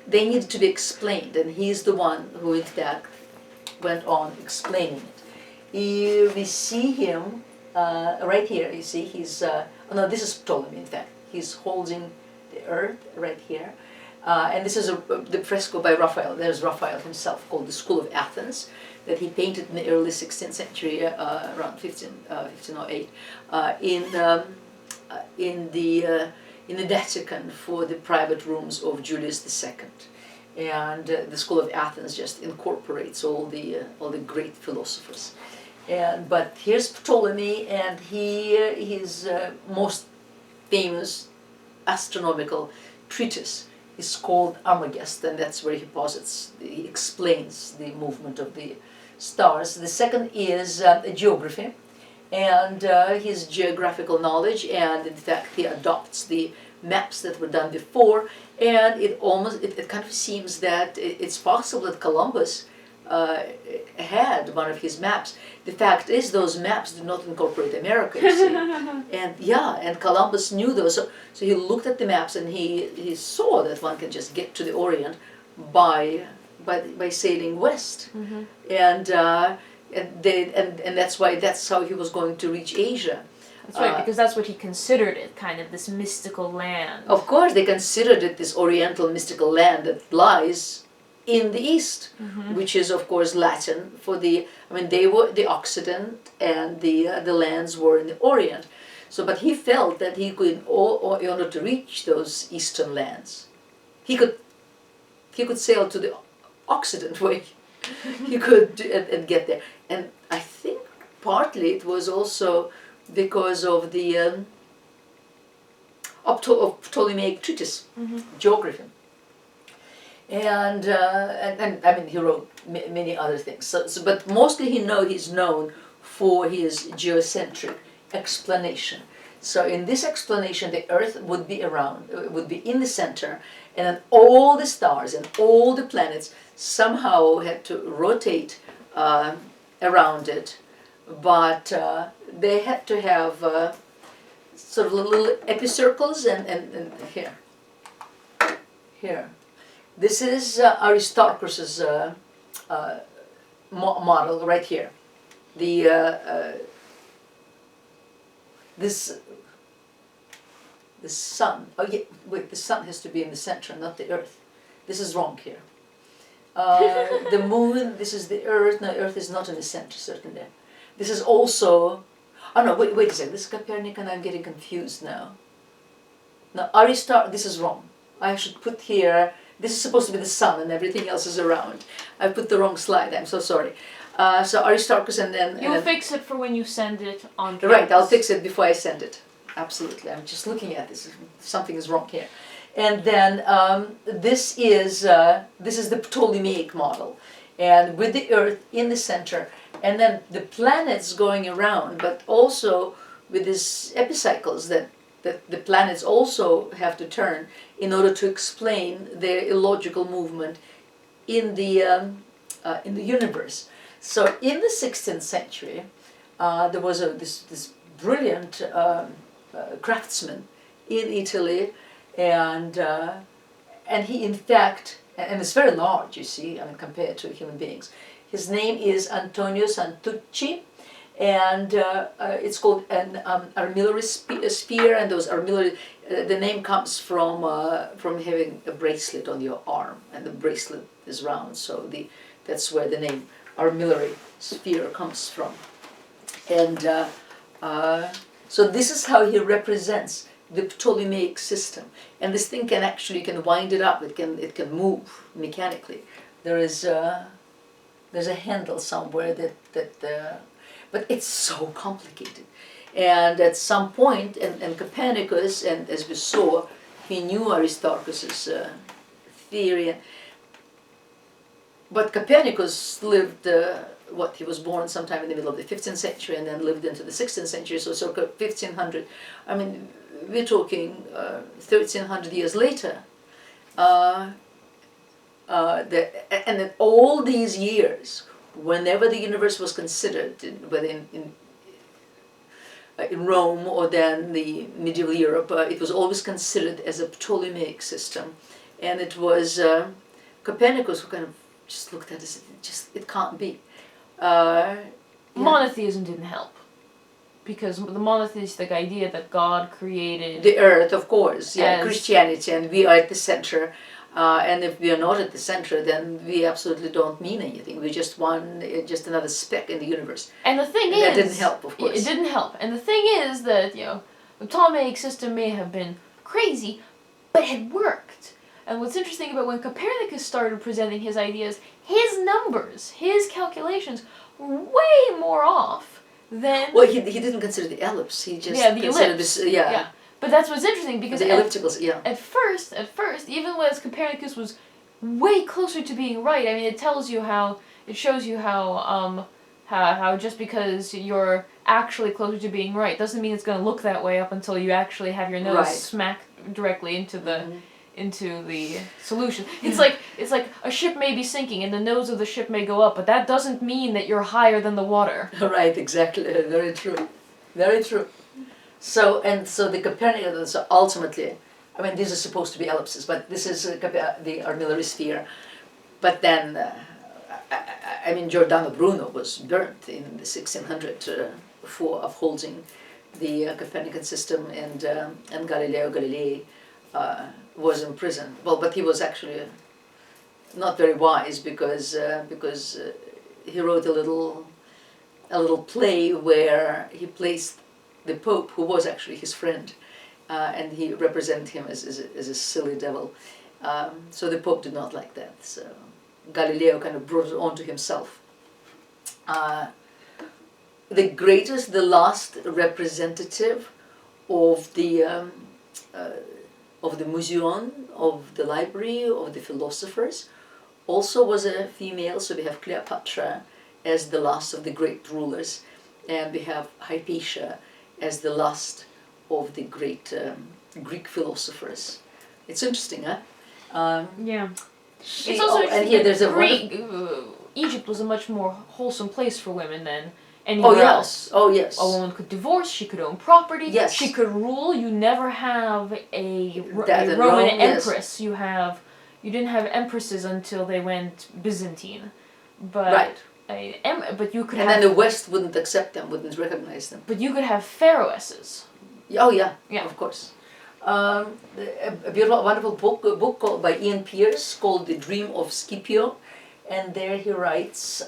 they needed to be explained, and he's the one who in fact went on explaining it. We see him right here. You see, he's no, this is Ptolemy. In fact, he's holding the Earth right here, and this is the fresco by Raphael. There's Raphael himself, called the School of Athens, that he painted in the early 16th century, around 1508, in the Vatican for the private rooms of Julius II. And the School of Athens just incorporates all the great philosophers. But here's Ptolemy, and his most famous astronomical treatise is called Armagest, and that's where he explains the movement of the stars. The second is geography, and his geographical knowledge, and in fact he adopts the maps that were done before, and it kind of seems that it's possible that Columbus had one of his maps. The fact is, those maps do not incorporate America, you see. and Columbus knew those, so he looked at the maps and he saw that one can just get to the Orient by sailing west, and that's how he was going to reach Asia. That's right, because that's what he considered it, kind of this mystical land. Of course, they considered it this oriental mystical land that lies in the east, which is of course Latin for the. I mean, they were the Occident, and the lands were in the Orient. So, but he felt that he could, in order to reach those eastern lands, he could sail to the Occident way. He could and get there. And I think partly it was also because of the of Ptolemaic treatise, geography. And I mean, he wrote many other things. So, but mostly he's known for his geocentric explanation. So in this explanation, the Earth would be in the center, and then all the stars and all the planets somehow had to rotate around it, but they had to have sort of little epicircles and here. This is Aristarchus's model right here. The sun. Oh yeah, wait. The sun has to be in the center, not the Earth. This is wrong here. The moon. This is the Earth. No, Earth is not in the center, certainly. This is also. Oh no, wait a second. This is Copernican. I'm getting confused now. Now this is wrong. I should put here. This is supposed to be the sun, and everything else is around. I put the wrong slide. I'm so sorry. So Aristarchus, and then you'll fix it for when you send it on campus. Right, I'll fix it before I send it. Absolutely. I'm just looking at this. Something is wrong here. And then this is the Ptolemaic model, and with the Earth in the center, and then the planets going around, but also with these epicycles that the planets also have to turn in order to explain their illogical movement in the universe. So in the 16th century, there was this brilliant craftsman in Italy, and he in fact, and it's very large, you see, I mean, compared to human beings. His name is Antonio Santucci, and it's called an armillary sphere, and those armillary, the name comes from having a bracelet on your arm, and the bracelet is round, so that's where the name Armillary Sphere comes from. And so this is how he represents the Ptolemaic system. And this thing you can wind it up, it can move mechanically. There's a handle somewhere but it's so complicated. And at some point, and Copernicus, and as we saw, he knew Aristarchus's theory. But Copernicus lived, he was born sometime in the middle of the 15th century and then lived into the 16th century, so circa 1500. I mean, we're talking 1300 years later. And then all these years, whenever the universe was considered, whether in Rome or then the medieval Europe, it was always considered as a Ptolemaic system. And it was Copernicus who kind of just looked at it and it can't be. Monotheism didn't help. Because the monotheistic idea that God created the earth, of course, Christianity, and we are at the center. And if we are not at the center, then we absolutely don't mean anything. We're just another speck in the universe. And the thing that didn't help, of course. It didn't help. And the thing is that, the Ptolemaic system may have been crazy, but it had worked. And what's interesting about when Copernicus started presenting his ideas, his numbers, his calculations were way more off than... Well, he didn't consider the ellipse. He just considered this, But that's what's interesting, because the ellipticals, at first, even when Copernicus was way closer to being right, I mean, it shows you how just because you're actually closer to being right doesn't mean it's going to look that way up until you actually have your nose smack directly into the solution. It's like a ship may be sinking and the nose of the ship may go up, but that doesn't mean that you're higher than the water. Right, exactly. Very true. Very true. So the Copernicus, ultimately, I mean, these are supposed to be ellipses, but this is the Armillary Sphere. But then, Giordano Bruno was burnt in the 1600 for upholding the Copernican system, and Galileo Galilei was imprisoned. Well, but he was actually not very wise because he wrote a little play where he placed the Pope, who was actually his friend, and he represented him as a silly devil. So the Pope did not like that. So Galileo kind of brought it on to himself. The last representative of the museum, of the library, of the philosophers, also was a female. So we have Cleopatra as the last of the great rulers, and we have Hypatia as the last of the great Greek philosophers. It's interesting, huh? Yeah. It's also interesting and there's Egypt was a much more wholesome place for women than anywhere else. Oh yes. A woman could divorce, she could own property, yes. She could rule. You never have a Roman Rome, empress. Yes. You didn't have empresses until they went Byzantine. But right. But you could and then the West wouldn't accept them, wouldn't recognize them. But you could have pharaohesses. Oh yeah, yeah, of course. A beautiful, wonderful book called by Ian Pierce called The Dream of Scipio, and there he writes,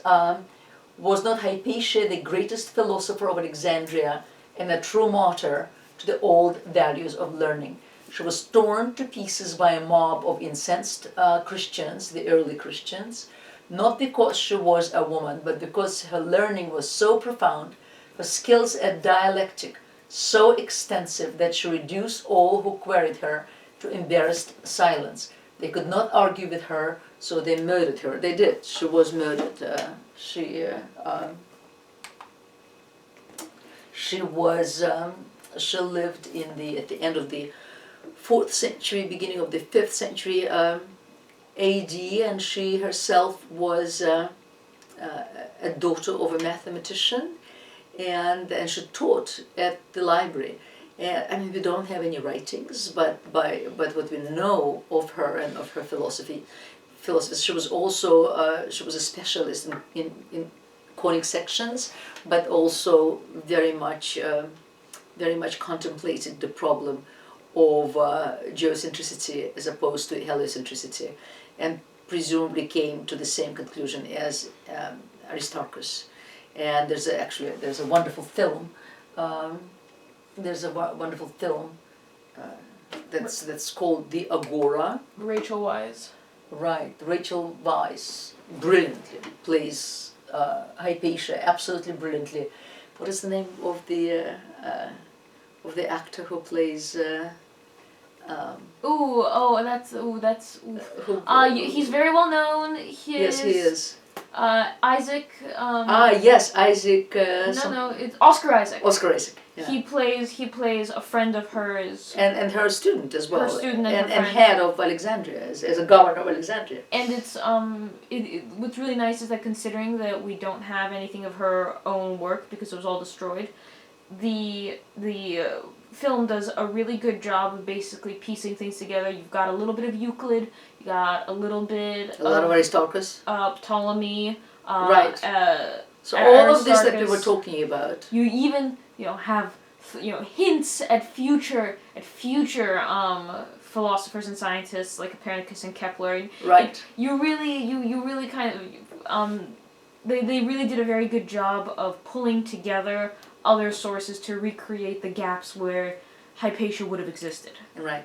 was not Hypatia the greatest philosopher of Alexandria and a true martyr to the old values of learning? She was torn to pieces by a mob of incensed Christians, the early Christians, not because she was a woman, but because her learning was so profound, her skills at dialectic so extensive that she reduced all who queried her to embarrassed silence. They could not argue with her, so they murdered her. They did. She was murdered. She lived at the end of the 4th century, beginning of the 5th century AD, and she herself was a daughter of a mathematician, and she taught at the library. I mean, we don't have any writings, but what we know of her and of her philosophy, she was also she was a specialist in conic sections, but also very much contemplated the problem of geocentricity as opposed to heliocentricity, and presumably came to the same conclusion as Aristarchus. And there's a wonderful film. That's called The Agora. Rachel Weisz. Right, Rachel Weisz brilliantly plays Hypatia, absolutely brilliantly. What is the name of the actor who plays? He's very well known. Yes, he is. Isaac. Yes, Isaac. It's Oscar Isaac. Oscar Isaac. Yeah. He plays a friend of hers. And her student as well. Her student and head of Alexandria, as a governor of Alexandria. And it's what's really nice is that considering that we don't have anything of her own work because it was all destroyed, the film does a really good job of basically piecing things together. You've got a little bit of Euclid, you got a lot of Aristarchus, Ptolemy, right. So all of this that we were talking about. You even have hints at future philosophers and scientists like Copernicus and Kepler. Right. You really kind of they really did a very good job of pulling together other sources to recreate the gaps where Hypatia would have existed. Right.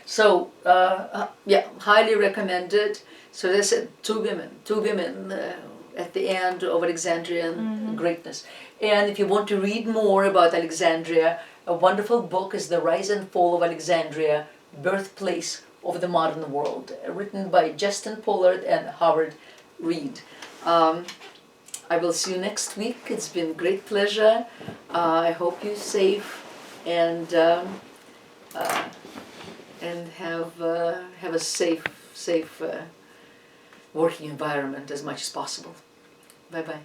So, highly recommended. So they said two women at the end of Alexandrian greatness. And if you want to read more about Alexandria, a wonderful book is The Rise and Fall of Alexandria, Birthplace of the Modern World, written by Justin Pollard and Howard Reed. I will see you next week. It's been great pleasure. I hope you're safe and have a safe working environment as much as possible. Bye bye.